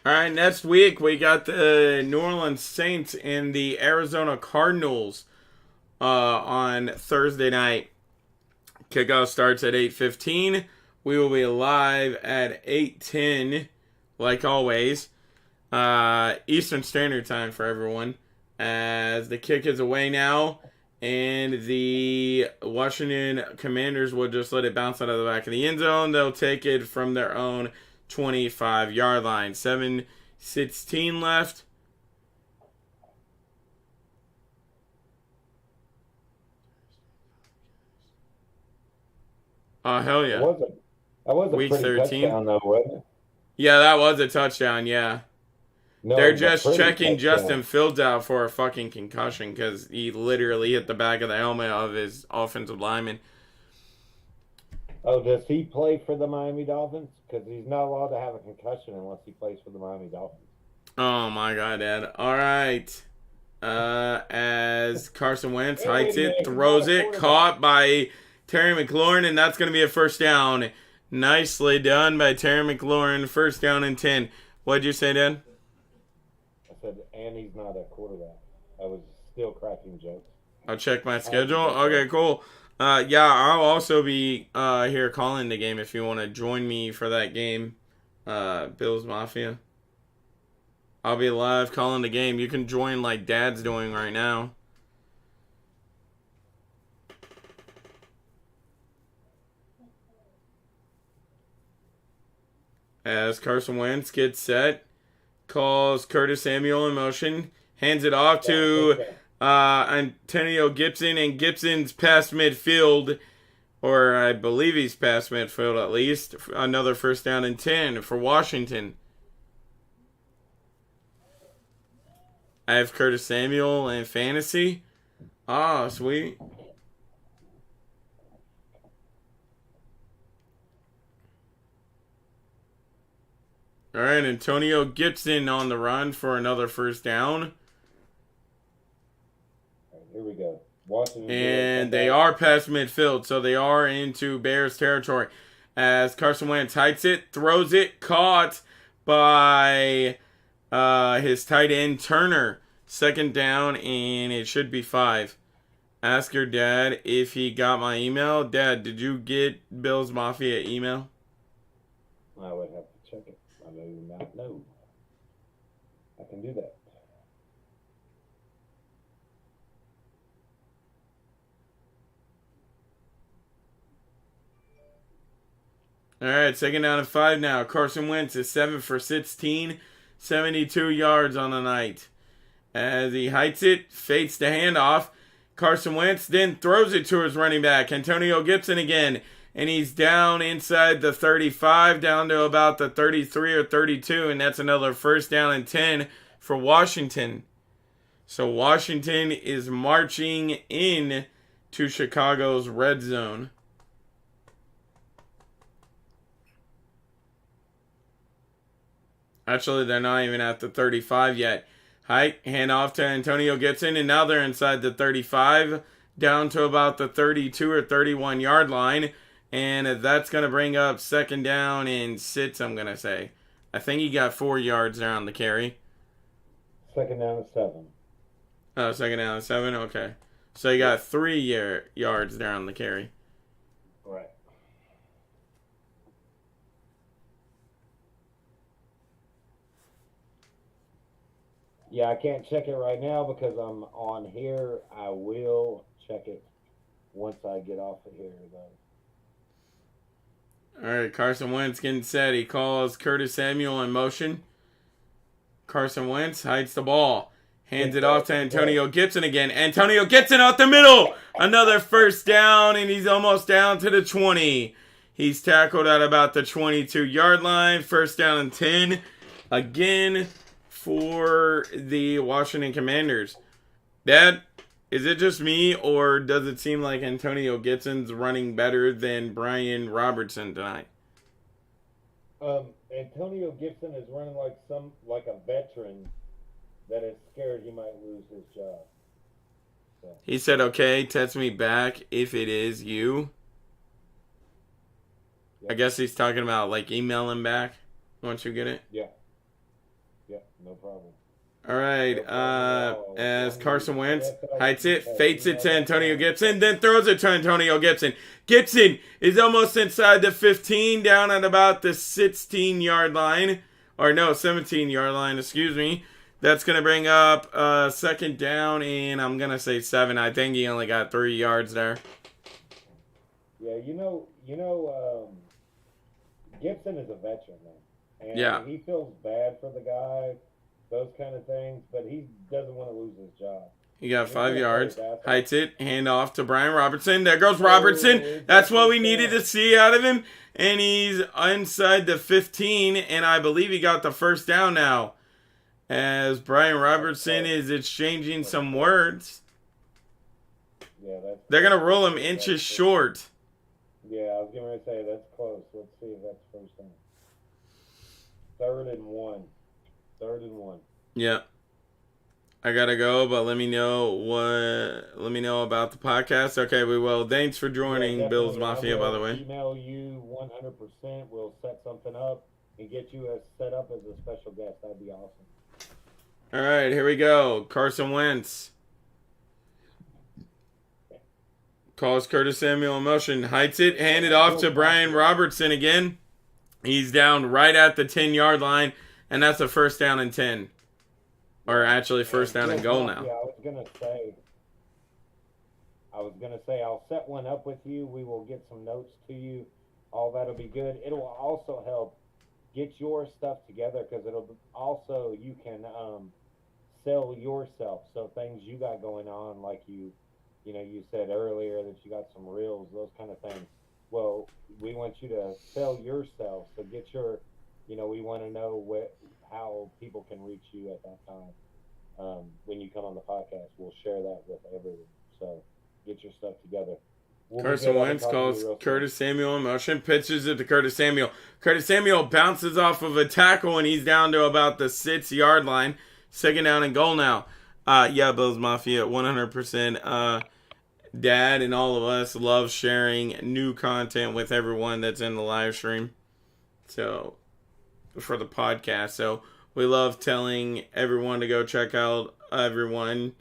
All right, next week we got the New Orleans Saints and the Arizona Cardinals on Thursday night. Kickoff starts at 8:15. We will be live at 8:10, like always. Eastern Standard Time for everyone. As the kick is away now, and the Washington Commanders will just let it bounce out of the back of the end zone. They'll take it from their own 25-yard line. 7:16 left. Oh, hell yeah. That was a Week pretty 13. touchdown, though, wasn't it? Yeah, that was a touchdown, yeah. No, They're it was a just pretty checking touchdown. Justin Fields out for a fucking concussion because he literally hit the back of the helmet of his offensive lineman. Oh, does he play for the Miami Dolphins? Because he's not allowed to have a concussion unless he plays for the Miami Dolphins. Oh my god, Dad. Alright. As Carson Wentz hikes it, throws it, caught by Terry McLaurin, and that's going to be a first down. Nicely done by Terry McLaurin. First down and 10. What'd you say, Dad? I said, and he's not a quarterback. I was still cracking jokes. I'll check my schedule. Okay, cool. Yeah, I'll also be here calling the game if you want to join me for that game. Bills Mafia. I'll be live calling the game. You can join like Dad's doing right now. As Carson Wentz gets set, calls Curtis Samuel in motion, hands it off to Antonio Gibson, and Gibson's past midfield, or I believe he's past midfield at least. Another first down and 10 for Washington. I have Curtis Samuel in fantasy. Ah, sweet. All right, Antonio Gibson on the run for another first down. All right, here we go. Washington, And they are past midfield, so they are into Bears territory. As Carson Wentz hikes it, throws it, caught by his tight end Turner. Second down, and it should be 5. Ask your dad if he got my email. Dad, did you get Bills Mafia email? I would have to check it. I do not know. I can do that. All right, second down and 5 now. Carson Wentz is 7 for 16, 72 yards on the night. As he hikes it, fakes the handoff. Carson Wentz then throws it to his running back, Antonio Gibson again. And he's down inside the 35, down to about the 33 or 32. And that's another first down and 10 for Washington. So Washington is marching in to Chicago's red zone. Actually, they're not even at the 35 yet. Hike, hand off to Antonio Gibson, and now they're inside the 35, down to about the 32 or 31 yard line. And that's going to bring up second down and 6, I'm going to say. I think he got 4 yards there on the carry. Second down and 7. Oh, second down and 7? Okay. So he got 3 yards there on the carry. Right. Yeah, I can't check it right now because I'm on here. I will check it once I get off of here, though. All right, Carson Wentz getting set. He calls Curtis Samuel in motion. Carson Wentz hides the ball. Hands it off to Antonio Gibson again. Antonio Gibson out the middle. Another first down, and he's almost down to the 20. He's tackled at about the 22-yard line. First down and 10. Again for the Washington Commanders. Dad, is it just me, or does it seem like Antonio Gibson's running better than Brian Robertson tonight? Antonio Gibson is running like a veteran that is scared he might lose his job. So. He said, okay, text me back if it is you. Yep. I guess he's talking about, like, email him back once you get it. Yeah. Yeah, no problem. All right, as Carson Wentz heights it, fakes it to Antonio Gibson, then throws it to Antonio Gibson. Gibson is almost inside the 15, down at about the 16-yard line. Or no, 17-yard line, excuse me. That's going to bring up second down, and I'm going to say 7. I think he only got 3 yards there. Yeah, Gibson is a veteran, man. And Yeah. he feels bad for the guy, those kind of things, but he doesn't want to lose his job. He got He's 5 gonna yards. play basketball. Heights it. Hand off to Brian Robertson. There goes Robertson. That's what we needed to see out of him. And he's inside the 15. And I believe he got the first down now. As Brian Robertson is exchanging some words. Yeah, They're going to roll him inches short. Yeah, I was going to say that's close. Let's see if that's first down. 3rd and 1. 3rd and 1. Yeah. I gotta go, but let me know about the podcast. Okay, we will. Thanks for joining Bill's Mafia, by the way. Email you 100%. We'll set something up and get you set up as a special guest. That'd be awesome. All right, here we go. Carson Wentz calls Curtis Samuel in motion, heights it, handed off to Brian Robertson again. He's down right at the 10-yard line, and that's a first down and 10. Or actually first down and goal now. Yeah, I was gonna say I'll set one up with you. We will get some notes to you. All that'll be good. It'll also help get your stuff together because it'll also you can sell yourself. So things you got going on, like you said earlier that you got some reels, those kind of things. Well, we want you to sell yourself. So get your, we want to know how people can reach you at that time. When you come on the podcast, we'll share that with everyone. So get your stuff together. Carson Wentz calls Curtis Samuel in motion, pitches it to Curtis Samuel. Curtis Samuel bounces off of a tackle, and he's down to about the 6-yard line. Second down and goal now. Yeah, Bills Mafia, 100%. Dad and all of us love sharing new content with everyone that's in the live stream. So, for the podcast. So, we love telling everyone to go check out everyone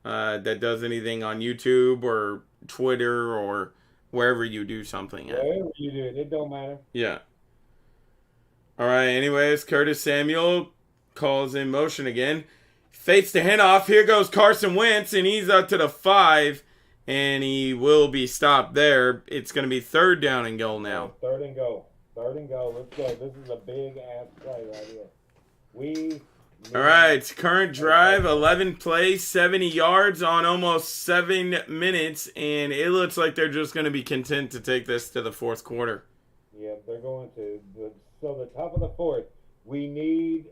that does anything on YouTube or Twitter or wherever you do something at. Wherever you do it, it don't matter. Yeah. All right, anyways, Curtis Samuel calls in motion again. Fakes the handoff. Here goes Carson Wentz, and he's up to the 5, and he will be stopped there. It's going to be 3rd down and goal now. 3rd and goal. 3rd and goal. Let's go. This is a big-ass play right here. All right, current drive, 11 plays, 70 yards on almost 7 minutes, and it looks like they're just going to be content to take this to the 4th quarter. Yeah, they're going to. So the top of the 4th, we need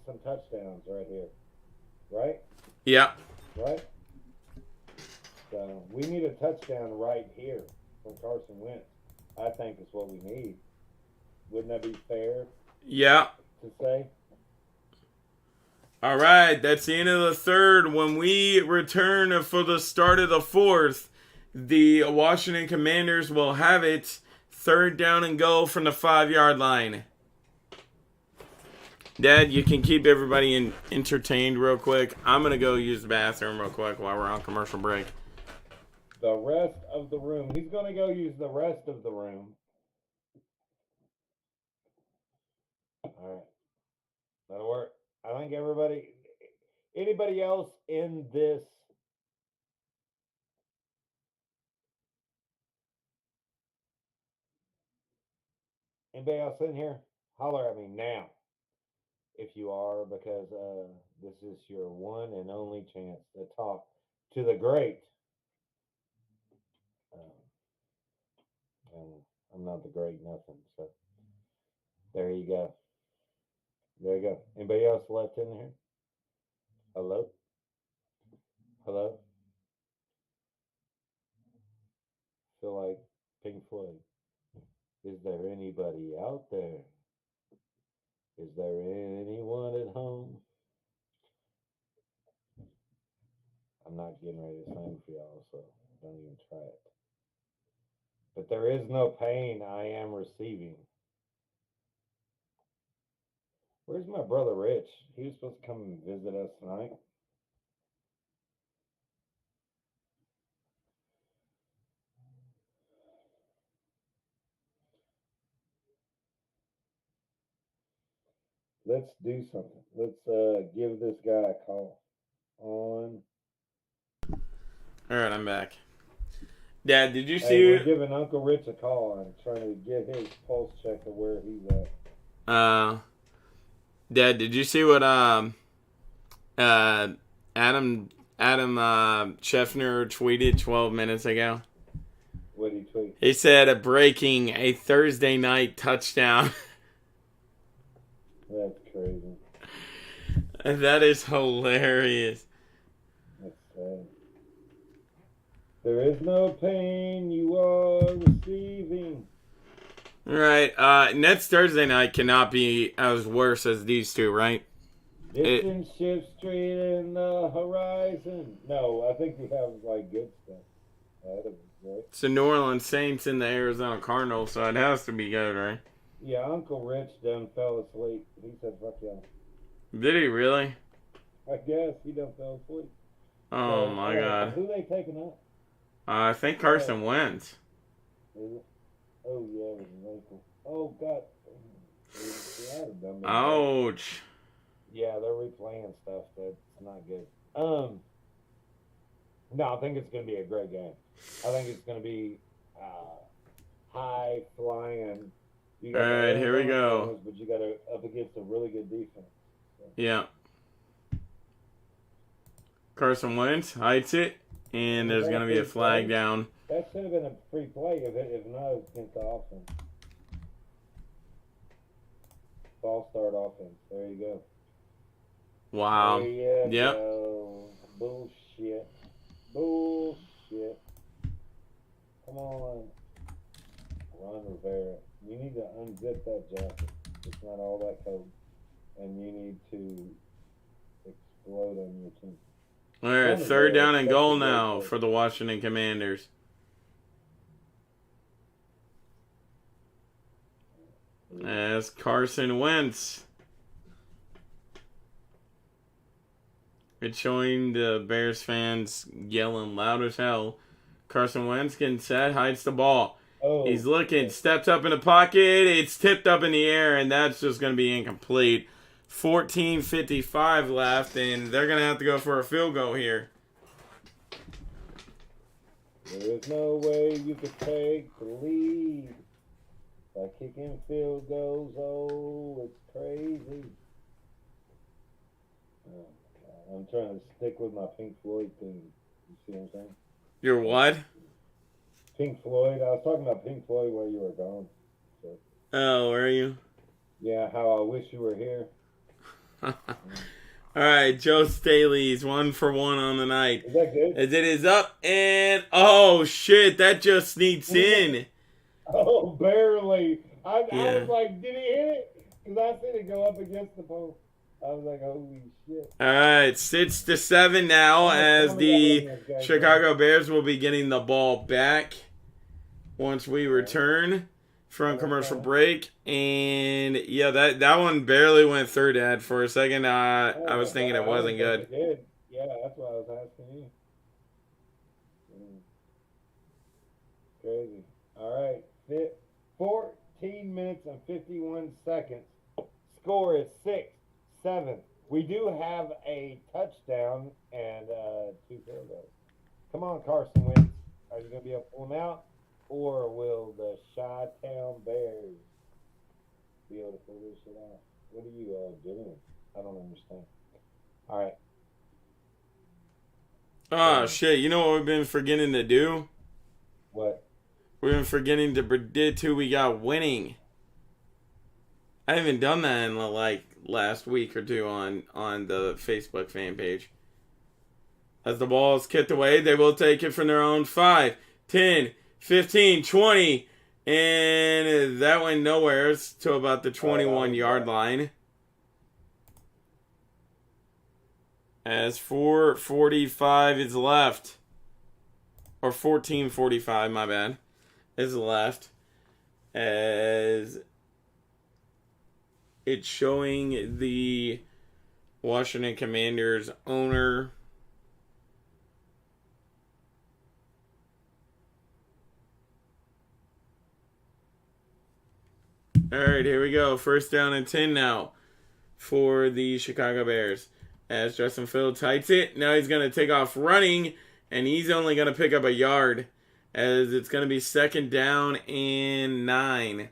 some touchdowns right here. Right? Yeah. Right? So we need a touchdown right here from Carson Wentz. I think is what we need. Wouldn't that be fair? Yeah. To say? All right, that's the end of the 3rd. When we return for the start of the 4th, the Washington Commanders will have it 3rd down and goal from the 5-yard line. Dad, you can keep everybody entertained real quick. I'm going to go use the bathroom real quick while we're on commercial break. The rest of the room. He's going to go use the rest of the room. All right. That'll work. I think anybody else in this anybody else in here? Holler at me now if you are, because this is your one and only chance to talk to the great. And I'm not the great nothing, so there you go. There you go. Anybody else left in here? Hello? Hello? Feel like Pink Floyd. Is there anybody out there? Is there anyone at home? I'm not getting ready to sing for y'all, so don't even try it. But there is no pain I am receiving. Where's my brother Rich? He was supposed to come and visit us tonight. let's do something. Let's give this guy a call on. All right, I'm back. Dad, did you Hey, we're see? giving Uncle Rich a call. I'm trying to get his pulse check of where he's at. Dad, did you see what Adam Scheffner tweeted 12 minutes ago? What he tweet? He said breaking a Thursday night touchdown. That's crazy. That is hilarious. That's sad. There is no pain you are receiving. Right. Next Thursday night cannot be as worse as these two, right? Distant ships straight in the horizon. No, I think we have like good stuff. Right? It's the New Orleans Saints and the Arizona Cardinals, so it has to be good, right? Yeah, Uncle Rich done fell asleep. He said, "Fuck y'all." Did he really? I guess he done fell asleep. Oh So, my God. Who they taking up? I think Carson Wentz. Is it? Oh yeah, it was an ankle. Oh God. Yeah, I'd have done that. Ouch. Yeah, they're replaying stuff that's not good. No, I think it's going to be a great game. I think it's going to be high flying. You got All right, here we go. offense, but you got up against a really good defense. So. Yeah. Carson Wentz heights it, and there's going to be a flag down. That should have been a free play if not against the offense. False start offense. There you go. Wow. There you Yep. go. Bullshit. Bullshit. Come on. Ron Rivera. You need to unzip that jacket. It's not all that cold. And you need to explode on your team. All right, third down and goal now for the Washington Commanders. As Carson Wentz. It's showing the Bears fans yelling loud as hell. Carson Wentz getting set, hides the ball. Oh, He's looking, steps up in the pocket. It's tipped up in the air, and that's just going to be incomplete. 14:55 left, and they're going to have to go for a field goal here. There's no way you could take the lead by kicking field goals. Oh, it's crazy. Oh, God. I'm trying to stick with my Pink Floyd thing. You see what I'm saying? You're what? Pink Floyd. I was talking about Pink Floyd while you were gone. So, Oh, where are you? yeah, how I wish you were here. All right, Joe Staley's 1 for 1 on the night. Is that good? As it is up, and oh shit, that just sneaks in. Oh, barely. I Yeah. was like, did he hit it? Because I seen it go up against the post. I was like, holy shit. All right, 6-7 now as the Chicago Bears will be getting the ball back once we return from commercial break. And yeah, that one barely went through, Dad. For a second, I was thinking it wasn't good. It did. Yeah, that's why I was asking you. Crazy. All right. 14 minutes and 51 seconds. Score is 6-7. We do have a touchdown and 2 field goals. Come on, Carson Wentz. Are you going to be able to pull them out? Or will the Chi-Town Bears be able to pull this shit out? What are you doing? I don't understand. All right. Oh shit! You know what we've been forgetting to do? What? We've been forgetting to predict who we got winning. I haven't done that in like last week or two on the Facebook fan page. As the ball is kicked away, they will take it from their own 5, 10, 15, 20, and that went nowhere to about the 21-yard line. As 4:45 is left, or 14:45, my bad, is left, as it's showing the Washington Commanders owner All right, here we go. First down and 10 now for the Chicago Bears. As Justin Fields heights it. Now he's going to take off running, and he's only going to pick up a yard, as it's going to be second down and 9.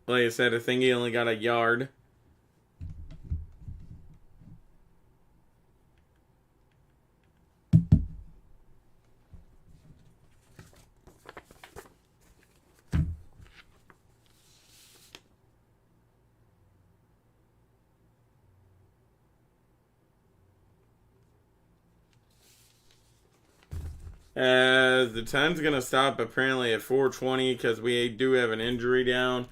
Like I said, I think he only got a yard. As the time's going to stop apparently at 4:20 because we do have an injury down.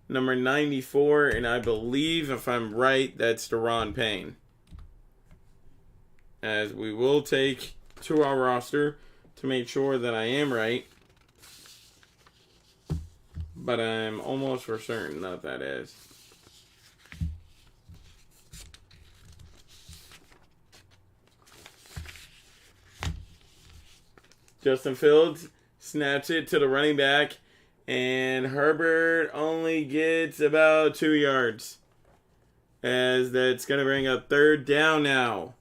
Number 94, and I believe, if I'm right, that's Daron Payne. As we will take to our roster to make sure that I am right. But I'm almost for certain that is. Justin Fields snaps it to the running back, and Herbert only gets about 2 yards. As that's going to bring up third down now.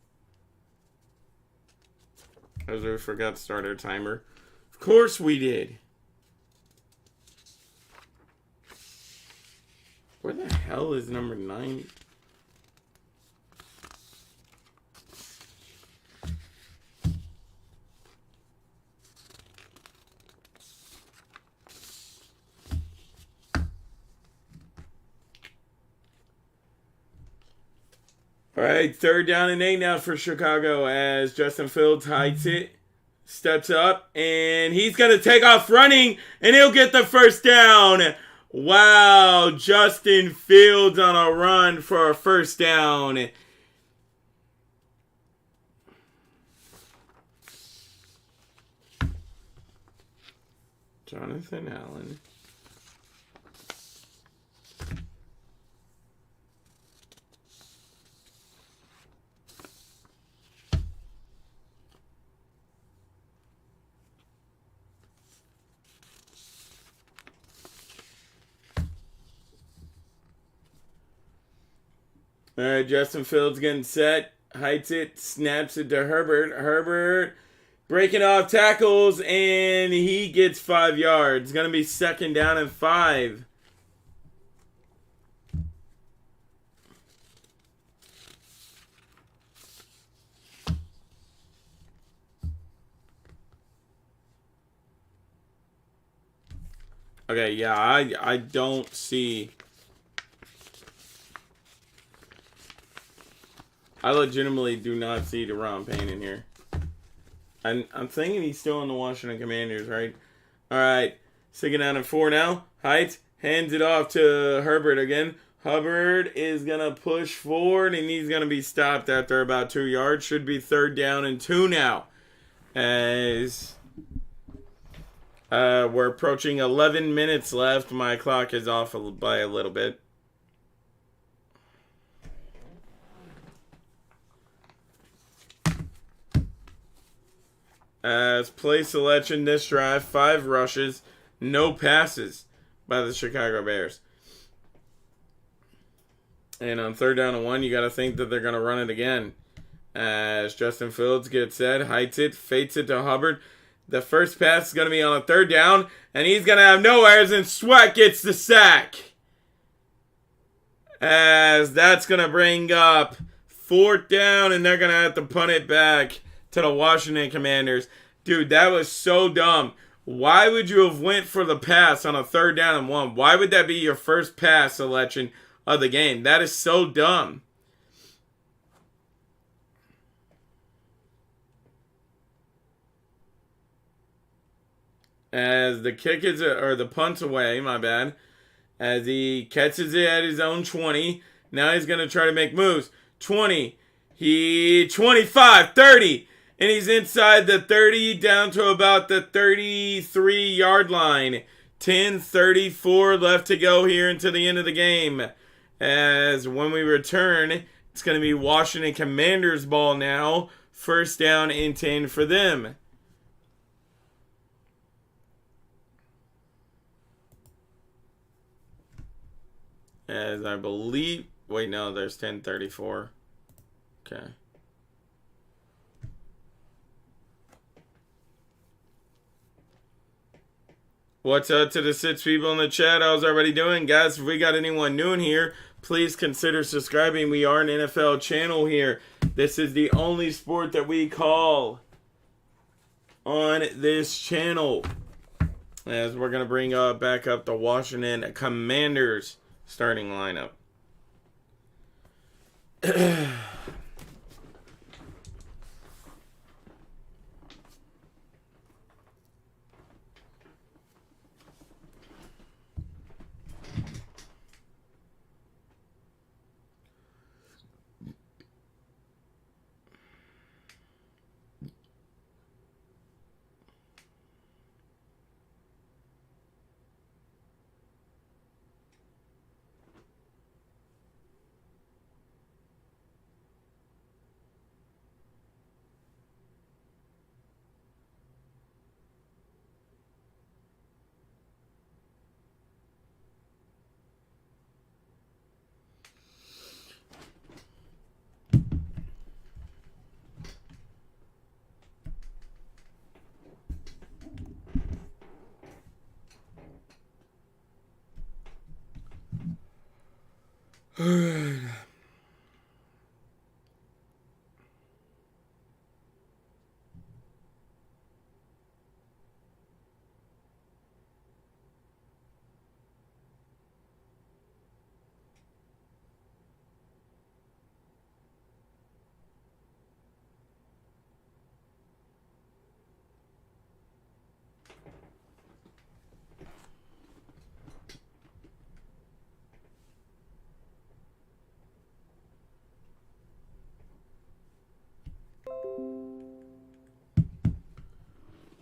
As we forgot to start our timer. Of course we did. Where the hell is number 9? All right, third down and 8 now for Chicago as Justin Fields heights it, steps up, and he's going to take off running, and he'll get the first down. Wow, Justin Fields on a run for a first down. Jonathan Allen. All right, Justin Fields getting set, heights it, snaps it to Herbert. Herbert breaking off tackles, and he gets 5 yards. Going to be second down and 5. Okay, yeah, I don't see... I legitimately do not see Daron Payne in here. I'm thinking he's still in the Washington Commanders, right? All right, second down and 4 now. Heights hands it off to Herbert again. Hubbard is going to push forward, and he's going to be stopped after about 2 yards. Should be third down and 2 now. As we're approaching 11 minutes left. My clock is off by a little bit. As play selection this drive, 5 rushes, no passes by the Chicago Bears. And on third down and 1, you got to think that they're going to run it again. As Justin Fields gets set, heights it, fates it to Hubbard. The first pass is going to be on a third down, and he's going to have no errors, and Sweat gets the sack. As that's going to bring up fourth down, and they're going to have to punt it back to the Washington Commanders. Dude, that was so dumb. Why would you have went for the pass on a third down and 1? Why would that be your first pass selection of the game? That is so dumb. As the kick is, or the punt's away, my bad. As he catches it at his own 20. Now he's going to try to make moves. 20. 25, 30. And he's inside the 30 down to about the 33-yard line. 10:34 left to go here into the end of the game. As when we return, it's going to be Washington Commanders ball now. First down and 10 for them. As I believe Wait, no, there's 10:34. Okay. What's up to the 6 people in the chat? How's everybody doing? Guys, if we got anyone new in here, please consider subscribing. We are an NFL channel here. This is the only sport that we call on this channel. As we're going to bring back up the Washington Commanders starting lineup.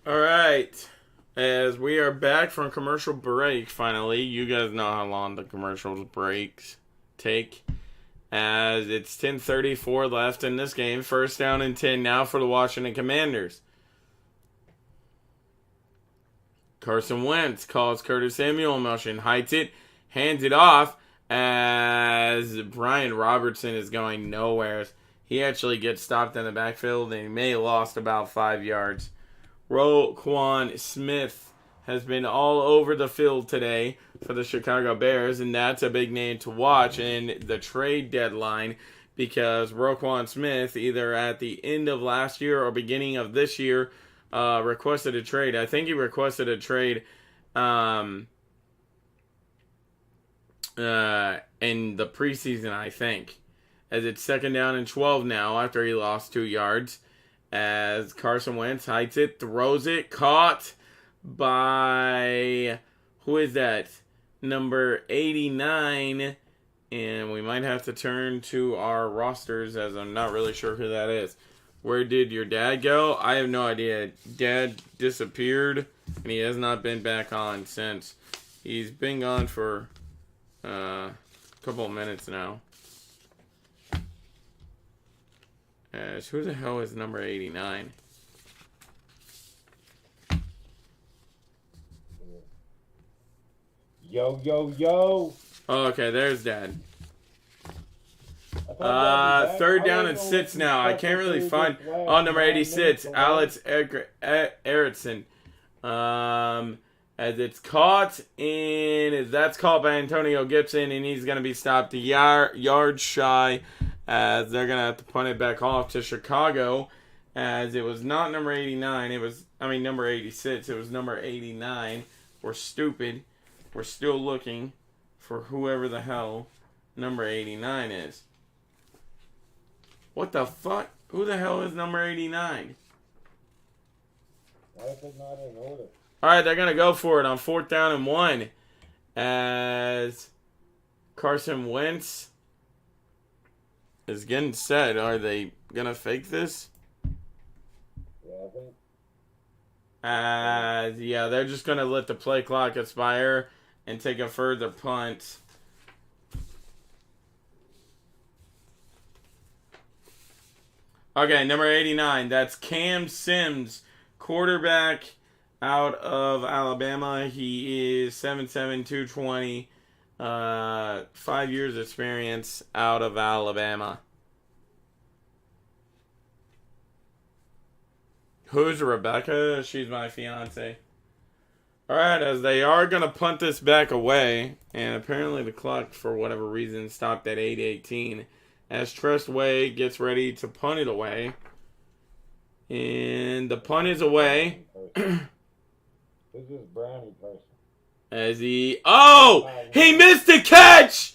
All right. As we are back from commercial break, finally, you guys know how long the commercial breaks take. As it's 10:34 left in this game. First down and 10 now for the Washington Commanders. Carson Wentz calls Curtis Samuel in motion, heights it, hands it off as Brian Robertson is going nowhere. He actually gets stopped in the backfield and he may have lost about 5 yards. Roquan Smith has been all over the field today for the Chicago Bears, and that's a big name to watch in the trade deadline because Roquan Smith, either at the end of last year or beginning of this year, requested a trade. I think he requested a trade in the preseason, I think. As it's second down and 12 now after he lost 2 yards. As Carson Wentz heights it, throws it, caught by, who is that? Number 89. And we might have to turn to our rosters as I'm not really sure who that is. Where did your dad go? I have no idea. Dad disappeared, and he has not been back on since. He's been gone for a couple of minutes now. Who the hell is number 89? Yo, yo, yo. Oh, okay, there's Dad. Third Third down and 6 now. I can't really find. Oh, number 86, Alex Erickson. As it's caught, and that's caught by Antonio Gibson, and he's going to be stopped a yard shy. As they're going to have to punt it back off to Chicago. As it was not number 89. Number 86. It was number 89. We're stupid. We're still looking for whoever the hell number 89 is. What the fuck? Who the hell is number 89? Why is it not in order? Alright, they're going to go for it on 4th down and 1. As Carson Wentz is getting set. Are they going to fake this? Yeah, I think. Yeah, they're just going to let the play clock expire and take a further punt. Okay, number 89. That's Cam Sims, quarterback out of Alabama. He is 7'7", 220. 5 years experience out of Alabama. Who's Rebecca? She's my fiance. Alright, as they are going to punt this back away, and apparently the clock, for whatever reason, stopped at 8:18, as Trust Way gets ready to punt it away. And the punt is away. Who's this brownie person? As he... Oh! He missed the catch!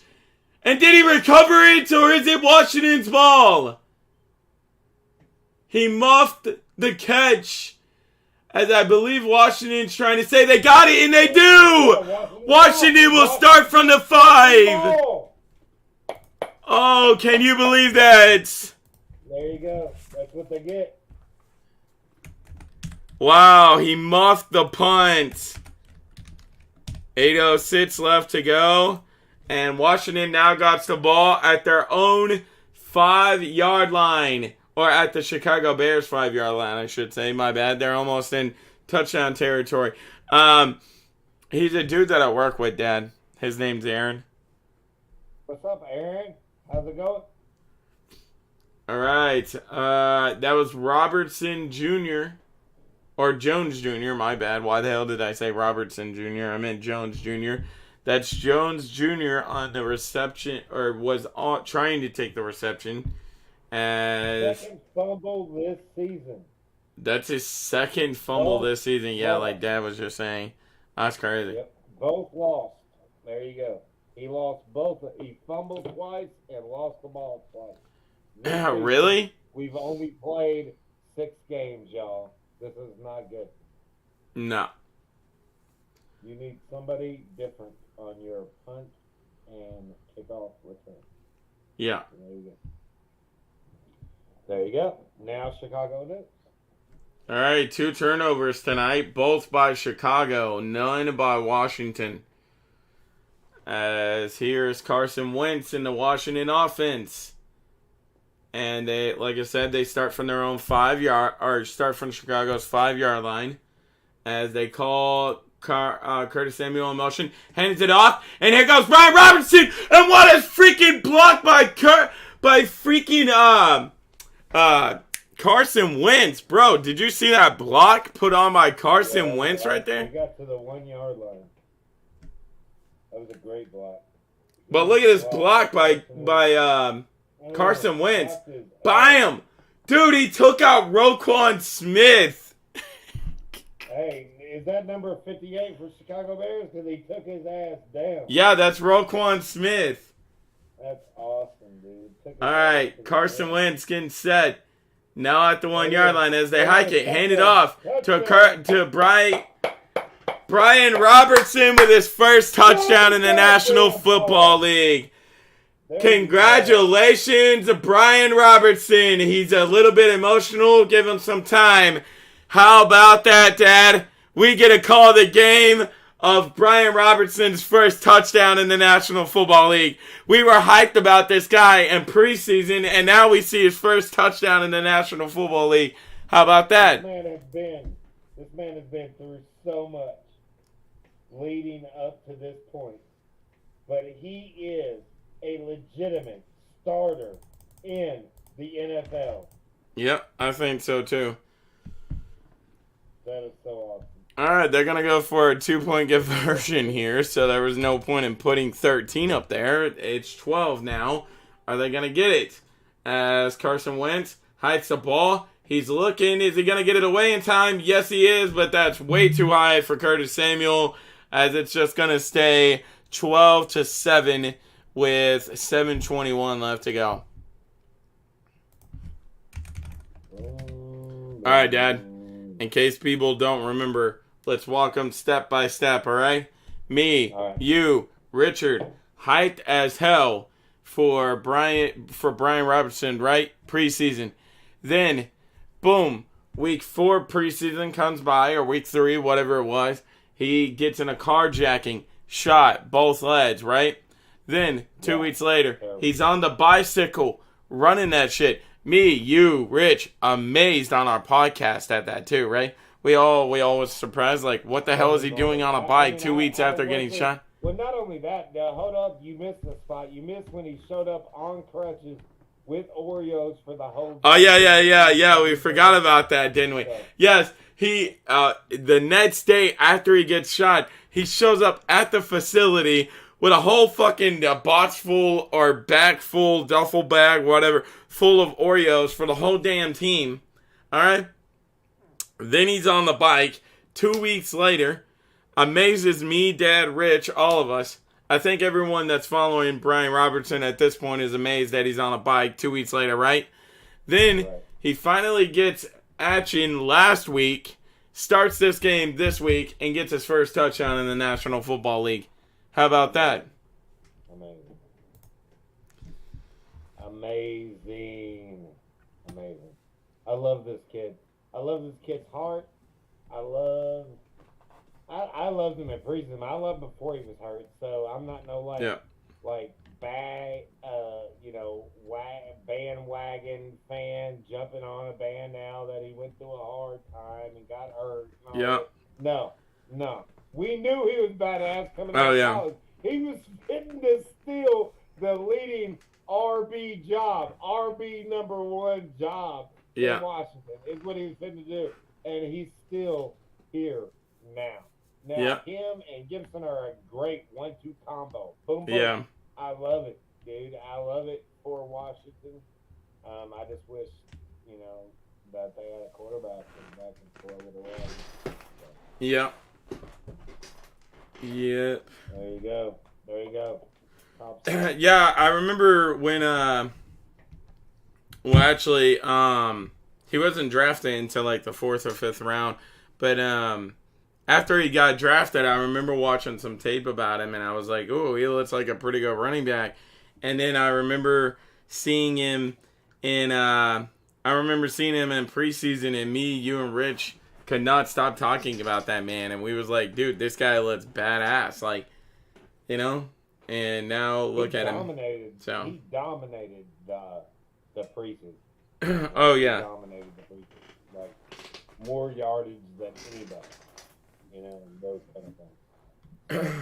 And did he recover it, or is it Washington's ball? He muffed the catch. As I believe Washington's trying to say they got it, and they do! Washington will start from the 5. Oh, can you believe that? There you go. That's what they get. Wow, he muffed the punt. 8:06 left to go. And Washington now got the ball at their own 5-yard line. Or at the Chicago Bears 5-yard line, I should say. My bad. They're almost in touchdown territory. He's a dude that I work with, Dad. His name's Aaron. What's up, Aaron? How's it going? All right. That was Robertson Jr. Or Jones Jr., my bad. Why the hell did I say Robertson Jr.? I meant Jones Jr. That's Jones Jr. on the reception, or was trying to take the reception. As Second fumble this season. That's his second fumble this season. Yeah, like Dad was just saying. That's crazy. Yep. Both lost. There you go. He lost both. He fumbled twice and lost the ball twice. Yeah, really? We've only played 6 games, y'all. This is not good. No. You need somebody different on your punt and kickoff return. Yeah. There you go. There you go. Now Chicago next. All right, 2 turnovers tonight, both by Chicago, none by Washington. As here's Carson Wentz in the Washington offense. And they, like I said, they start from their own 5-yard, or start from Chicago's 5-yard line. As they call Curtis Samuel in motion, hands it off, and here goes Brian Robertson, and what a freaking block by Carson Wentz. Bro, did you see that block put on by Carson Wentz right there? He got to the 1-yard line. That was a great block. But look at this block by Carson Wentz. Bam! Dude, he took out Roquan Smith. Hey, is that number 58 for Chicago Bears? Because he took his ass down. Yeah, that's Roquan Smith. That's awesome, dude. All right, Carson Wentz getting set. Now at the 1-yard line as they hike it. Hand it off to Brian Robertson with his first touchdown in the National Football League. Congratulations, Brian Robertson. He's a little bit emotional. Give him some time. How about that, Dad? We get to call the game of Brian Robertson's first touchdown in the National Football League. We were hyped about this guy in preseason, and now we see his first touchdown in the National Football League. How about that? This man has been through so much leading up to this point. But he is a legitimate starter in the NFL. Yep, I think so too. That is so awesome. All right, they're going to go for a 2-point conversion here, so there was no point in putting 13 up there. It's 12 now. Are they going to get it? As Carson Wentz hikes the ball, he's looking. Is he going to get it away in time? Yes, he is, but that's way too high for Curtis Samuel, as it's just going to stay 12-7 with 7:21 left to go. All right, Dad. In case people don't remember, let's walk them step by step, all right? Me, you, Richard, hyped as hell for Brian Robertson, right? Preseason. Then, boom, week 4 preseason comes by, or week 3, whatever it was. He gets in a carjacking, shot, both legs, right? Then, 2 weeks later, he's on the bicycle, running that shit. Me, you, Rich, amazed on our podcast at that too, right? We all was surprised, like, what the hell is he doing on a bike 2 weeks after getting shot? Well, not only that, now hold up, you missed the spot. You missed when he showed up on crutches with Oreos for the whole. Oh yeah. We forgot about that, didn't we? Yeah. Yes, he. The next day after he gets shot, he shows up at the facility with a whole fucking box full or bag full, duffel bag, whatever, full of Oreos for the whole damn team. All right. Then he's on the bike. 2 weeks later, amazes me, Dad, Rich, all of us. I think everyone that's following Brian Robertson at this point is amazed that he's on a bike 2 weeks later, right? Then Right. he finally gets action last week, starts this game this week, and gets his first touchdown in the National Football League. How about that? Amazing. Amazing. Amazing. I love this kid. I love this kid's heart. I loved him in preseason. I loved him before he was hurt. So I'm not bandwagon fan jumping on a band now that he went through a hard time and got hurt. And all that. No. We knew he was badass coming out of college. He was fitting to steal the leading RB job, RB number one job in Washington. Is what he was fitting to do. And he's still here now. Now, him and Gibson are a great 1-2 combo. Boom, boom. Yeah. I love it, dude. I love it for Washington. I just wish, that they had a quarterback that can throw it around. Yep. Yep. There you go. Yeah, I remember when, he wasn't drafted until like the 4th or 5th round, but, after he got drafted, I remember watching some tape about him, and I was like, "Oh, he looks like a pretty good running back." And then I remember seeing him in preseason, and me, you, and Rich could not stop talking about that man, and we was like, "Dude, this guy looks badass!" Like, And now look at him. So he dominated the preseason. Oh yeah. He dominated the preseason, like more yardage than anybody. Those kind of things.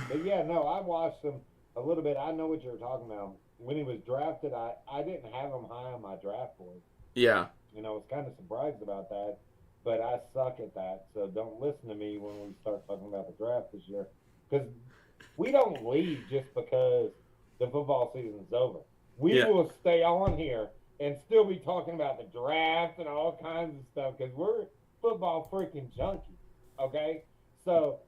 But yeah, no, I watched him a little bit. I know what you're talking about. When he was drafted, I didn't have him high on my draft board. Yeah. I was kind of surprised about that, but I suck at that. So don't listen to me when we start talking about the draft this year, because we don't leave just because the football season's over. We will stay on here and still be talking about the draft and all kinds of stuff because we're football freaking junkies. Okay. So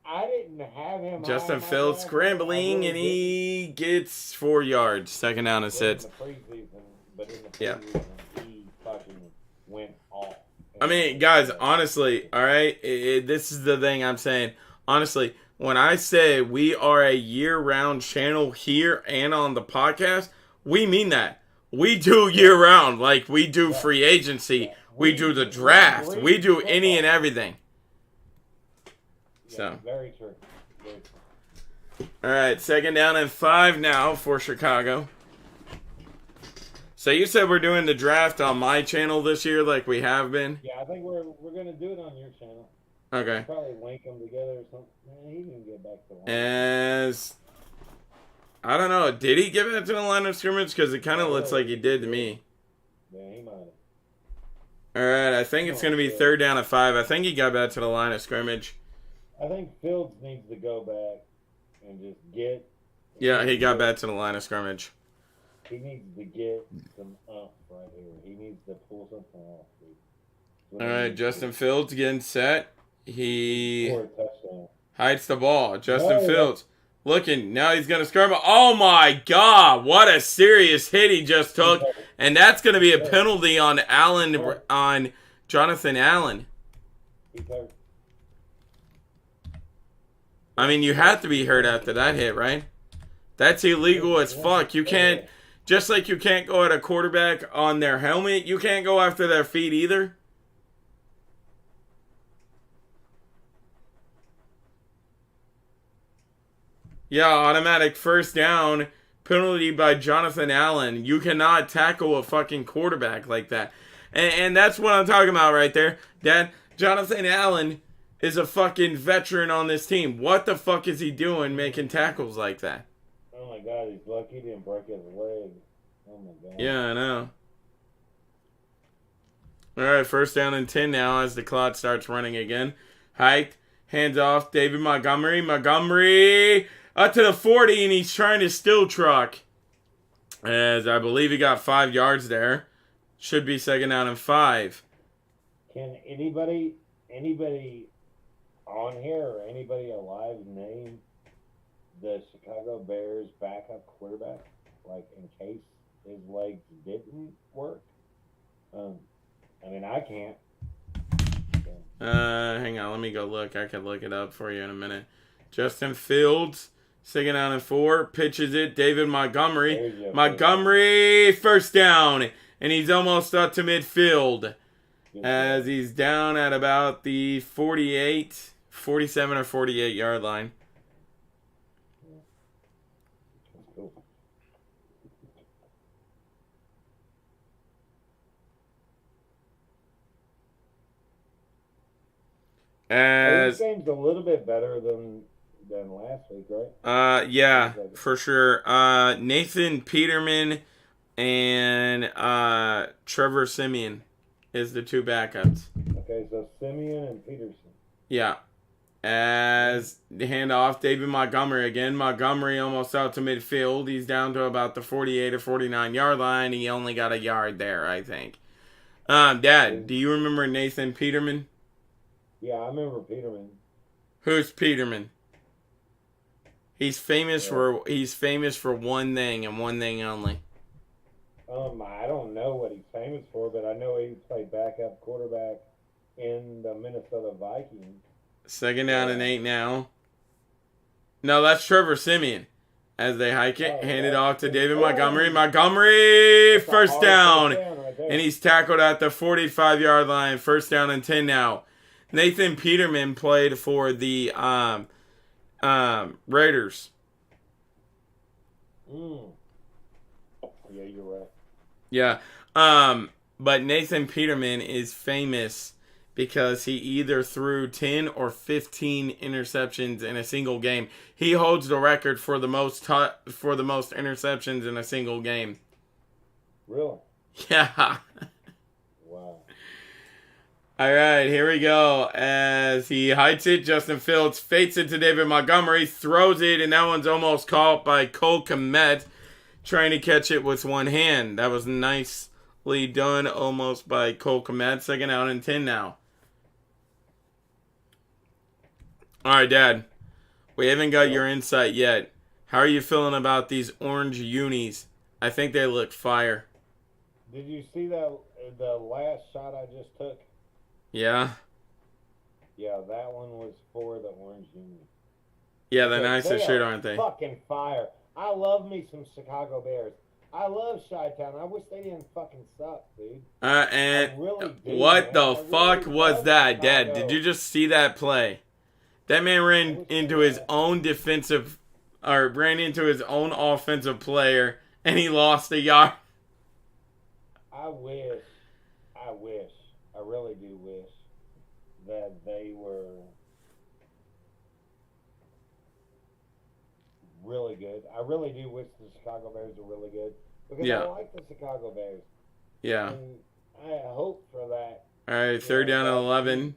I didn't have him. Justin Fields scrambling, and he gets 4 yards. Second down and 6. But in the preseason, he fucking went off. I mean, guys, honestly, all right, this is the thing I'm saying. Honestly, when I say we are a year-round channel here and on the podcast, we mean that. We do year-round. Like, we do free agency. We do the draft. We do any and everything. So very true. All right, second down and 5 now for Chicago. So you said we're doing the draft on my channel this year, like we have been. Yeah, I think we're gonna do it on your channel. Okay. We'll probably link them together or something. Man, he didn't get back to line. I don't know. Did he get back to the line of scrimmage? Because it kind of looks like he did to me. Yeah, he might have. All right, I think it's going to be third down and 5. I think he got back to the line of scrimmage. I think Fields needs to go back and just get. Yeah, he got back to the line of scrimmage. He needs to get some up right here. He needs to pull something off. All right, Justin Fields getting set. He Score a touchdown. hides the ball. Justin Fields looking. Now he's going to scramble. Oh, my God. What a serious hit he just took. And that's going to be a penalty on Jonathan Allen. He's hurt. I mean, you have to be hurt after that hit, right? That's illegal as fuck. You can't, just like you can't go at a quarterback on their helmet, you can't go after their feet either. Yeah, automatic first down, penalty by Jonathan Allen. You cannot tackle a fucking quarterback like that. And that's what I'm talking about right there. Dad, Jonathan Allen is a fucking veteran on this team. What the fuck is he doing making tackles like that? Oh my God, he's lucky he didn't break his leg. Oh my God. Yeah, I know. All right, 1st down and 10 now as the clock starts running again. Hiked, hands off, David Montgomery. Montgomery up to the 40, and he's trying to still truck. As I believe he got 5 yards there. Should be 2nd down and 5. Can anybody on here or anybody alive name the Chicago Bears backup quarterback? Like, in case his legs didn't work? I mean, I can't. Hang on, let me go look. I can look it up for you in a minute. Justin Fields, 2nd down and 4, pitches it. David Montgomery. Montgomery, 1st down. And he's almost up to midfield. As he's down at about the 47 or 48 yard line. This game's a little bit better than last week, right? Yeah, for sure. Nathan Peterman and Trevor Siemian is the 2 backups. Okay, so Siemian and Peterson. Yeah. As the handoff, David Montgomery again. Montgomery almost out to midfield. He's down to about the 48 or 49 yard line. He only got a yard there, I think. Dad, do you remember Nathan Peterman? Yeah, I remember Peterman. Who's Peterman? He's famous for one thing and one thing only. I don't know what he's famous for, but I know he played backup quarterback in the Minnesota Vikings. 2nd down and 8 now. No, that's Trevor Siemian. As they hike it, hand it off to David Montgomery. Montgomery, 1st down. And he's tackled at the 45 yard line. 1st down and 10 now. Nathan Peterman played for the Raiders. Yeah, you're right. Yeah. But Nathan Peterman is famous because he either threw 10 or 15 interceptions in a single game. He holds the record for the most interceptions in a single game. Really? Yeah. Wow. All right, here we go. As he hikes it, Justin Fields fakes it to David Montgomery, throws it, and that one's almost caught by Cole Kmet, trying to catch it with one hand. That was nicely done almost by Cole Kmet. 2nd down and 10 now. All right, Dad. We haven't got your insight yet. How are you feeling about these orange unis? I think they look fire. Did you see the last shot I just took? Yeah? Yeah, that one was for the orange uni. Yeah, they're nice as shit, aren't they? Fucking fire. I love me some Chicago Bears. I love Chi-Town. I wish they didn't fucking suck, dude. And really do, what man. the fuck was that, Dad? Did you just see that play? That man ran into his own offensive player, and he lost a yard. I really do wish that they were really good. I really do wish the Chicago Bears were really good because I like the Chicago Bears. Yeah. And I hope for that. All right, 3rd down and 11.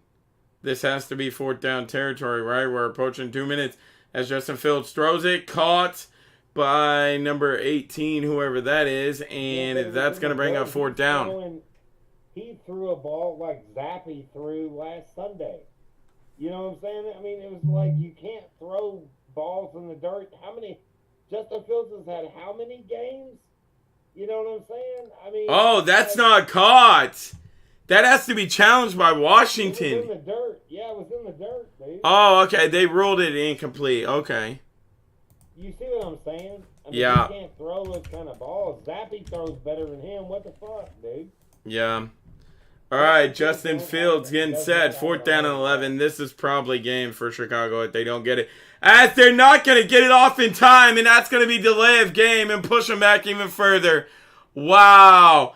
This has to be 4th down territory, right? We're approaching 2 minutes as Justin Fields throws it, caught by number 18, whoever that is, and that's going to bring up 4th down. He threw a ball like Zappy threw last Sunday. You know what I'm saying? I mean, it was like you can't throw balls in the dirt. Justin Fields has had how many games? You know what I'm saying? I mean, oh, that's not caught. That has to be challenged by Washington. It was in the dirt. Yeah, it was in the dirt, dude. Oh, okay. They ruled it incomplete. Okay. You see what I'm saying? I mean, yeah. You can't throw those kind of balls. Zappy throws better than him. What the fuck, dude? Yeah. All right, Justin Fields getting set. 4th down and 11. This is probably game for Chicago if they don't get it. As they're not going to get it off in time, and that's going to be delay of game and push them back even further. Wow.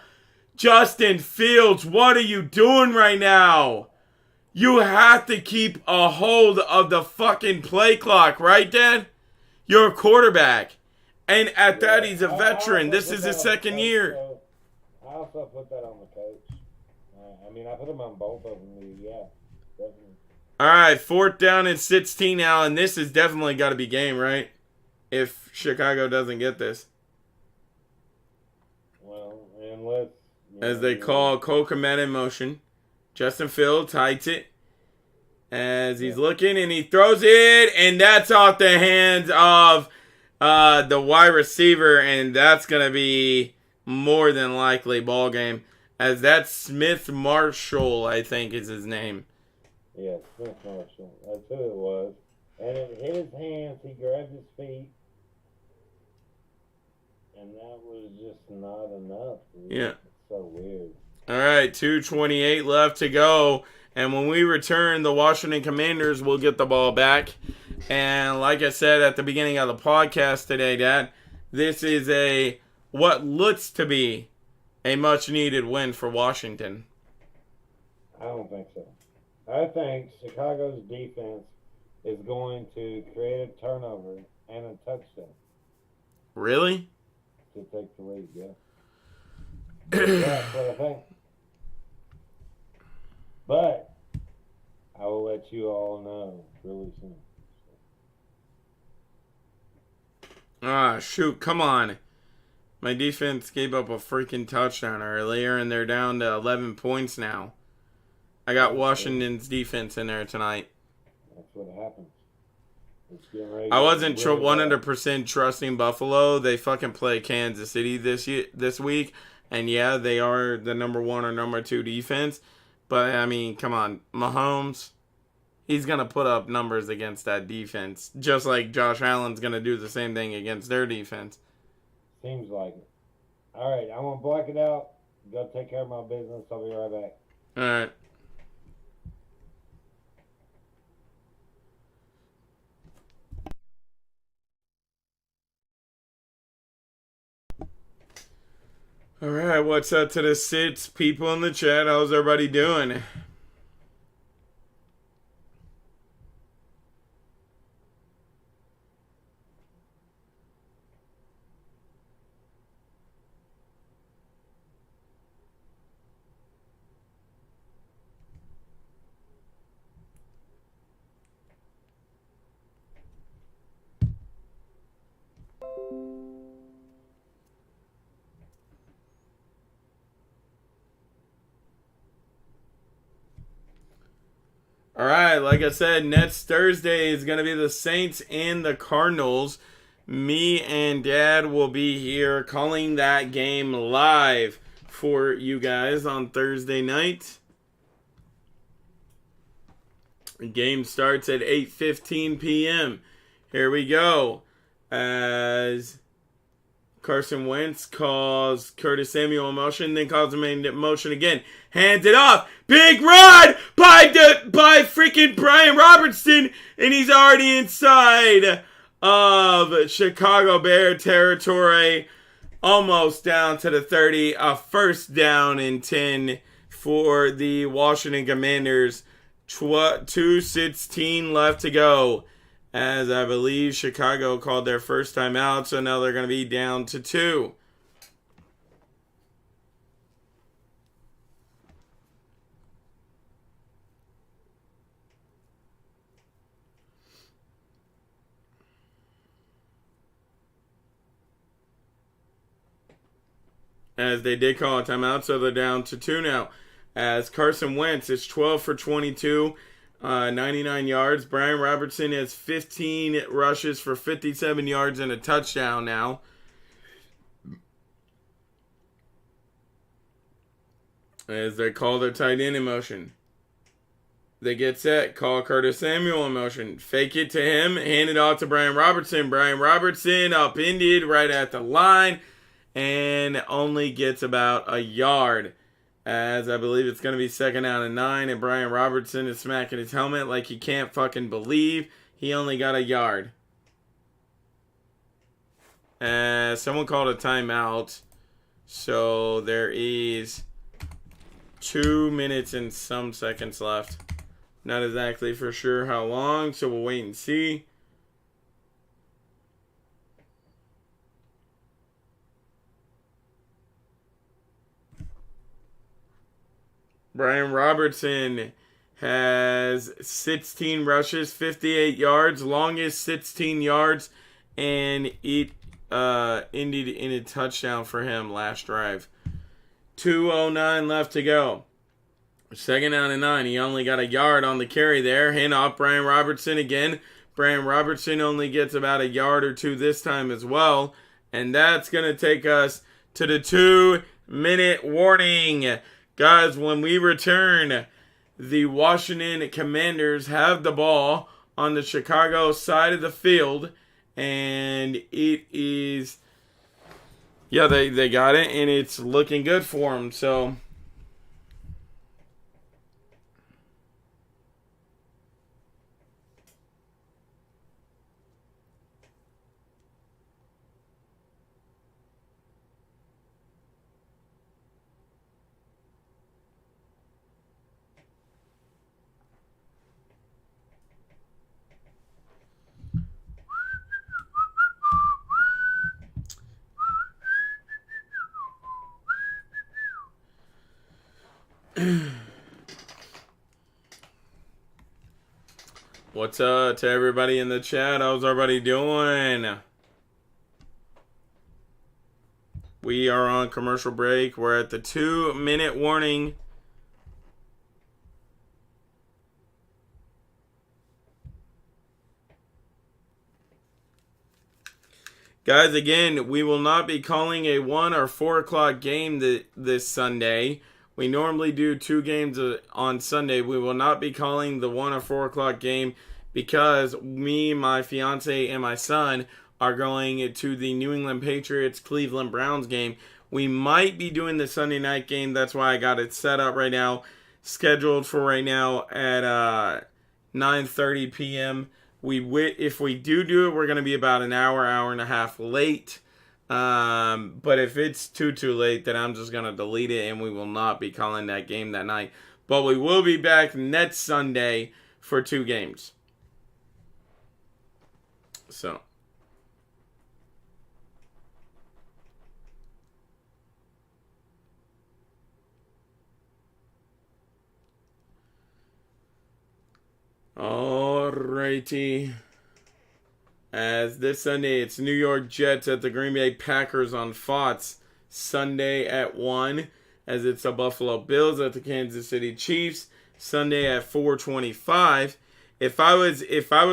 Justin Fields, what are you doing right now? You have to keep a hold of the fucking play clock, right, Dad? You're a quarterback. And at that, he's a veteran. This is his second year. I also put that on the coach. I mean, I put him on both of them. Yeah, definitely. All right, 4th down and 16 now, and this has definitely got to be game, right? If Chicago doesn't get this. Well, unless... As they call Cole Kmet in motion. Justin Fields hides it. As he's looking, and he throws it, and that's off the hands of the wide receiver, and that's going to be more than likely ball game. As that's Smith Marshall, I think is his name. Yeah, Smith Marshall. That's who it was. And in his hands, he grabbed his feet. And that was just not enough. Dude. Yeah. It's so weird. All right, 2:28 left to go. And when we return, the Washington Commanders will get the ball back. And like I said at the beginning of the podcast today, Dad, this is what looks to be a much-needed win for Washington. I don't think so. I think Chicago's defense is going to create a turnover and a touchdown. Really? To take the lead, yeah. That's what I think. But I will let you all know really soon. Shoot, come on. My defense gave up a freaking touchdown earlier, and they're down to 11 points now. I got Washington's defense in there tonight. That's what happens. It's getting ready I wasn't really 100% trusting Buffalo. They fucking play Kansas City this week, and yeah, they are the number 1 or number 2 defense. But, I mean, come on. Mahomes, he's going to put up numbers against that defense, just like Josh Allen's going to do the same thing against their defense. Seems like it. All right, I'm going to black it out. Go take care of my business. I'll be right back. All right. All right, what's up to the sits people in the chat? How's everybody doing? All right, like I said, next Thursday is going to be the Saints and the Cardinals. Me and Dad will be here calling that game live for you guys on Thursday night. The game starts at 8:15 p.m. Here we go. As Carson Wentz calls Curtis Samuel in motion, then calls him in motion again. Hands it off. Big run by freaking Brian Robertson, and he's already inside of Chicago Bear territory. Almost down to the 30. A first down and 10 for the Washington Commanders. 2:16 left to go. As I believe Chicago called their first time out, so now they're going to be down to 2. As they did call a timeout, so they're down to 2 now. As Carson Wentz is 12 for 22. 99 yards. Brian Robertson has 15 rushes for 57 yards and a touchdown now. As they call their tight end in motion. They get set. Call Curtis Samuel in motion. Fake it to him. Hand it off to Brian Robertson. Brian Robertson upended right at the line. And only gets about a yard. As I believe it's going to be 2nd down and 9. And Brian Robertson is smacking his helmet like he can't fucking believe he only got a yard. Someone called a timeout. So there is 2 minutes and some seconds left. Not exactly for sure how long, so we'll wait and see. Brian Robertson has 16 rushes, 58 yards, longest 16 yards, and it ended in a touchdown for him last drive. 2:09 left to go. Second down and 9. He only got a yard on the carry there. Hand off Brian Robertson again. Brian Robertson only gets about a yard or two this time as well. And that's going to take us to the 2-minute warning. Guys, when we return, the Washington Commanders have the ball on the Chicago side of the field. And it is... Yeah, they got it, and it's looking good for them. So... What's up to everybody in the chat? How's everybody doing? We are on commercial break. We're at the 2-minute warning. Guys, again, we will not be calling a 1 or 4 o'clock game this Sunday. We normally do 2 games on Sunday. We will not be calling the 1 or 4 o'clock game because me, my fiance, and my son are going to the New England Patriots Cleveland Browns game. We might be doing the Sunday night game. That's why I got it set up right now, scheduled for right now at 9:30 p.m. If we do it, we're going to be about an hour and a half late. But if it's too late, then I'm just going to delete it and we will not be calling that game that night. But we will be back next Sunday for 2 games. So. Alrighty. As this Sunday, it's New York Jets at the Green Bay Packers on Fox. Sunday at 1. As it's the Buffalo Bills at the Kansas City Chiefs. Sunday at 4:25. If I was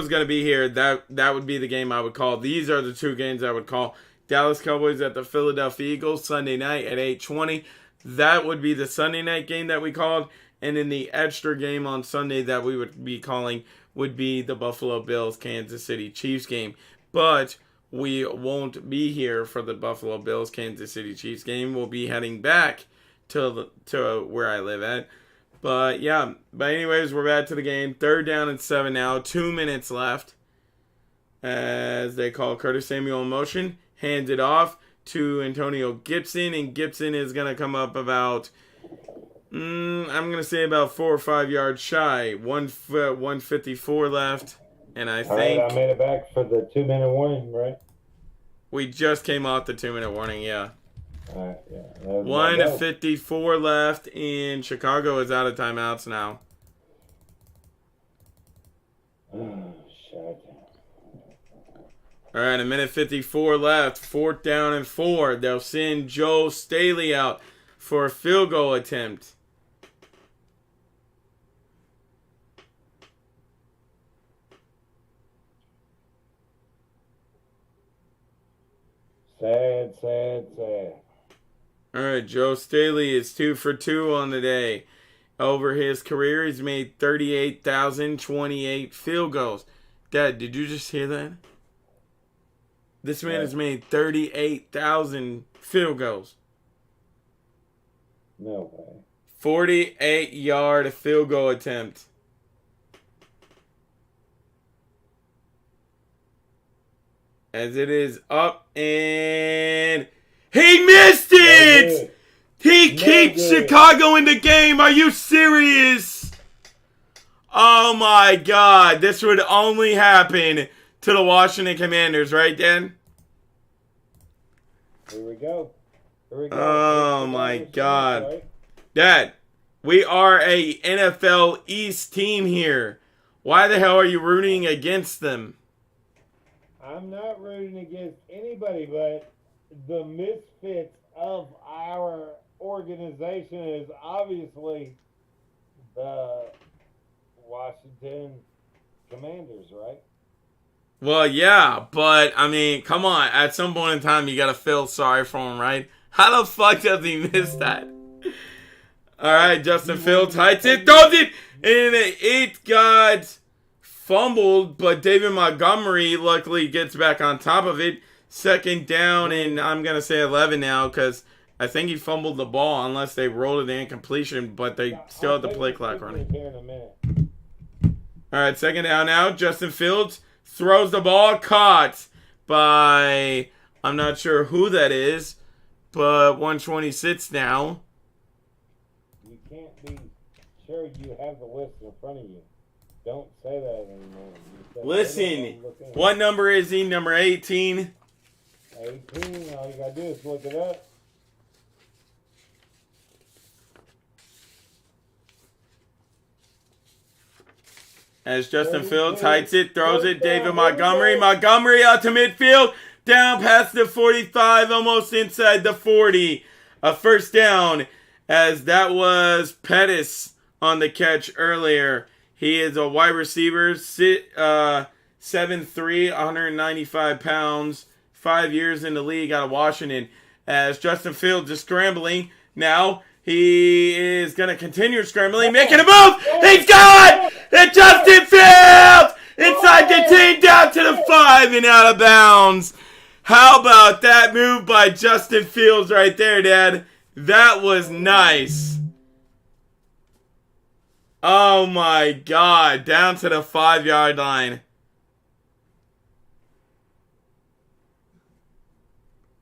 gonna be here, that would be the game I would call. These are the 2 games I would call. Dallas Cowboys at the Philadelphia Eagles Sunday night at 8:20. That would be the Sunday night game that we called. And then the extra game on Sunday that we would be calling would be the Buffalo Bills Kansas City Chiefs game. But we won't be here for the Buffalo Bills Kansas City Chiefs game. We'll be heading back to where I live at. But yeah, anyways, we're back to the game. 3rd down and 7 now. 2 minutes left. As they call Curtis Samuel in motion. Hands it off to Antonio Gibson. And Gibson is going to come up about... I'm going to say about 4 or 5 yards shy. 154 left. And I think... All right, I made it back for the 2-minute warning, right? We just came off the 2-minute warning, yeah. All right, yeah. 1:54 left, and Chicago is out of timeouts now. Oh, shit. All right, 1:54 left. 4th down and 4. They'll send Joe Staley out for a field goal attempt. Sad. All right, Joe Staley is 2 for 2 on the day. Over his career, he's made 38,028 field goals. Dad, did you just hear that? This man has made 38,000 field goals. No way. 48-yard field goal attempt. As it is up and he missed it! He keeps Chicago in the game. Are you serious? Oh my God. This would only happen to the Washington Commanders, right, Dan? Here we go. Oh my God. Right? Dad, we are a NFL East team here. Why the hell are you rooting against them? I'm not rooting against anybody, but the misfits of our organization is obviously the Washington Commanders, right? Well, yeah, but I mean, come on. At some point in time, you gotta feel sorry for him, right? How the fuck does he miss that? All right, Justin Fields heights it, throws it, and it got fumbled, but David Montgomery luckily gets back on top of it. Second down, and I'm gonna say 11 now because I think he fumbled the ball unless they rolled it in completion, but they still have the play clock running. Here in a minute. All right, second down now. Justin Fields throws the ball, caught by, I'm not sure who that is, but 126 now. You can't be sure you have the list in front of you. Don't say that anymore. Listen, what number is he? Number 18? 18. All you gotta do is look it up. As Justin Fields heights it, throws it, David Montgomery. Montgomery out to midfield, down past the 45, almost inside the 40. A first down, as that was Pettis on the catch earlier. He is a wide receiver, 7'3", 195 pounds, 5 years in the league out of Washington. As Justin Fields is scrambling now. He is going to continue scrambling, making a move. He's got it. Justin Fields inside the 10, down to the 5 and out of bounds. How about that move by Justin Fields right there, Dad? That was nice. Oh my God, down to the 5-yard line.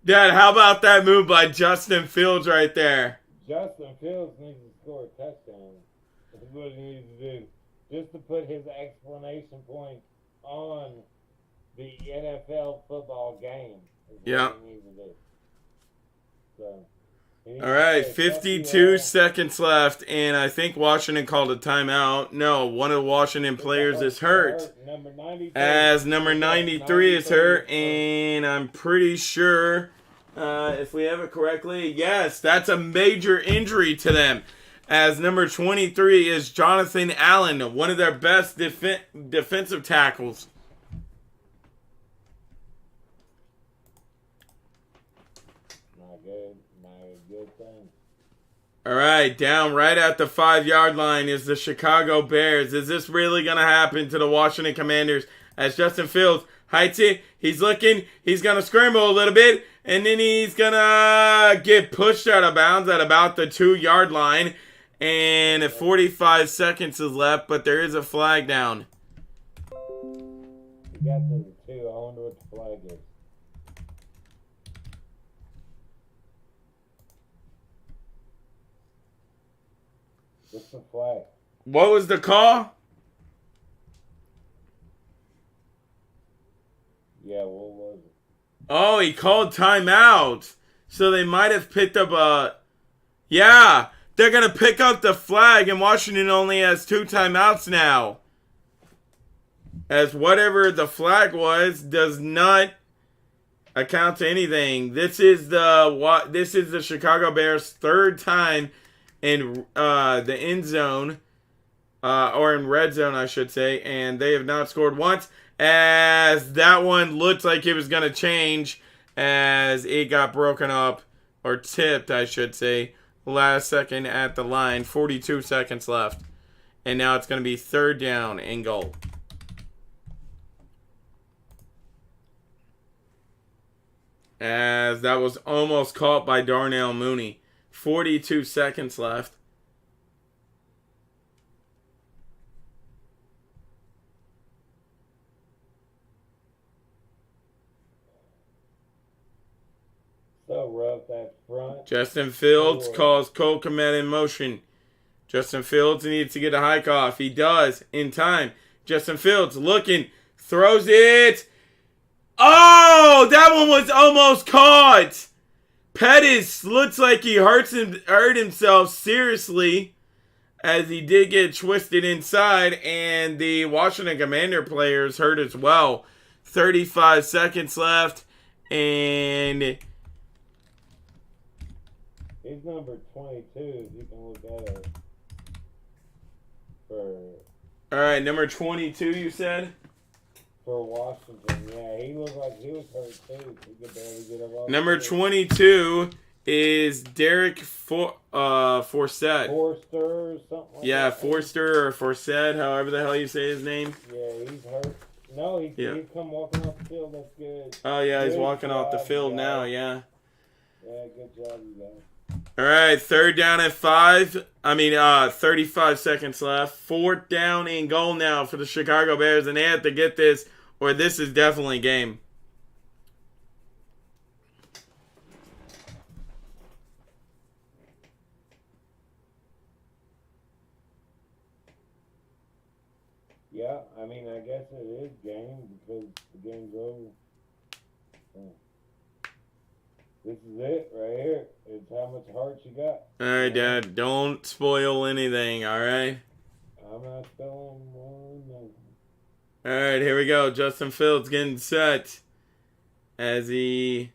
Dad, how about that move by Justin Fields right there? Justin Fields needs to score a touchdown. That's what he needs to do. Just to put his exclamation point on the NFL football game. Yeah. He needs to do. So, all right, 52 seconds left, and I think Washington called a timeout. No, one of the Washington players is hurt. As number 93 is hurt, and I'm pretty sure, if we have it correctly, yes, that's a major injury to them. As number 23 is Jonathan Allen, one of their best defensive tackles. Good thing. All right, down right at the 5-yard line is the Chicago Bears. Is this really going to happen to the Washington Commanders? As Justin Fields heights it, he's looking, he's going to scramble a little bit, and then he's going to get pushed out of bounds at about the 2-yard line. And 45 seconds is left, but there is a flag down. You got to the 2. I wonder what the flag is. What's the flag? What was the call? Yeah, what was it? Oh, he called timeout. So they might have picked up a... Yeah, they're going to pick up the flag, and Washington only has 2 timeouts now. As whatever the flag was does not account to anything. This is the Chicago Bears' 3rd time in the end zone, or in red zone, I should say, and they have not scored once, as that one looked like it was going to change as it got broken up, or tipped, I should say, last second at the line. 42 seconds left, and now it's going to be 3rd down and goal. As that was almost caught by Darnell Mooney. 42 seconds left. So rough that front. Justin Fields calls Cole Kmet in motion. Justin Fields needs to get a hike off. He does in time. Justin Fields looking, throws it. Oh, that one was almost caught. Pettis looks like he hurt himself seriously, as he did get twisted inside, and the Washington Commander players hurt as well. 35 seconds left, and He's number 22, if you can look at it. all right, number 22, you said? For Washington, yeah, he looked like he was hurt too. He could barely get him off. Number 22 is Derek Forsythe. Forster or something like Yeah, that. Forster or Forsett, however the hell you say his name. Yeah, he's hurt. No, he's come walking off the field. That's good. Oh, yeah, he's Good walking off the job, field guys. now, yeah. Yeah, good job, you guys. All right, 3rd down at 35 seconds left. 4th down and goal now for the Chicago Bears, and they have to get this, or this is definitely game. Yeah, I mean, I guess it is game because the game's over. This is it right here. It's how much heart you got. All right, Dad, don't spoil anything, all right? I'm not spelling one. No. All right, here we go. Justin Fields getting set as he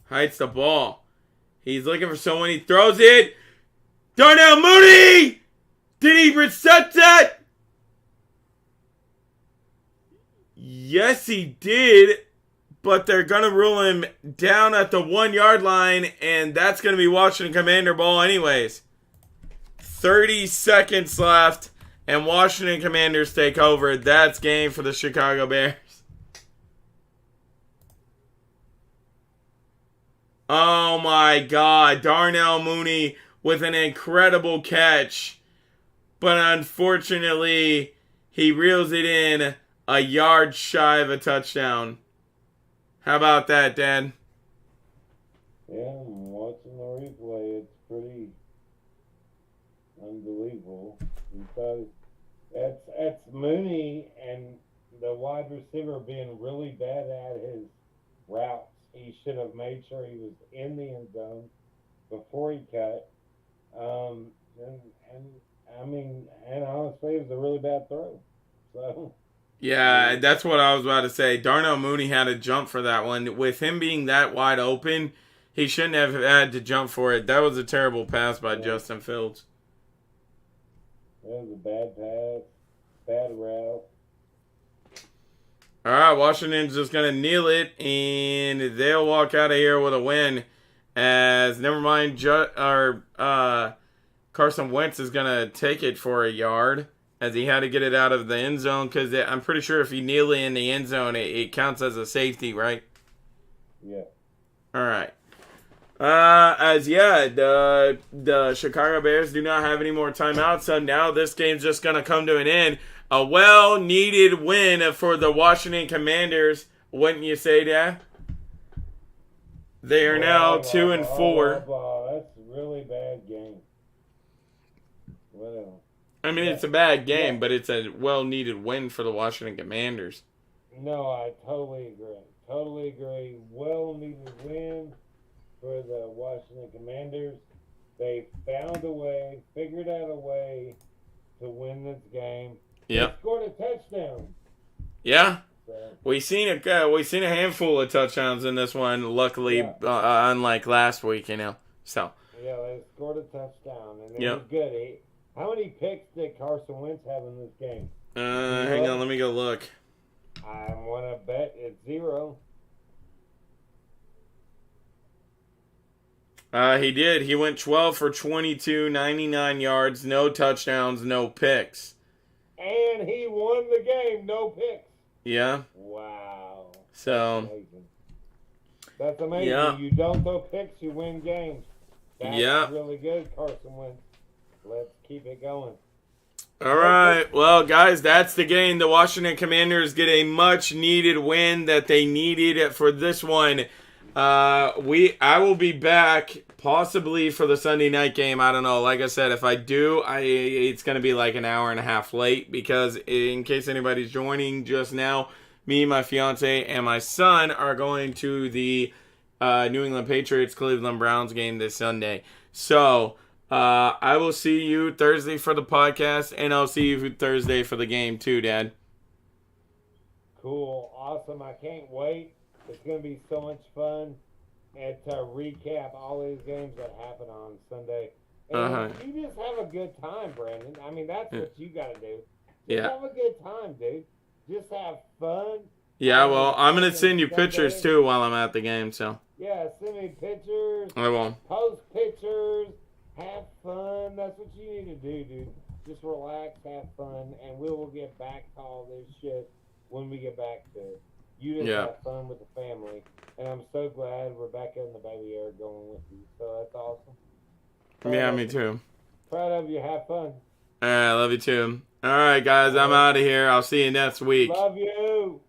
hikes the ball. He's looking for someone. He throws it. Darnell Mooney! Did he reset that? Yes, he did. But they're going to rule him down at the 1-yard line, and that's going to be Washington Commander ball anyways. 30 seconds left, and Washington Commanders take over. That's game for the Chicago Bears. Oh my God, Darnell Mooney with an incredible catch. But unfortunately, he reels it in a yard shy of a touchdown. How about that, Dad? Yeah, I'm watching the replay. It's pretty unbelievable because that's Mooney and the wide receiver being really bad at his routes. He should have made sure he was in the end zone before he cut. And honestly, it was a really bad throw. So. Yeah, that's what I was about to say. Darnell Mooney had to jump for that one. With him being that wide open, he shouldn't have had to jump for it. That was a terrible pass by Justin Fields. That was a bad pass, bad route. All right, Washington's just going to kneel it, and they'll walk out of here with a win. As, never mind, Carson Wentz is going to take it for a yard, as he had to get it out of the end zone, because I'm pretty sure if you kneel it in the end zone, it counts as a safety, right? Yeah. All right. The Chicago Bears do not have any more timeouts, so now this game's just going to come to an end. A well-needed win for the Washington Commanders, wouldn't you say, Dad? They are now 2-4. That's a really bad game. Whatever. I mean, it's a bad game, but it's a well-needed win for the Washington Commanders. No, I totally agree. Totally agree. Well-needed win for the Washington Commanders. They found a way, figured out a way to win this game. Yep. They scored a touchdown. Yeah. So, We seen a handful of touchdowns in this one. Luckily, unlike last week, So. yeah, they scored a touchdown, and it Yep. was good. How many picks did Carson Wentz have in this game? Hang on, let me go look. I want to bet it's 0. He did. He went 12 for 22, 99 yards, no touchdowns, no picks. And he won the game, no picks. Yeah. Wow. So. Amazing. That's amazing. Yeah. You don't throw picks, you win games. That's Yeah. really good, Carson Wentz. Let's keep it going. All right. Well, guys, that's the game. The Washington Commanders get a much-needed win that they needed for this one. I will be back possibly for the Sunday night game. I don't know. Like I said, if I do, it's gonna be like an hour and a half late because in case anybody's joining just now, me, my fiance, and my son are going to the New England Patriots Cleveland Browns game this Sunday. So I will see you Thursday for the podcast, and I'll see you Thursday for the game too, Dad. Cool, awesome. I can't wait. It's going to be so much fun and to recap all these games that happen on Sunday. And you just have a good time, Brandon. I mean, that's what you got to do. Just have a good time, dude. Just have fun. Yeah, well, I'm going to send you pictures too while I'm at the game, so. Yeah, send me pictures. I will. Post pictures. Have fun. That's what you need to do, dude. Just relax, have fun, and we will get back to all this shit when we get back to it. You just have fun with the family, and I'm so glad we're back in the baby air going with you. So that's awesome. Yeah, me too. Proud of you. Have fun. All right, love you too. All right, guys, I'm out of here. I'll see you next week. Love you.